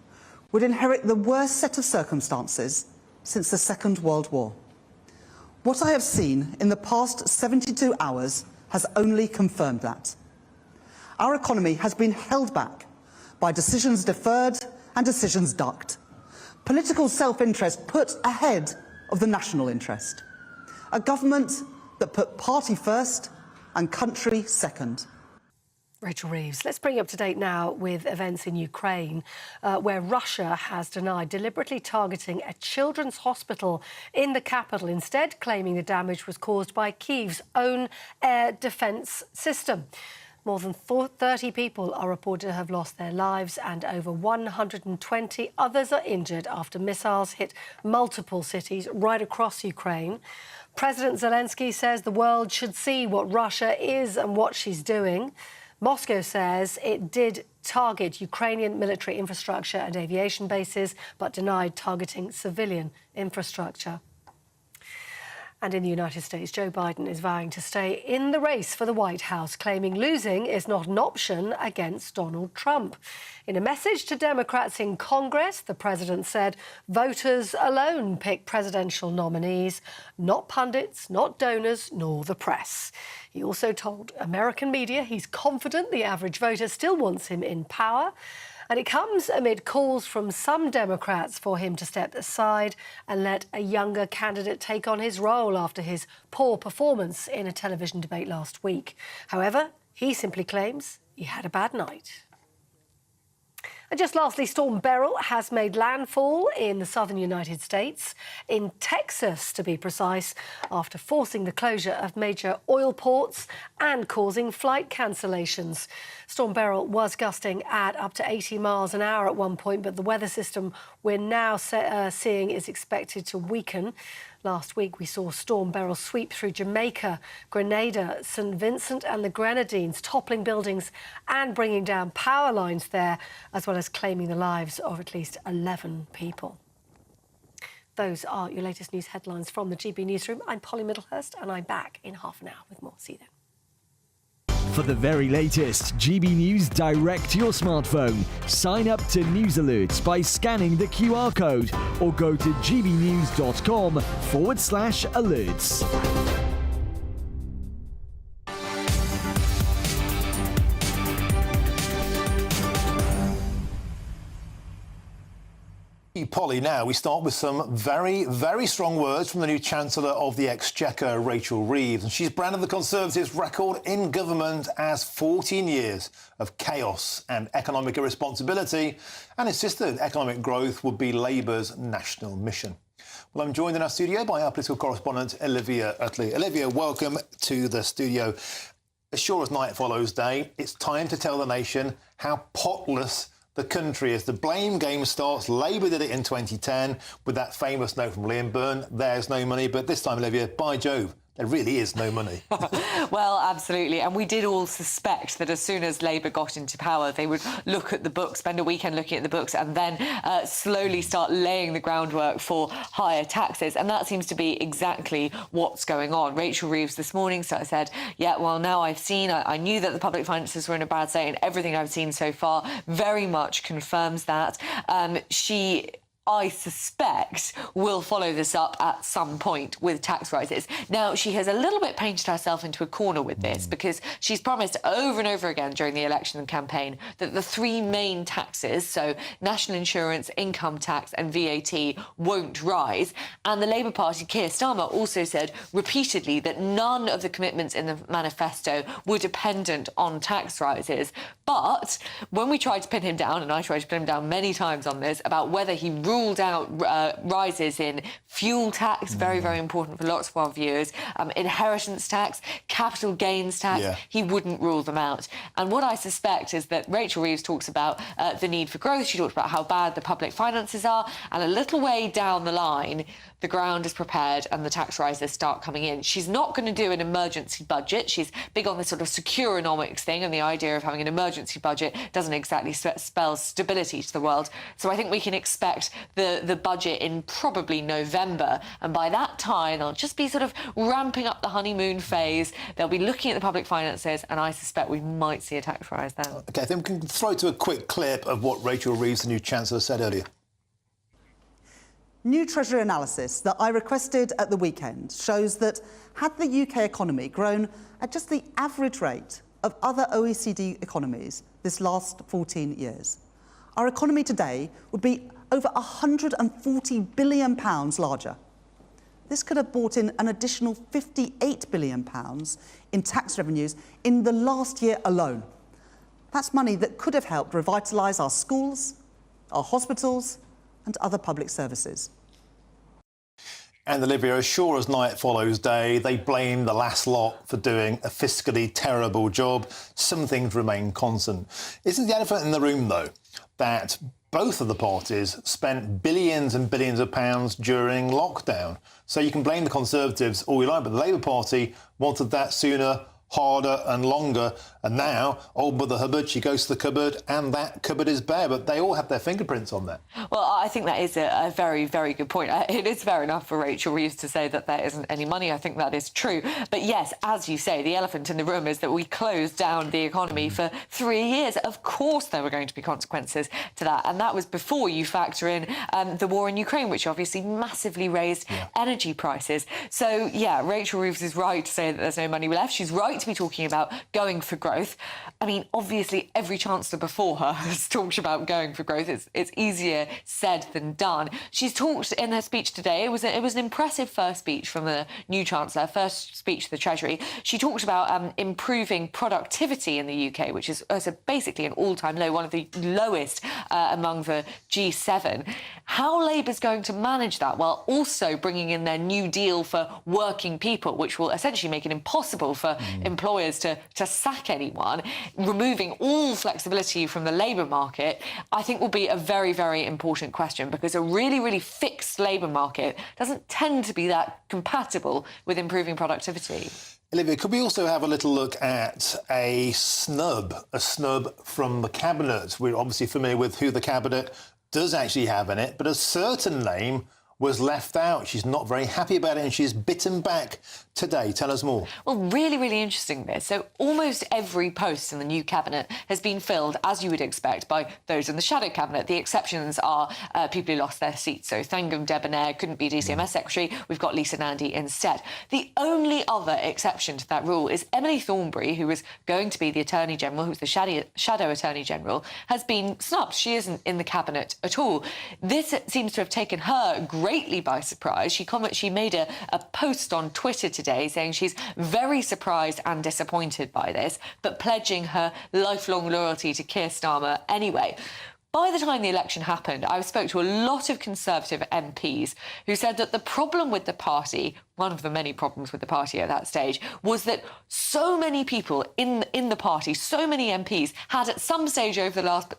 would inherit the worst set of circumstances since the Second World War. What I have seen in the past 72 hours has only confirmed that. Our economy has been held back by decisions deferred and decisions ducked. Political self-interest put ahead of the national interest. A government that put party first and country second. Rachel Reeves. Let's bring you up to date now with events in Ukraine, where Russia has denied deliberately targeting a children's hospital in the capital, instead claiming the damage was caused by Kyiv's own air defence system. More than 30 people are reported to have lost their lives and over 120 others are injured after missiles hit multiple cities right across Ukraine. President Zelensky says the world should see what Russia is and what she's doing. Moscow says it did target Ukrainian military infrastructure and aviation bases, but denied targeting civilian infrastructure. And in the United States, Joe Biden is vowing to stay in the race for the White House, claiming losing is not an option against Donald Trump. In a message to Democrats in Congress, the president said voters alone pick presidential nominees, not pundits, not donors, nor the press. He also told American media he's confident the average voter still wants him in power. And it comes amid calls from some Democrats for him to step aside and let a younger candidate take on his role after his poor performance in a television debate last week. However, he simply claims he had a bad night. And just lastly, Storm Beryl has made landfall in the southern United States, in Texas to be precise, after forcing the closure of major oil ports and causing flight cancellations. Storm Beryl was gusting at up to 80 miles an hour at one point, but the weather system we're now seeing is expected to weaken. Last week, we saw Storm Beryl sweep through Jamaica, Grenada, St Vincent and the Grenadines, toppling buildings and bringing down power lines there, as well as claiming the lives of at least 11 people. Those are your latest news headlines from the GB Newsroom. I'm Polly Middlehurst and I'm back in half an hour with more. See you then. For the very latest GB News direct to your smartphone, sign up to News Alerts by scanning the QR code or go to gbnews.com/alerts. Polly, now we start with some very, very strong words from the new Chancellor of the Exchequer, Rachel Reeves. And she's branded the Conservatives' record in government as 14 years of chaos and economic irresponsibility, and insisted economic growth would be Labour's national mission. Well, I'm joined in our studio by our political correspondent, Olivia Utley. Olivia, welcome to the studio. As sure as night follows day, it's time to tell the nation how potless the country is. The blame game starts. Labour did it in 2010 with that famous note from Liam Byrne, there's no money. But this time, Olivia, by Jove, there really is no money. Well, absolutely. And we did all suspect that as soon as Labour got into power, they would look at the books, spend a weekend looking at the books and then slowly start laying the groundwork for higher taxes. And that seems to be exactly what's going on. Rachel Reeves this morning said, yeah, well, now I've seen, I knew that the public finances were in a bad state, and everything I've seen so far very much confirms that. I suspect will follow this up at some point with tax rises. Now, she has a little bit painted herself into a corner with this because she's promised over and over again during the election campaign that the three main taxes, so national insurance, income tax and VAT, won't rise. And the Labour Party, Keir Starmer, also said repeatedly that none of the commitments in the manifesto were dependent on tax rises. But when we tried to pin him down, and I tried to pin him down many times on this, about whether he ruled out rises in fuel tax, very, very important for lots of our viewers, inheritance tax, capital gains tax, he wouldn't rule them out. And what I suspect is that Rachel Reeves talks about the need for growth. She talks about how bad the public finances are, and a little way down the line, the ground is prepared and the tax rises start coming in. She's not going to do an emergency budget. She's big on this sort of secure-economics thing, and the idea of having an emergency budget doesn't exactly spell stability to the world. So I think we can expect the budget in probably November, and by that time they'll just be sort of ramping up the honeymoon phase. They'll be looking at the public finances, and I suspect we might see a tax rise then. OK, I think we can throw to a quick clip of what Rachel Reeves, the new Chancellor, said earlier. New Treasury analysis that I requested at the weekend shows that had the UK economy grown at just the average rate of other OECD economies this last 14 years, our economy today would be over £140 billion larger. This could have brought in an additional £58 billion in tax revenues in the last year alone. That's money that could have helped revitalise our schools, our hospitals and other public services. And Olivia, as sure as night follows day, they blame the last lot for doing a fiscally terrible job. Some things remain constant. Isn't the elephant in the room, though, that both of the parties spent billions and billions of pounds during lockdown? So you can blame the Conservatives all you like, but the Labour Party wanted that sooner, harder and longer. And now, old Mother Hubbard, she goes to the cupboard and that cupboard is bare. But they all have their fingerprints on that. Well, I think that is a very, very good point. It is fair enough for Rachel Reeves to say that there isn't any money. I think that is true. But yes, as you say, the elephant in the room is that we closed down the economy for 3 years. Of course there were going to be consequences to that. And that was before you factor in the war in Ukraine, which obviously massively raised energy prices. So, yeah, Rachel Reeves is right to say that there's no money left. She's right right to be talking about going for growth. I mean, obviously, every chancellor before her has talked about going for growth. It's easier said than done. She's talked in her speech today. It was an impressive first speech from the new chancellor, first speech to the Treasury. She talked about improving productivity in the UK, which is basically an all-time low, one of the lowest among the G7. How Labour's going to manage that while also bringing in their New Deal for working people, which will essentially make it impossible for employers to sack anyone, removing all flexibility from the labour market, I think will be a very, very important question, because a really, really fixed labour market doesn't tend to be that compatible with improving productivity. Olivia, could we also have a little look at a snub from the Cabinet? We're obviously familiar with who the Cabinet does actually have in it, but a certain name was left out. She's not very happy about it, and she's bitten back today. Tell us more. Well, really, really interesting this. So almost every post in the new cabinet has been filled, as you would expect, by those in the shadow cabinet. The exceptions are people who lost their seats. So Thangam Debonair couldn't be DCMS secretary. We've got Lisa Nandy instead. The only other exception to that rule is Emily Thornberry, who was going to be the Attorney General, who's the shadow Attorney General, has been snubbed. She isn't in the cabinet at all. This seems to have taken her greatly by surprise. She made a post on Twitter today saying she's very surprised and disappointed by this, but pledging her lifelong loyalty to Keir Starmer anyway. By the time the election happened, I spoke to a lot of Conservative MPs who said that the problem with the party, one of the many problems with the party at that stage, was that so many people in the party, so many MPs, had at some stage over the last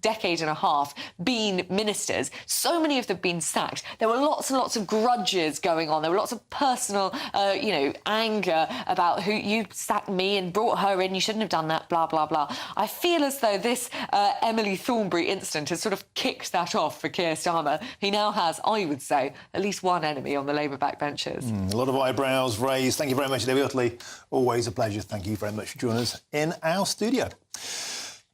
decade and a half been ministers. So many of them been sacked. There were lots and lots of grudges going on. There were lots of personal, anger about who you sacked me and brought her in. You shouldn't have done that, blah, blah, blah. I feel as though this Emily Thornberry incident has sort of kicked that off for Keir Starmer. He now has, I would say, at least one enemy on the Labour backbenches. A lot of eyebrows raised. Thank you very much, David Utley. Always a pleasure. Thank you very much for joining us in our studio.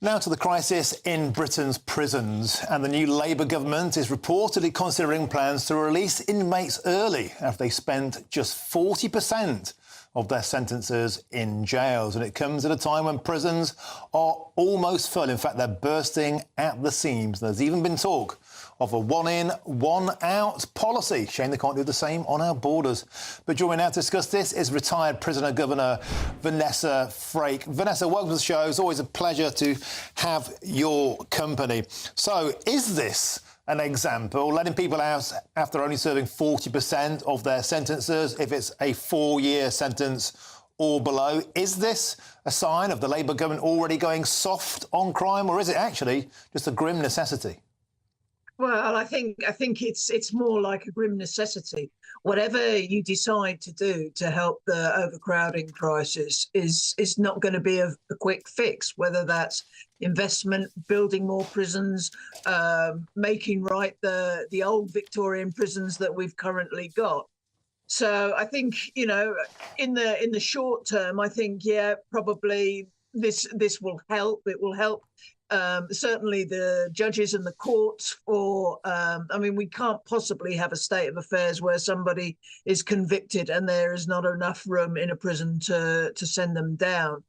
Now to the crisis in Britain's prisons. And the new Labour government is reportedly considering plans to release inmates early after they spent just 40% of their sentences in jails. And it comes at a time when prisons are almost full. In fact, they're bursting at the seams. There's even been talk of a one-in, one-out policy. Shame they can't do the same on our borders. But joining me now to discuss this is retired prisoner governor Vanessa Frake. Vanessa, welcome to the show. It's always a pleasure to have your company. So is this an example, letting people out after only serving 40% of their sentences, if it's a 4-year sentence or below? Is this a sign of the Labour government already going soft on crime, or is it actually just a grim necessity? Well, I think it's more like a grim necessity. Whatever you decide to do to help the overcrowding crisis is not going to be a quick fix, whether that's investment, building more prisons, making right the old Victorian prisons that we've currently got. So I think, in the short term, I think, probably this will help. It will help. Certainly the judges and the courts we can't possibly have a state of affairs where somebody is convicted and there is not enough room in a prison to send them down.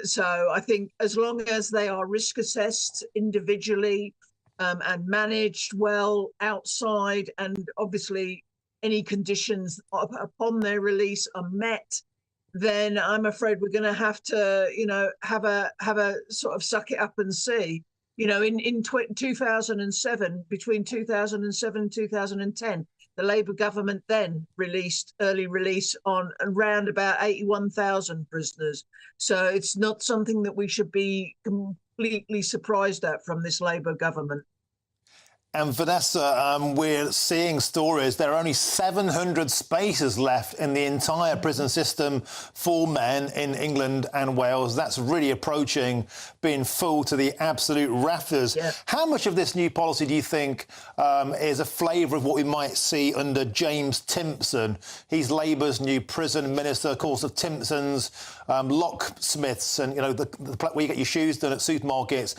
So I think as long as they are risk assessed individually and managed well outside, and obviously any conditions upon their release are met, then I'm afraid we're going to have to, have a sort of suck it up and see. In 2007, between 2007 and 2010, the Labour government then released early release on around about 81,000 prisoners. So it's not something that we should be completely surprised at from this Labour government. And Vanessa, we're seeing stories. There are only 700 spaces left in the entire prison system for men in England and Wales. That's really approaching being full to the absolute rafters. Yeah. How much of this new policy do you think is a flavour of what we might see under James Timpson? He's Labour's new prison minister, of course, of Timpson's locksmiths and, where you get your shoes done at supermarkets.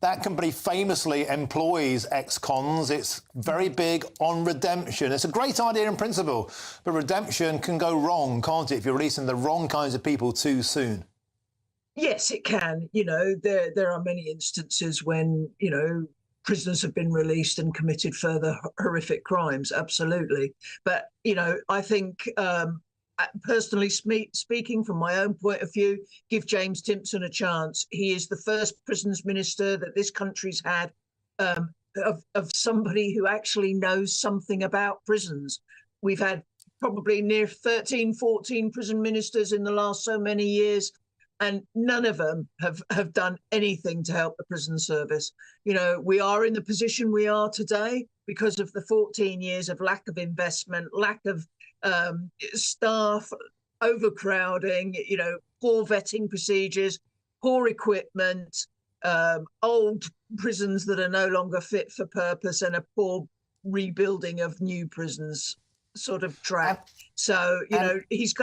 That company famously employs ex-cons. It's very big on redemption. It's a great idea in principle, but redemption can go wrong, can't it, if you're releasing the wrong kinds of people too soon? Yes, it can. You know, there are many instances when, you know, prisoners have been released and committed further horrific crimes. Absolutely. But, you know, I think personally speaking, from my own point of view, give James Timpson a chance. He is the first prisons minister that this country's had of somebody who actually knows something about prisons. We've had probably near 13, 14 prison ministers in the last so many years, and none of them have done anything to help the prison service. You know, we are in the position we are today because of the 14 years of lack of investment, lack of staff, overcrowding, you know, poor vetting procedures, poor equipment, old prisons that are no longer fit for purpose, and a poor rebuilding of new prisons sort of track. So, you know, he's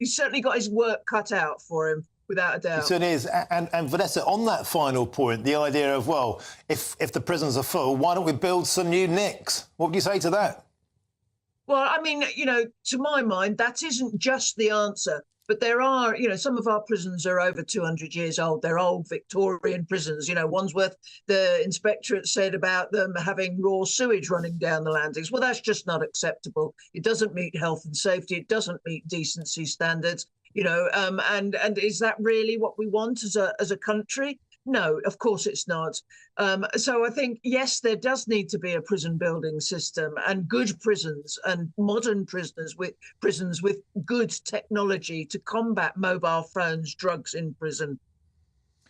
certainly got his work cut out for him, without a doubt. It certainly is. And Vanessa, on that final point, the idea of, well, if the prisons are full, why don't we build some new NICs? What would you say to that? Well, I mean, you know, to my mind, that isn't just the answer. But there are, you know, some of our prisons are over 200 years old. They're old Victorian prisons. You know, Wandsworth, the inspectorate said about them having raw sewage running down the landings. Well, that's just not acceptable. It doesn't meet health and safety. It doesn't meet decency standards. You know, and is that really what we want as a country? No, of course it's not. So I think, yes, there does need to be a prison building system and good prisons and modern prisons with good technology to combat mobile phones, drugs in prison.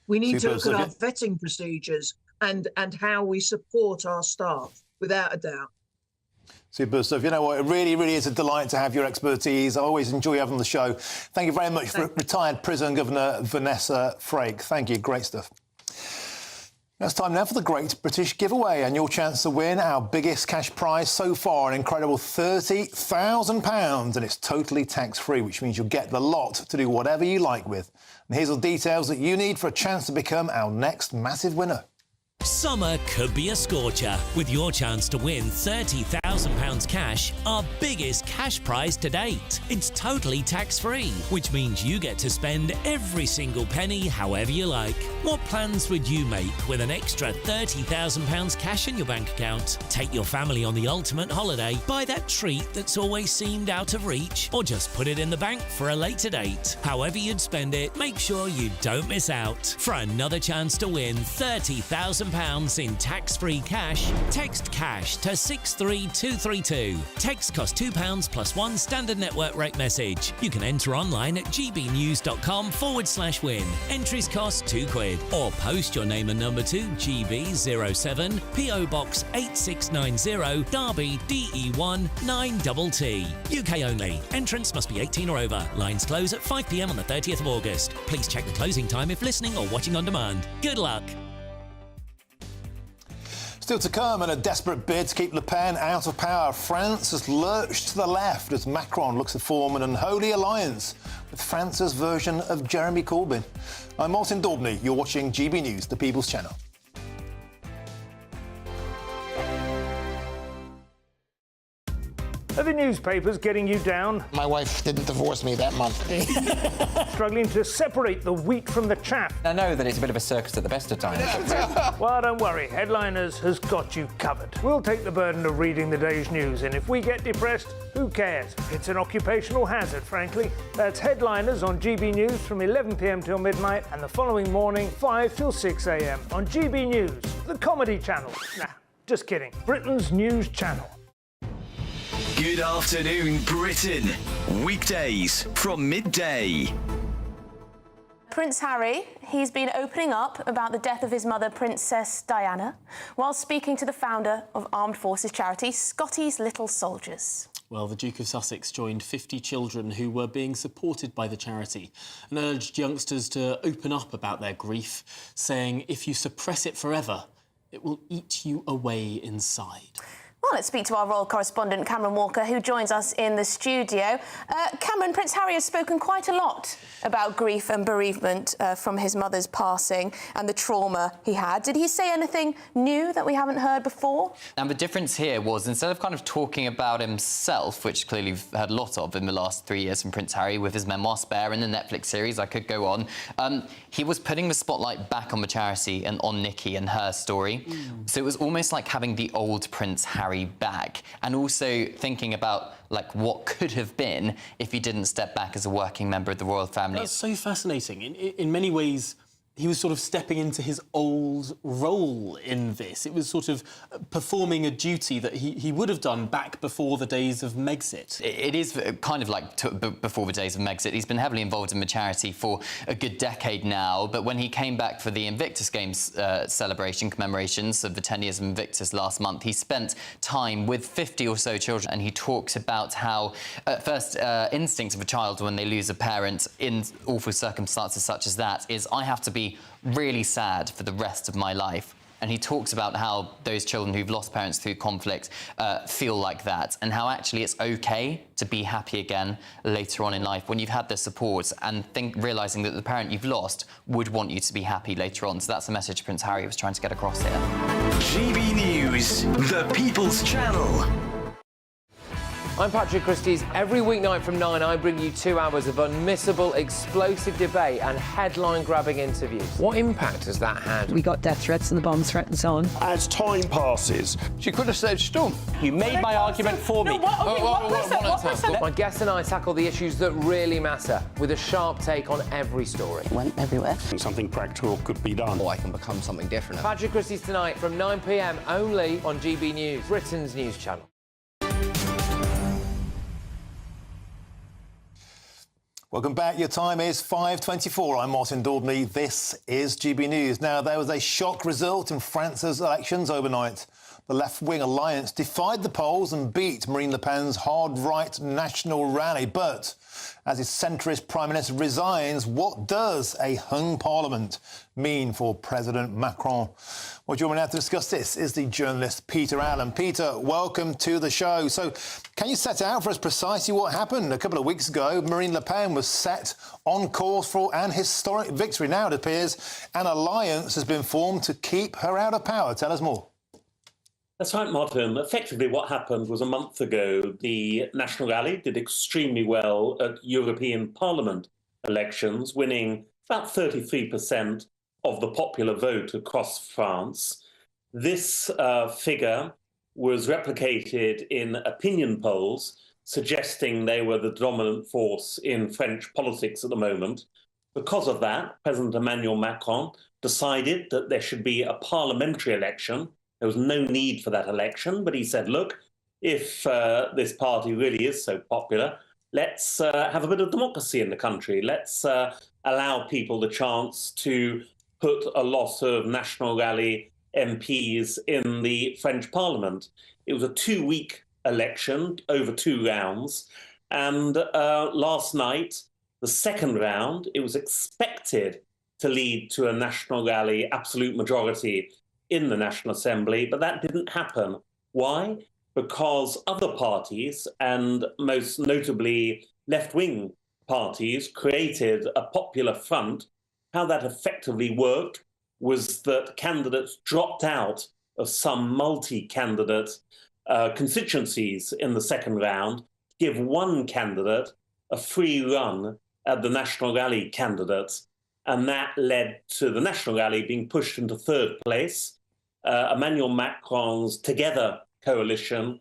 We need to look at our vetting procedures and how we support our staff, without a doubt. Super stuff. You know what? It really, really is a delight to have your expertise. I always enjoy having on the show. Thank you very much for retired prison Governor Vanessa Frake. Thank you. Great stuff. Now it's time now for the Great British Giveaway and your chance to win our biggest cash prize so far, an incredible £30,000, and it's totally tax-free, which means you'll get the lot to do whatever you like with. And here's the details that you need for a chance to become our next massive winner. Summer could be a scorcher, with your chance to win £30,000 cash, our biggest cash prize to date. It's totally tax-free, which means you get to spend every single penny however you like. What plans would you make with an extra £30,000 cash in your bank account? Take your family on the ultimate holiday, buy that treat that's always seemed out of reach, or just put it in the bank for a later date. However you'd spend it, make sure you don't miss out. For another chance to win £30,000 in tax-free cash, text cash to 63232. Text costs £2 plus one standard network rate message. You can enter online at gbnews.com/win. Entries cost £2, or post your name and number to GB07 PO Box 8690 Derby DE1 9TT. UK only. Entrants must be 18 or over. Lines close at 5 p.m. on the 30th of August. Please check the closing time if listening or watching on demand. Good luck. Still to come, in a desperate bid to keep Le Pen out of power, France has lurched to the left as Macron looks to form an unholy alliance with France's version of Jeremy Corbyn. I'm Martin Daubney. You're watching GB News, the People's Channel. Are the newspapers getting you down? My wife didn't divorce me that month. Struggling to separate the wheat from the chaff? I know that it's a bit of a circus at the best of times. Well, don't worry, Headliners has got you covered. We'll take the burden of reading the day's news, and if we get depressed, who cares? It's an occupational hazard, frankly. That's Headliners on GB News from 11 p.m. till midnight, and the following morning, 5 till 6 a.m. on GB News, the comedy channel. Nah, just kidding. Britain's news channel. Good afternoon, Britain. Weekdays from midday. Prince Harry, he's been opening up about the death of his mother, Princess Diana, while speaking to the founder of armed forces charity, Scotty's Little Soldiers. Well, the Duke of Sussex joined 50 children who were being supported by the charity and urged youngsters to open up about their grief, saying if you suppress it forever, it will eat you away inside. Well, let's speak to our royal correspondent, Cameron Walker, who joins us in the studio. Cameron, Prince Harry has spoken quite a lot about grief and bereavement from his mother's passing and the trauma he had. Did he say anything new that we haven't heard before? And the difference here was, instead of kind of talking about himself, which clearly we've heard a lot of in the last 3 years from Prince Harry with his memoir Spare and the Netflix series, I could go on, he was putting the spotlight back on the charity and on Nikki and her story. So it was almost like having the old Prince Harry back, and also thinking about like what could have been if he didn't step back as a working member of the royal family. That's so fascinating. In many ways, he was sort of stepping into his old role in this. It was sort of performing a duty that he would have done back before the days of Megxit. It is kind of like before the days of Megxit. He's been heavily involved in the charity for a good decade now, but when he came back for the Invictus Games celebration commemorations of the 10 years of Invictus last month, he spent time with 50 or so children, and he talks about how first instinct of a child when they lose a parent in awful circumstances such as that is, I have to be really sad for the rest of my life. And he talks about how those children who've lost parents through conflict feel like that, and how actually it's okay to be happy again later on in life when you've had the support and realising that the parent you've lost would want you to be happy later on. So that's the message Prince Harry was trying to get across here. GB News, the People's Channel. I'm Patrick Christie's. Every weeknight from 9, I bring you 2 hours of unmissable, explosive debate and headline-grabbing interviews. What impact has that had? We got death threats and the bomb threat and so on. As time passes, she could have said, Storm, you made my argument for me. My guest and I tackle the issues that really matter with a sharp take on every story. It went everywhere. Something practical could be done. Or I can become something different. Patrick Christie's tonight from 9 p.m. only on GB News, Britain's news channel. Welcome back. Your time is 5:24. I'm Martin Daubney. This is GB News. Now, there was a shock result in France's elections overnight. The left-wing alliance defied the polls and beat Marine Le Pen's hard-right National Rally. But as his centrist Prime Minister resigns, what does a hung parliament mean for President Macron? Well, joining me now to discuss this is the journalist Peter Allen. Peter, welcome to the show. So, can you set out for us precisely what happened? A couple of weeks ago, Marine Le Pen was set on course for an historic victory. Now, it appears an alliance has been formed to keep her out of power. Tell us more. That's right, Martin. Effectively, what happened was a month ago, the National Rally did extremely well at European Parliament elections, winning about 33% of the popular vote across France. This figure was replicated in opinion polls, suggesting they were the dominant force in French politics at the moment. Because of that, President Emmanuel Macron decided that there should be a parliamentary election. There was no need for that election, but he said, look, if this party really is so popular, let's have a bit of democracy in the country. Let's allow people the chance to put a lot of National Rally MPs in the French Parliament. It was a 2-week election over 2 rounds. And last night, the second round, it was expected to lead to a National Rally absolute majority in the National Assembly, but that didn't happen. Why? Because other parties, and most notably left-wing parties, created a popular front. How that effectively worked was that candidates dropped out of some multi-candidate constituencies in the second round to give one candidate a free run at the National Rally candidates. And that led to the National Rally being pushed into third place. Emmanuel Macron's Together coalition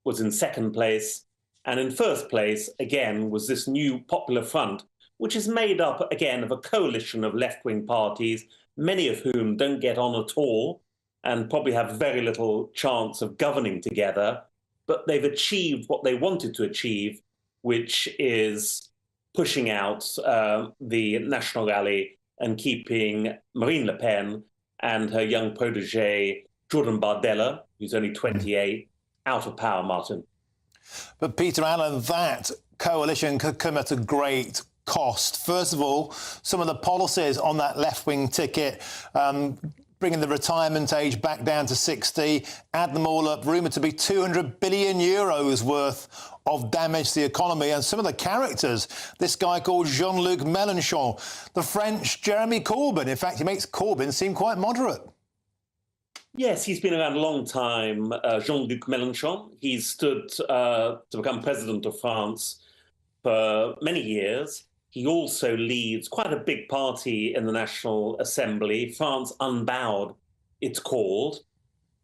was in second place. And in first place, again, was this new Popular Front, which is made up, again, of a coalition of left-wing parties, many of whom don't get on at all and probably have very little chance of governing together. But they've achieved what they wanted to achieve, which is pushing out the National Rally and keeping Marine Le Pen and her young protégé, Jordan Bardella, who's only 28, out of power, Martin. But Peter Allen, that coalition could come at a great cost. First of all, some of the policies on that left-wing ticket bringing the retirement age back down to 60. Add them all up, rumoured to be €200 billion worth of damage to the economy. And some of the characters, this guy called Jean-Luc Mélenchon, the French Jeremy Corbyn. In fact, he makes Corbyn seem quite moderate. Yes, he's been around a long time, Jean-Luc Mélenchon. He's stood to become president of France for many years. He also leads quite a big party in the National Assembly, France Unbowed, it's called.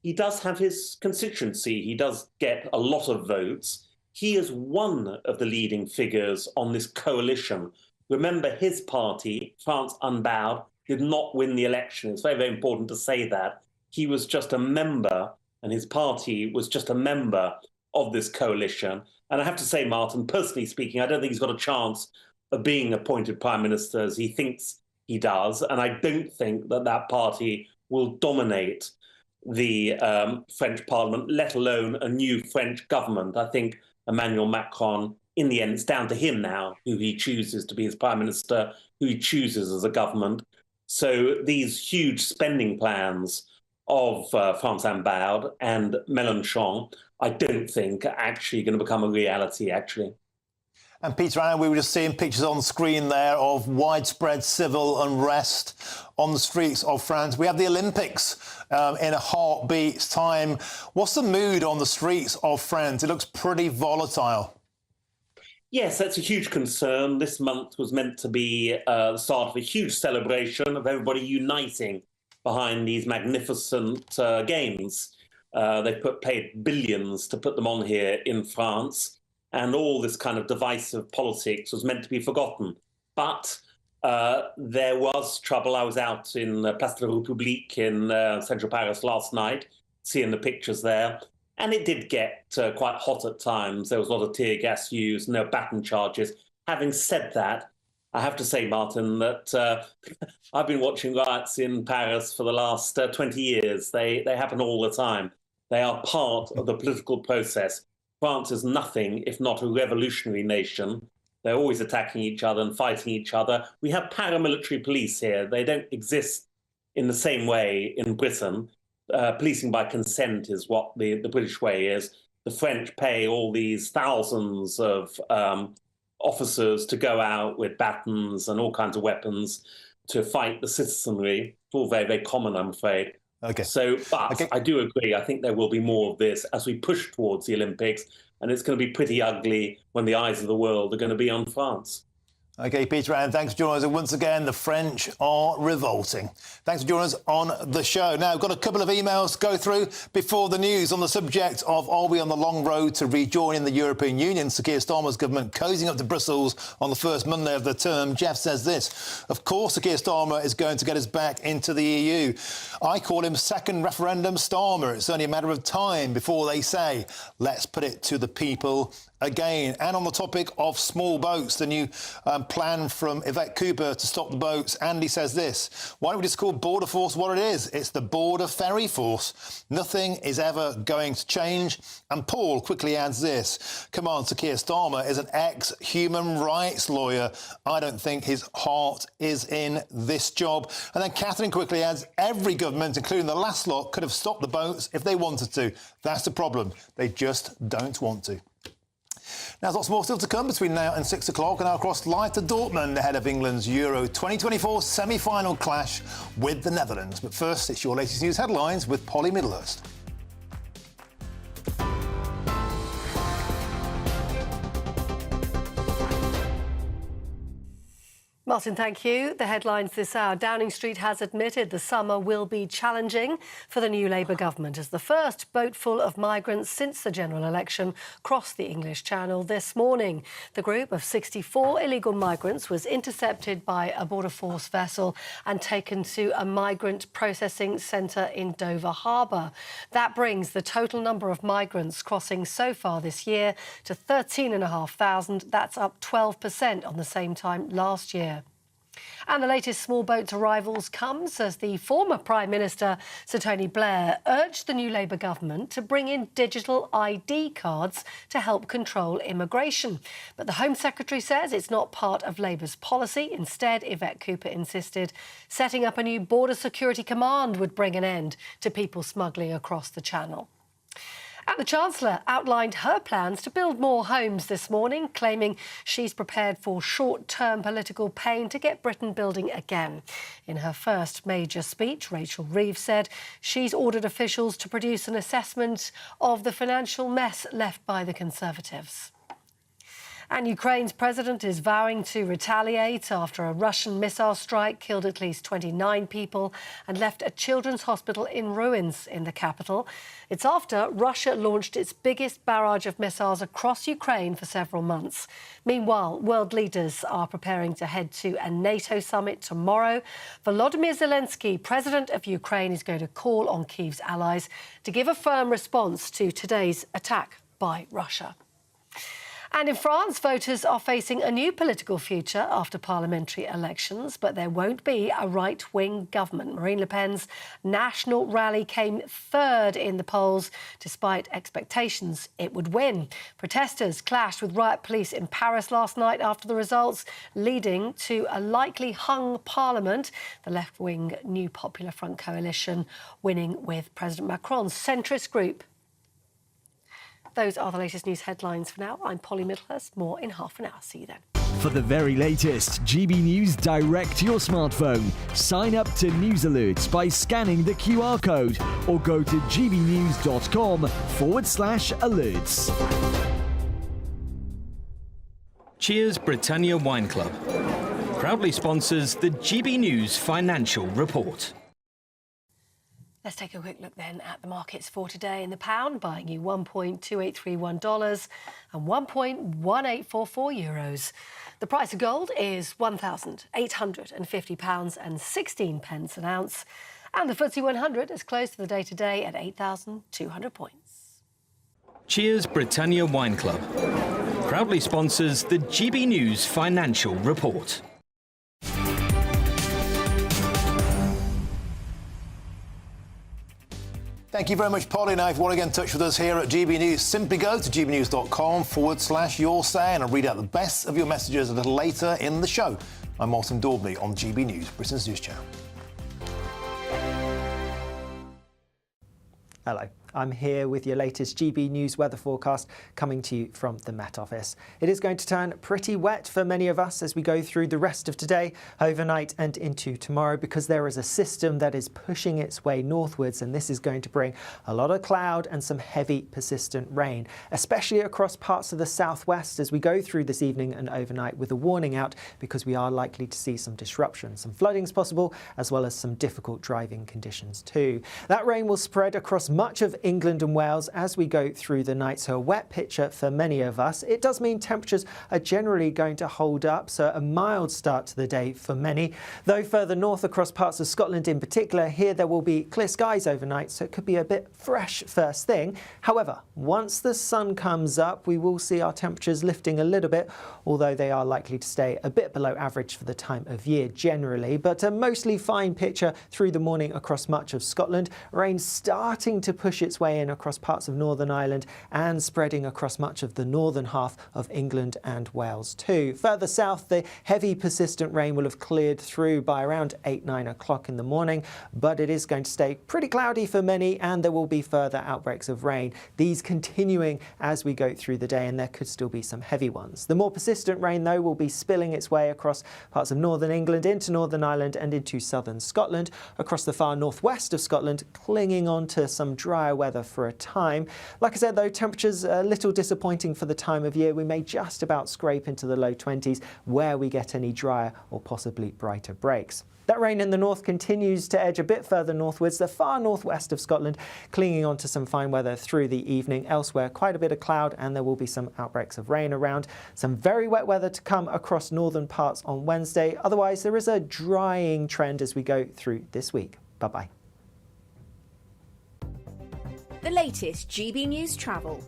He does have his constituency. He does get a lot of votes. He is one of the leading figures on this coalition. Remember, his party, France Unbowed, did not win the election. It's very, very important to say that. He was just a member, and his party was just a member of this coalition. And I have to say, Martin, personally speaking, I don't think he's got a chance of being appointed Prime Minister as he thinks he does. And I don't think that that party will dominate the French Parliament, let alone a new French government. I think Emmanuel Macron, in the end, it's down to him now who he chooses to be his Prime Minister, who he chooses as a government. So these huge spending plans of France Unbowed and Mélenchon, I don't think are actually going to become a reality, actually. And Peter, Anna, we were just seeing pictures on screen there of widespread civil unrest on the streets of France. We have the Olympics in a heartbeat's time. What's the mood on the streets of France? It looks pretty volatile. Yes, that's a huge concern. This month was meant to be the start of a huge celebration of everybody uniting behind these magnificent games. They've paid billions to put them on here in France, and all this kind of divisive politics was meant to be forgotten. But there was trouble. I was out in Place de la République in central Paris last night, seeing the pictures there, and it did get quite hot at times. There was a lot of tear gas used, no baton charges. Having said that, I have to say, Martin, that I've been watching riots in Paris for the last 20 years. They happen all the time. They are part of the political process. France is nothing if not a revolutionary nation. They're always attacking each other and fighting each other. We have paramilitary police here. They don't exist in the same way in Britain. Policing by consent is what the British way is. The French pay all these thousands of officers to go out with batons and all kinds of weapons to fight the citizenry. It's all very, very common, I'm afraid. Okay. But I do agree. I think there will be more of this as we push towards the Olympics, and it's going to be pretty ugly when the eyes of the world are going to be on France. OK, Peter, and thanks for joining us. And once again, the French are revolting. Thanks for joining us on the show. Now, I've got a couple of emails to go through before the news on the subject of are we on the long road to rejoining the European Union? Sir Keir Starmer's government cozying up to Brussels on the first Monday of the term. Jeff says this: of course, Sir Keir Starmer is going to get us back into the EU. I call him second referendum Starmer. It's only a matter of time before they say, let's put it to the people again. And on the topic of small boats, the new plan from Yvette Cooper to stop the boats, Andy says this: why don't we just call Border Force what it is? It's the Border Ferry Force. Nothing is ever going to change. And Paul quickly adds this: come on, Sir Keir Starmer is an ex-human rights lawyer. I don't think his heart is in this job. And then Catherine quickly adds, every government, including the last lot, could have stopped the boats if they wanted to. That's the problem. They just don't want to. Now, there's lots more still to come between now and 6 o'clock, and now across live to Dortmund ahead of England's Euro 2024 semi-final clash with the Netherlands. But first, it's your latest news headlines with Polly Middlehurst. Martin, thank you. The headlines this hour. Downing Street has admitted the summer will be challenging for the new Labour government as the first boatful of migrants since the general election crossed the English Channel this morning. The group of 64 illegal migrants was intercepted by a Border Force vessel and taken to a migrant processing centre in Dover Harbour. That brings the total number of migrants crossing so far this year to 13,500. That's up 12% on the same time last year. And the latest small boats arrivals comes as the former Prime Minister, Sir Tony Blair, urged the new Labour government to bring in digital ID cards to help control immigration. But the Home Secretary says it's not part of Labour's policy. Instead, Yvette Cooper insisted setting up a new border security command would bring an end to people smuggling across the Channel. And the Chancellor outlined her plans to build more homes this morning, claiming she's prepared for short-term political pain to get Britain building again. In her first major speech, Rachel Reeves said she's ordered officials to produce an assessment of the financial mess left by the Conservatives. And Ukraine's president is vowing to retaliate after a Russian missile strike killed at least 29 people and left a children's hospital in ruins in the capital. It's after Russia launched its biggest barrage of missiles across Ukraine for several months. Meanwhile, world leaders are preparing to head to a NATO summit tomorrow. Volodymyr Zelensky, president of Ukraine, is going to call on Kyiv's allies to give a firm response to today's attack by Russia. And in France, voters are facing a new political future after parliamentary elections, but there won't be a right-wing government. Marine Le Pen's national rally came third in the polls, despite expectations it would win. Protesters clashed with riot police in Paris last night after the results, leading to a likely hung parliament. The left-wing New Popular Front coalition winning with President Macron's centrist group. Those are the latest news headlines for now. I'm Polly Middlehurst. More in half an hour. See you then. For the very latest GB News direct to your smartphone, sign up to News Alerts by scanning the QR code or go to gbnews.com/alerts. Cheers Britannia Wine Club proudly sponsors the GB News Financial Report. Let's take a quick look then at the markets for today. In the pound, buying you $1.2831 and €1.1844. The price of gold is £1,850.16 an ounce. And the FTSE 100 is closed for the day today at 8,200 points. Cheers Britannia Wine Club proudly sponsors the GB News Financial Report. Thank you very much, Polly. Now, if you want to get in touch with us here at GB News, simply go to gbnews.com/your say and I'll read out the best of your messages a little later in the show. I'm Martin Daubney on GB News, Britain's news channel. Hello. I'm here with your latest GB News weather forecast coming to you from the Met Office. It is going to turn pretty wet for many of us as we go through the rest of today, overnight and into tomorrow, because there is a system that is pushing its way northwards, and this is going to bring a lot of cloud and some heavy persistent rain, especially across parts of the southwest as we go through this evening and overnight, with a warning out because we are likely to see some disruption. Some flooding is possible, as well as some difficult driving conditions too. That rain will spread across much of England and Wales as we go through the night, so a wet picture for many of us. It does mean temperatures are generally going to hold up, so a mild start to the day for many. Though further north across parts of Scotland in particular, here there will be clear skies overnight, so it could be a bit fresh first thing. However, once the sun comes up, we will see our temperatures lifting a little bit, although they are likely to stay a bit below average for the time of year generally. But a mostly fine picture through the morning across much of Scotland. Rain starting to push its way in across parts of Northern Ireland and spreading across much of the northern half of England and Wales too. Further south, the heavy persistent rain will have cleared through by around 8-9 o'clock in the morning, but it is going to stay pretty cloudy for many, and there will be further outbreaks of rain, these continuing as we go through the day, and there could still be some heavy ones. The more persistent rain though will be spilling its way across parts of northern England into Northern Ireland and into southern Scotland, across the far northwest of Scotland, clinging on to some drier weather for a time. Like I said though, temperatures a little disappointing for the time of year. We may just about scrape into the low 20s where we get any drier or possibly brighter breaks. That rain in the north continues to edge a bit further northwards, the far northwest of Scotland, clinging on to some fine weather through the evening. Elsewhere, quite a bit of cloud, and there will be some outbreaks of rain around. Some very wet weather to come across northern parts on Wednesday. Otherwise, there is a drying trend as we go through this week. Bye-bye. The latest GB News travel.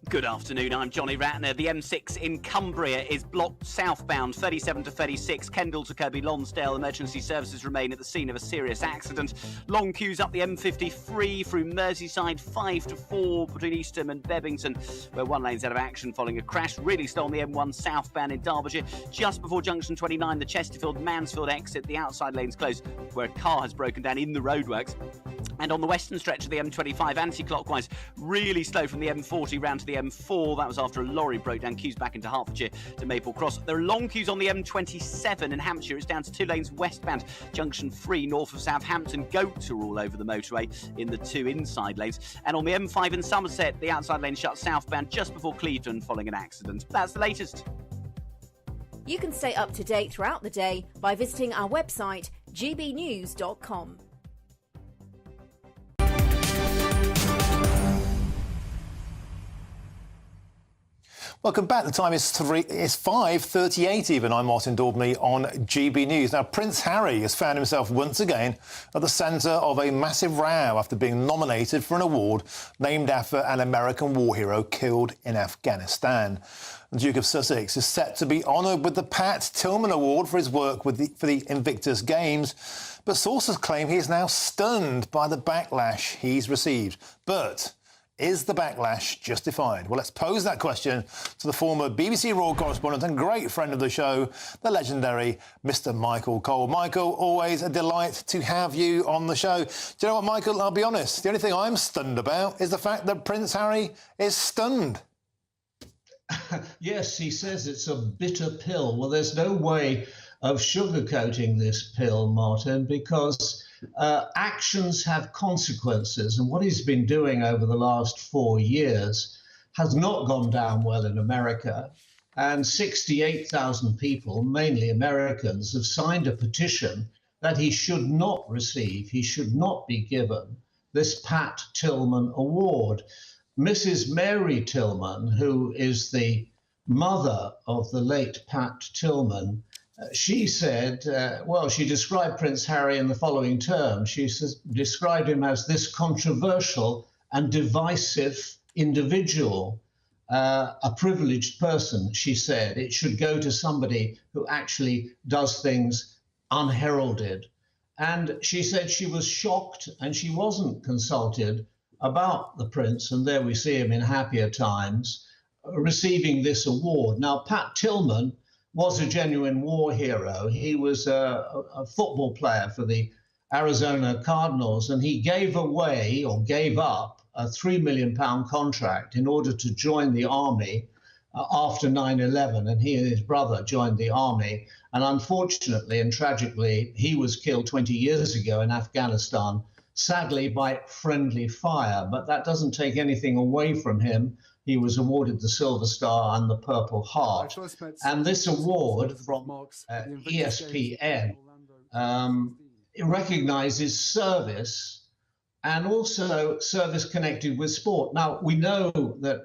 Good afternoon, I'm Johnny Ratner. The M6 in Cumbria is blocked southbound, 37 to 36, Kendal to Kirby Lonsdale. Emergency services remain at the scene of a serious accident. Long queues up the M53 through Merseyside, 5 to 4 between Eastham and Bebington, where one lane's out of action following a crash. Really slow on the M1 southbound in Derbyshire. Just before junction 29, the Chesterfield-Mansfield exit, the outside lane's closed, where a car has broken down in the roadworks. And on the western stretch of the M25 anti-clockwise, really slow from the M40 round to the M4. That was after a lorry broke down queues back into Hertfordshire to Maple Cross. There are long queues on the M27 in Hampshire. It's down to 2 lanes westbound. Junction 3 north of Southampton. Goats are all over the motorway in the 2 inside lanes. And on the M5 in Somerset, the outside lane shut southbound just before Clevedon following an accident. That's the latest. You can stay up to date throughout the day by visiting our website, gbnews.com. Welcome back. The time is 5:38 even. I'm Martin Daubney on GB News. Now, Prince Harry has found himself once again at the centre of a massive row after being nominated for an award named after an American war hero killed in Afghanistan. The Duke of Sussex is set to be honoured with the Pat Tillman Award for his work for the Invictus Games, but sources claim he is now stunned by the backlash he's received. But is the backlash justified? Well, let's pose that question to the former BBC Royal correspondent and great friend of the show, the legendary Mr. Michael Cole. Michael, always a delight to have you on the show. Do you know what, Michael? I'll be honest. The only thing I'm stunned about is the fact that Prince Harry is stunned. Yes, he says it's a bitter pill. Well, there's no way of sugarcoating this pill, Martin, because actions have consequences, and what he's been doing over the last 4 years has not gone down well in America. And 68,000 people, mainly Americans, have signed a petition that he should not receive, he should not be given this Pat Tillman Award. Mrs. Mary Tillman, who is the mother of the late Pat Tillman, she said, she described Prince Harry in the following terms. She described him as this controversial and divisive individual, a privileged person, she said. It should go to somebody who actually does things unheralded. And she said she was shocked and she wasn't consulted about the prince, and there we see him in happier times, receiving this award. Now, Pat Tillman was a genuine war hero. He was a football player for the Arizona Cardinals, and he gave away or gave up a £3 million contract in order to join the army after 9/11, and he and his brother joined the army. And unfortunately and tragically, he was killed 20 years ago in Afghanistan, sadly by friendly fire. But that doesn't take anything away from him. He was awarded the Silver Star and the Purple Heart. And this award from ESPN recognizes service and also service connected with sport. Now, we know that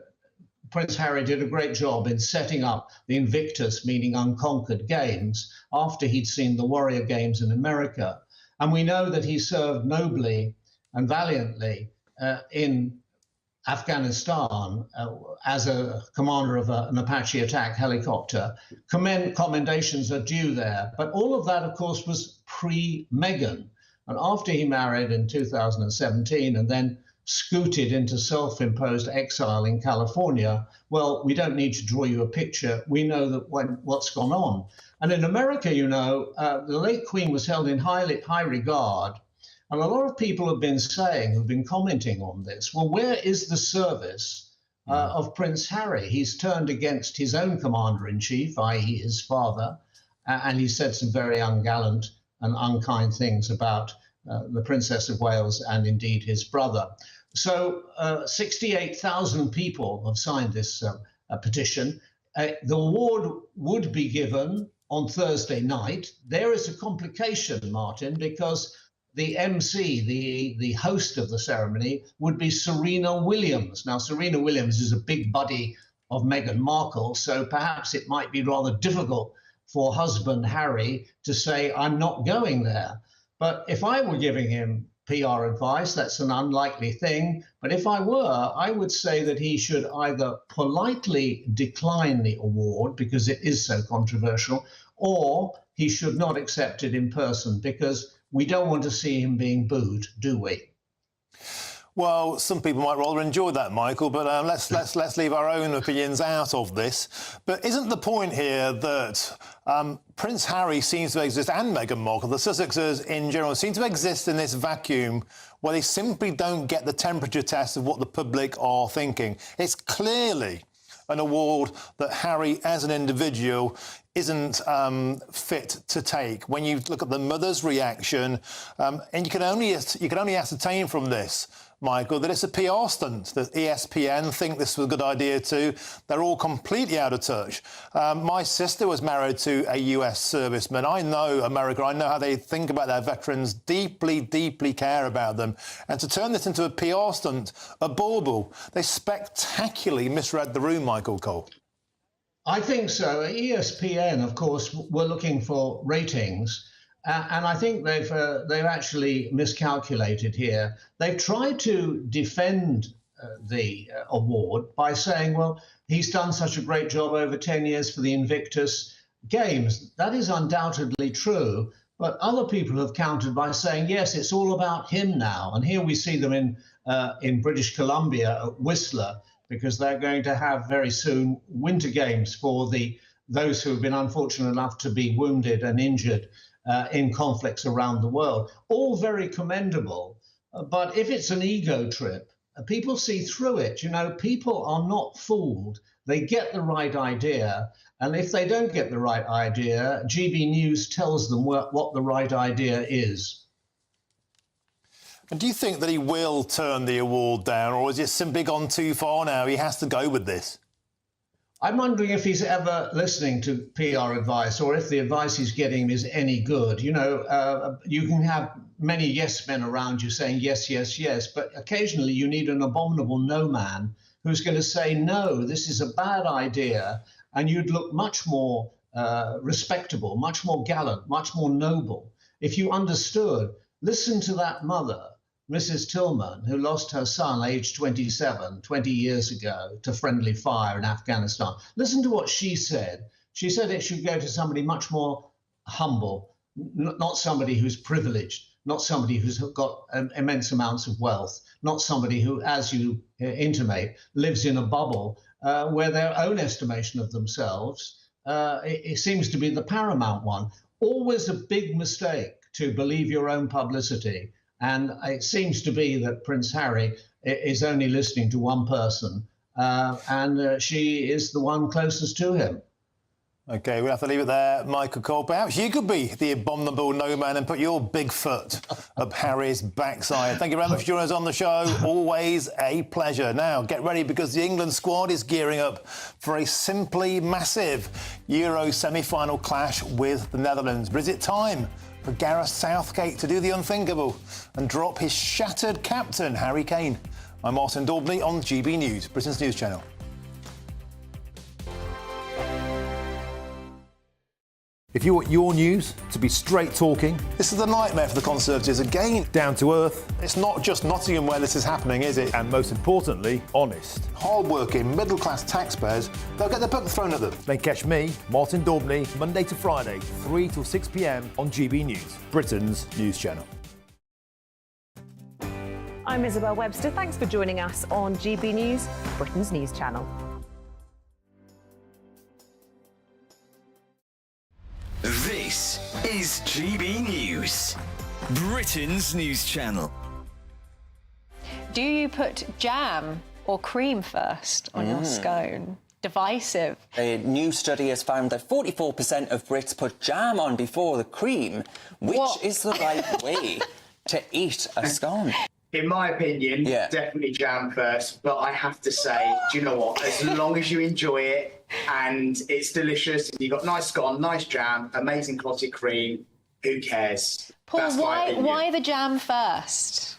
Prince Harry did a great job in setting up the Invictus, meaning unconquered games, after he'd seen the Warrior Games in America. And we know that he served nobly and valiantly in Afghanistan as a commander of an Apache attack helicopter. Commendations are due there. But all of that, of course, was pre-Meghan. And after he married in 2017 and then scooted into self-imposed exile in California, well, we don't need to draw you a picture. We know that what's gone on. And in America, you know, the late Queen was held in high regard. And a lot of people have been saying, who've been commenting on this, well, where is the service of Prince Harry? He's turned against his own commander-in-chief, i.e. his father, and he said some very ungallant and unkind things about the Princess of Wales and indeed his brother. So 68,000 people have signed this petition. The award would be given on Thursday night. There is a complication, Martin, because the MC, the host of the ceremony, would be Serena Williams. Now, Serena Williams is a big buddy of Meghan Markle, so perhaps it might be rather difficult for husband Harry to say, I'm not going there. But if I were giving him PR advice. That's an unlikely thing. But if I were, I would say that he should either politely decline the award because it is so controversial, or he should not accept it in person, because we don't want to see him being booed, do we? Well, some people might rather enjoy that, Michael, but let's leave our own opinions out of this. But isn't the point here that Prince Harry seems to exist, and Meghan Markle, the Sussexes in general, seem to exist in this vacuum where they simply don't get the temperature test of what the public are thinking? It's clearly an award that Harry, as an individual, isn't fit to take. When you look at the mother's reaction, and you can only ascertain from this, Michael, that it's a PR stunt, that ESPN think this was a good idea too. They're all completely out of touch. My sister was married to a US serviceman. I know America. I know how they think about their veterans, deeply, deeply care about them. And to turn this into a PR stunt, a bauble, they spectacularly misread the room, Michael Cole. I think so. ESPN, of course, were looking for ratings. And I think they've actually miscalculated here. They've tried to defend the award by saying, well, he's done such a great job over 10 years for the Invictus Games. That is undoubtedly true. But other people have countered by saying, yes, it's all about him now. And here we see them in British Columbia at Whistler, because they're going to have very soon Winter Games for those who have been unfortunate enough to be wounded and injured in conflicts around the world. All very commendable, but if it's an ego trip, people see through it. You know, people are not fooled. They get the right idea, and if they don't get the right idea, GB News tells them what the right idea is. And do you think that he will turn the award down, or has it simply gone too far now? He has to go with this. I'm wondering if he's ever listening to PR advice, or if the advice he's getting is any good. You know, you can have many yes men around you saying yes, yes, yes, but occasionally you need an abominable no man who's going to say, no, this is a bad idea, and you'd look much more respectable, much more gallant, much more noble if you understood. Listen to that mother, Mrs. Tillman, who lost her son aged 27, 20 years ago, to friendly fire in Afghanistan. Listen to what she said. She said it should go to somebody much more humble, not somebody who's privileged, not somebody who's got immense amounts of wealth, not somebody who, as you intimate, lives in a bubble where their own estimation of themselves it seems to be the paramount one. Always a big mistake to believe your own publicity. And it seems to be that Prince Harry is only listening to one person, and she is the one closest to him. OK, we'll have to leave it there, Michael Cole. Perhaps you could be the abominable no man and put your big foot up Harry's backside. Thank you very much for joining us on the show. Always a pleasure. Now, get ready, because the England squad is gearing up for a simply massive Euro semi-final clash with the Netherlands. But is it time for Gareth Southgate to do the unthinkable and drop his shattered captain, Harry Kane? I'm Martin Daubney on GB News, Britain's news channel. If you want your news to be straight talking, this is a nightmare for the Conservatives again. Down to earth. It's not just Nottingham where this is happening, is it? And most importantly, honest. Hard-working, middle-class taxpayers, they'll get their book thrown at them. Then catch me, Martin Daubney, Monday to Friday, 3 till 6 p.m. on GB News, Britain's news channel. I'm Isabel Webster. Thanks for joining us on GB News, Britain's news channel. This is GB News, Britain's news channel. Do you put jam or cream first on your scone? Divisive. A new study has found that 44% of Brits put jam on before the cream. Which is the right way to eat a scone? In my opinion, definitely jam first. But I have to say, do you know what? As long as you enjoy it and it's delicious, you've got nice scone, nice jam, amazing clotted cream, who cares? Paul, why the jam first?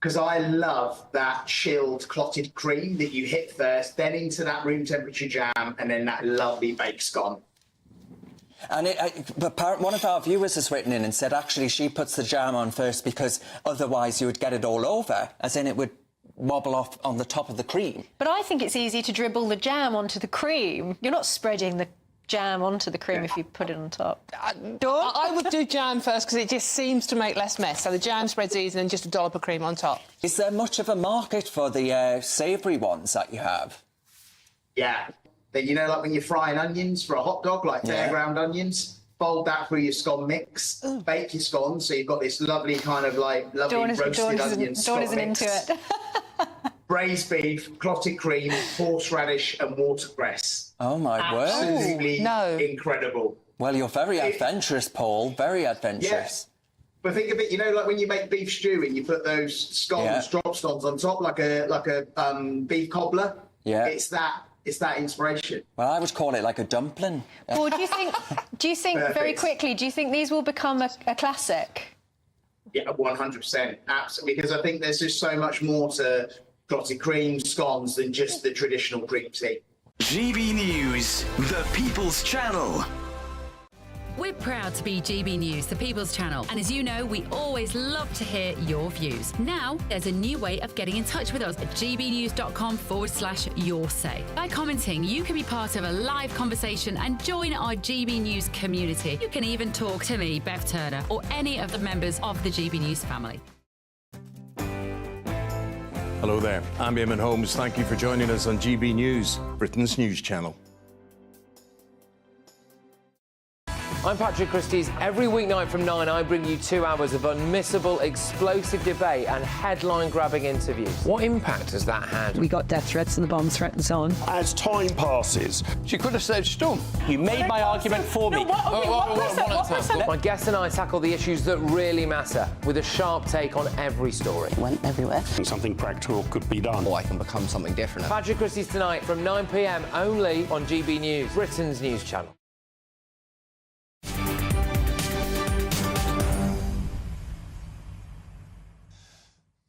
Because I love that chilled clotted cream that you hit first, then into that room temperature jam, and then that lovely baked scone. And one of our viewers has written in and said, actually, she puts the jam on first because otherwise you would get it all over, as in it would wobble off on the top of the cream. But I think it's easy to dribble the jam onto the cream. You're not spreading the jam onto the cream if you put it on top. I would do jam first because it just seems to make less mess. So the jam spreads easy and just a dollop of cream on top. Is there much of a market for the savoury ones that you have? Yeah. But you know, like when you're frying onions for a hot dog, like bare ground onions, fold that through your scone mix, bake your scones, so you've got this lovely kind of like roasted onion scone mix. Into it. Braised beef, clotted cream, horseradish and watercress. Oh, my word. Absolutely incredible. Well, you're very adventurous, Paul, very adventurous. Yes. But think of it, you know, like when you make beef stew and you put those scones, drop scones on top, like a beef cobbler. Yeah. It's that inspiration. Well, I would call it like a dumpling. Paul, do you think very quickly, do you think these will become a classic? Yeah, 100%. Absolutely. Because I think there's just so much more to clotted cream, scones than just the traditional cream tea. GB News, the People's Channel. We're proud to be GB News, the People's Channel. And as you know, we always love to hear your views. Now, there's a new way of getting in touch with us at gbnews.com/yoursay. By commenting, you can be part of a live conversation and join our GB News community. You can even talk to me, Bev Turner, or any of the members of the GB News family. Hello there, I'm Eamon Holmes. Thank you for joining us on GB News, Britain's news channel. I'm Patrick Christie's. Every weeknight from 9, I bring you 2 hours of unmissable, explosive debate and headline-grabbing interviews. What impact has that had? We got death threats and the bomb threat and so on. As time passes, she could have said Scone. You made my argument for me. My guest and I tackle the issues that really matter with a sharp take on every story. Went everywhere. Something practical could be done. Or I can become something different. Patrick Christie's tonight from 9 p.m. only on GB News, Britain's news channel.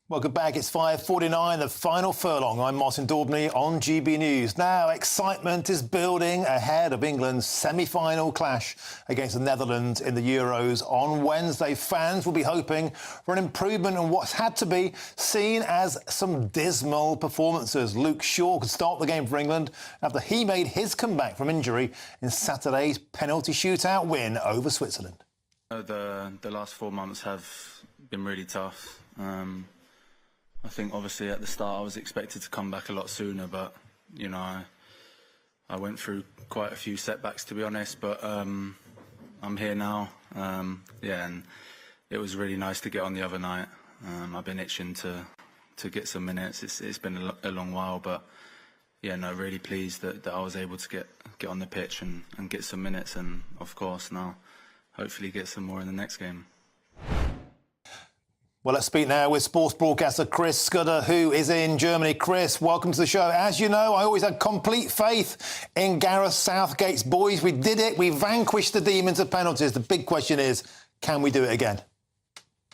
Welcome back. It's 5:49, the final furlong. I'm Martin Daubney on GB News. Now, excitement is building ahead of England's semi-final clash against the Netherlands in the Euros on Wednesday. Fans will be hoping for an improvement in what's had to be seen as some dismal performances. Luke Shaw could start the game for England after he made his comeback from injury in Saturday's penalty shootout win over Switzerland. The last 4 months have been really tough. I think obviously at the start I was expected to come back a lot sooner, but you know I went through quite a few setbacks, to be honest, but I'm here now. Yeah, and it was really nice to get on the other night. I've been itching to get some minutes. It's been a long while, but yeah, no, really pleased that I was able to get on the pitch and get some minutes, and of course now hopefully get some more in the next game. Well, let's speak now with sports broadcaster Chris Scudder, who is in Germany. Chris, welcome to the show. As you know, I always had complete faith in Gareth Southgate's boys. We did it. We vanquished the demons of penalties. The big question is, can we do it again?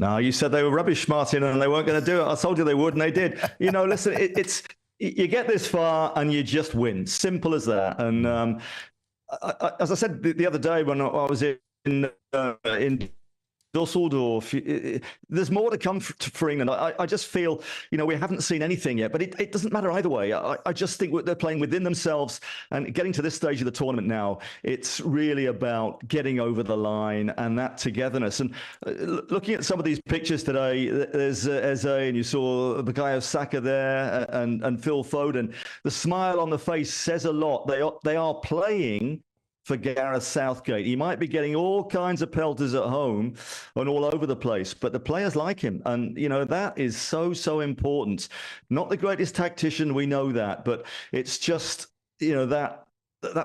No, you said they were rubbish, Martin, and they weren't going to do it. I told you they would, and they did. You know, listen, it's you get this far and you just win. Simple as that. And as I said the other day when I was in Dusseldorf, there's more to come for England. I just feel, you know, we haven't seen anything yet, but it doesn't matter either way. I just think they're playing within themselves, and getting to this stage of the tournament now, it's really about getting over the line and that togetherness. And looking at some of these pictures today, there's Eze, and you saw Bukayo Saka there, and Phil Foden. The smile on the face says a lot. They are playing for Gareth Southgate. He might be getting all kinds of pelters at home and all over the place, but the players like him. And, you know, that is so important. Not the greatest tactician, we know that, but it's just, you know, that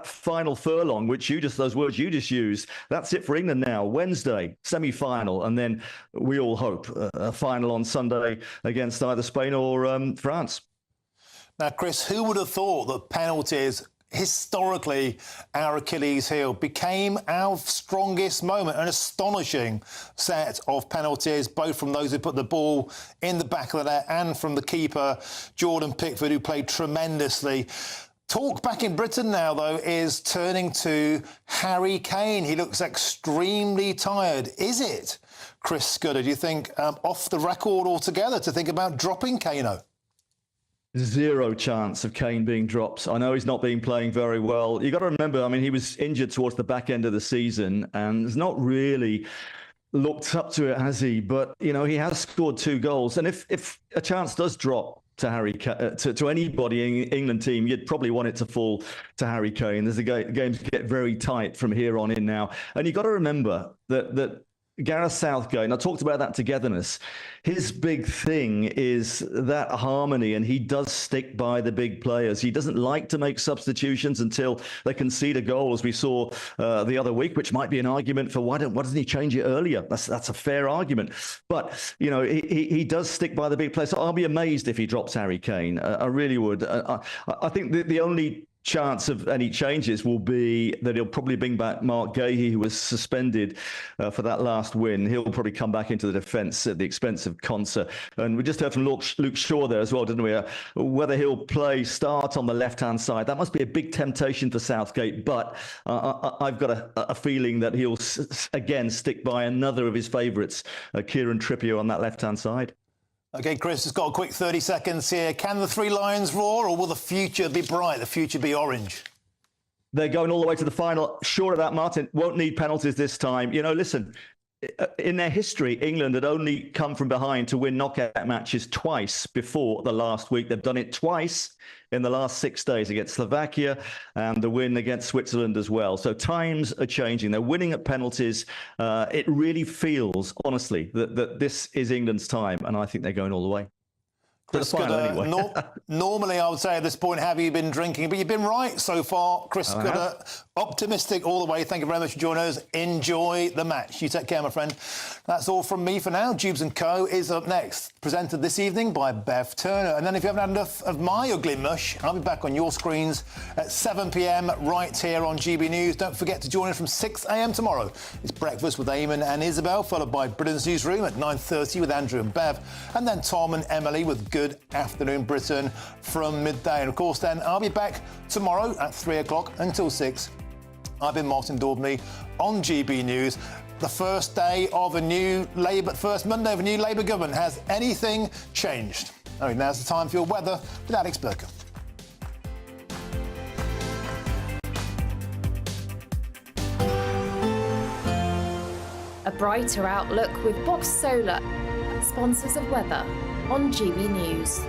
final furlong, those words you just used, that's it for England now. Wednesday, semi-final, and then we all hope a final on Sunday against either Spain or France. Now, Chris, who would have thought that penalties, historically our Achilles heel, became our strongest moment? An astonishing set of penalties, both from those who put the ball in the back of the net and from the keeper, Jordan Pickford, who played tremendously. Talk back in Britain now, though, is turning to Harry Kane. He looks extremely tired. Is it, Chris Scudder, do you think, off the record altogether to think about dropping Kano? Zero chance of Kane being dropped. I know he's not been playing very well. You've got to remember, I mean, he was injured towards the back end of the season and has not really looked up to it, has he? But, you know, he has scored 2 goals. And if a chance does drop to anybody in the England team, you'd probably want it to fall to Harry Kane. There's games get very tight from here on in now. And you've got to remember that Gareth Southgate, and I talked about that togetherness, his big thing is that harmony, and he does stick by the big players. He doesn't like to make substitutions until they concede a goal, as we saw the other week, which might be an argument for why doesn't he change it earlier? That's a fair argument. But, you know, he does stick by the big players. So I'll be amazed if he drops Harry Kane. I really would. I think the only chance of any changes will be that he'll probably bring back Mark Gahey, who was suspended for that last win. He'll probably come back into the defence at the expense of Konsa. And we just heard from Luke Shaw there as well, didn't we? Whether he'll start on the left-hand side. That must be a big temptation for Southgate, but I've got a feeling that he'll, again, stick by another of his favourites, Kieran Trippier, on that left-hand side. OK, Chris, just got a quick 30 seconds here. Can the Three Lions roar, or will the future be bright, the future be orange? They're going all the way to the final. Sure of that, Martin. Won't need penalties this time. You know, listen, in their history, England had only come from behind to win knockout matches twice before the last week. They've done it twice in the last 6 days against Slovakia and the win against Switzerland as well. So times are changing. They're winning at penalties. It really feels, honestly, that this is England's time, and I think they're going all the way. Chris Scudder, anyway. Normally I would say at this point, have you been drinking? But you've been right so far, Chris Scudder. Optimistic all the way. Thank you very much for joining us. Enjoy the match. You take care, my friend. That's all from me for now. Jubes & Co. is up next. Presented this evening by Bev Turner. And then if you haven't had enough of my ugly mush, I'll be back on your screens at 7 p.m. right here on GB News. Don't forget to join us from 6 a.m. tomorrow. It's Breakfast with Eamon and Isabel, followed by Britain's Newsroom at 9:30 with Andrew and Bev. And then Tom and Emily with Good Afternoon Britain from midday. And of course then I'll be back tomorrow at 3 o'clock until 6. I've been Martin Daubney on GB News. The first day of first Monday of a new Labour government. Has anything changed? Now's the time for your weather with Alex Burker. A brighter outlook with Box Solar, sponsors of weather on GB News.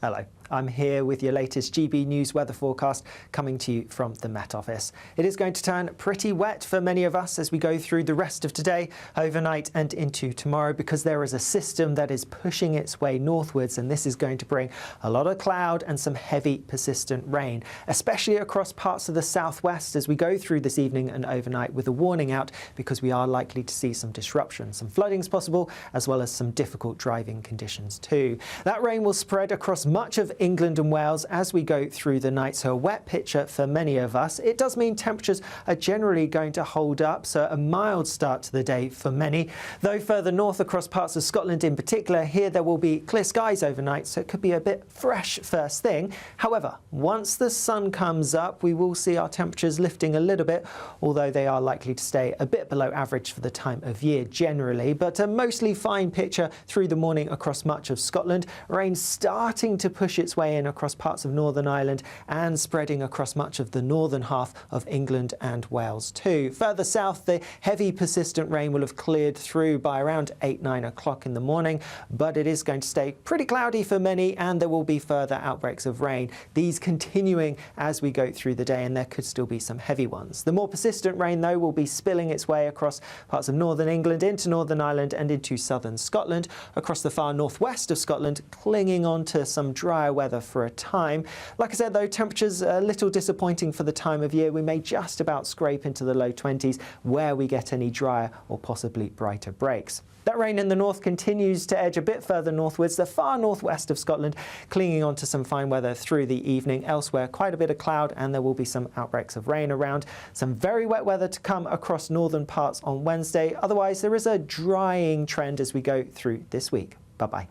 Hello. I'm here with your latest GB News weather forecast coming to you from the Met Office. It is going to turn pretty wet for many of us as we go through the rest of today, overnight and into tomorrow, because there is a system that is pushing its way northwards, and this is going to bring a lot of cloud and some heavy persistent rain, especially across parts of the southwest as we go through this evening and overnight, with a warning out because we are likely to see some disruption. Some flooding is possible, as well as some difficult driving conditions too. That rain will spread across much of England and Wales as we go through the night, so a wet picture for many of us. It does mean temperatures are generally going to hold up, so a mild start to the day for many. Though further north across parts of Scotland in particular, here there will be clear skies overnight, so it could be a bit fresh first thing. However, once the sun comes up, we will see our temperatures lifting a little bit, although they are likely to stay a bit below average for the time of year generally. But a mostly fine picture through the morning across much of Scotland. Rain starting to push its way in across parts of Northern Ireland and spreading across much of the northern half of England and Wales too. Further south, the heavy persistent rain will have cleared through by around 8-9 o'clock in the morning, but it is going to stay pretty cloudy for many, and there will be further outbreaks of rain, these continuing as we go through the day, and there could still be some heavy ones. The more persistent rain though will be spilling its way across parts of northern England into Northern Ireland and into southern Scotland, across the far northwest of Scotland, clinging on to some drier weather for a time. Like I said though, temperatures a little disappointing for the time of year. We may just about scrape into the low 20s where we get any drier or possibly brighter breaks. That rain in the north continues to edge a bit further northwards, the far northwest of Scotland, clinging on to some fine weather through the evening. Elsewhere, quite a bit of cloud, and there will be some outbreaks of rain around. Some very wet weather to come across northern parts on Wednesday. Otherwise, there is a drying trend as we go through this week. Bye-bye.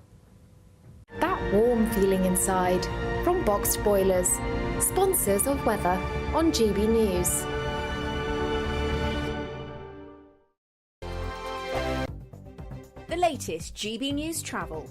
That warm feeling inside from Boxed Boilers, sponsors of weather on GB News. The latest GB News travel.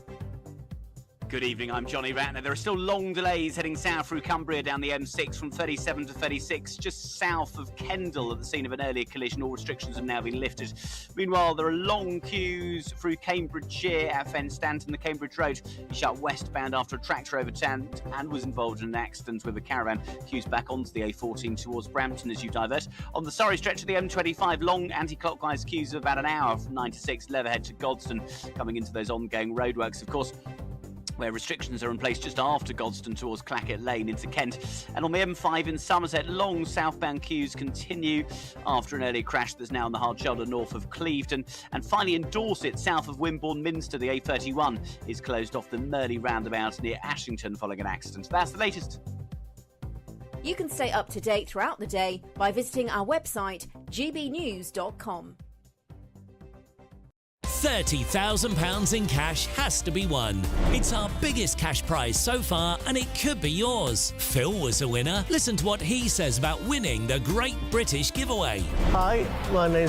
Good evening, I'm Johnny Ratner. There are still long delays heading south through Cumbria down the M6 from 37 to 36, just south of Kendal at the scene of an earlier collision. All restrictions have now been lifted. Meanwhile, there are long queues through Cambridgeshire at Fenstanton. The Cambridge Road is shut westbound after a tractor overturned and was involved in an accident with a caravan. Queues back onto the A14 towards Brampton as you divert. On the Surrey stretch of the M25, long anti-clockwise queues of about an hour from 9 to 6, Leatherhead to Godstone, coming into those ongoing roadworks, of course, where restrictions are in place just after Godstone towards Clackett Lane into Kent. And on the M5 in Somerset, long southbound queues continue after an earlier crash that's now on the hard shoulder north of Clevedon. And finally in Dorset, south of Wimborne Minster, the A31 is closed off the Merley roundabout near Ashington following an accident. That's the latest. You can stay up to date throughout the day by visiting our website, gbnews.com. £30,000 in cash has to be won. It's our biggest cash prize so far, and it could be yours. Phil was a winner. Listen to what he says about winning the Great British Giveaway. Hi, my name's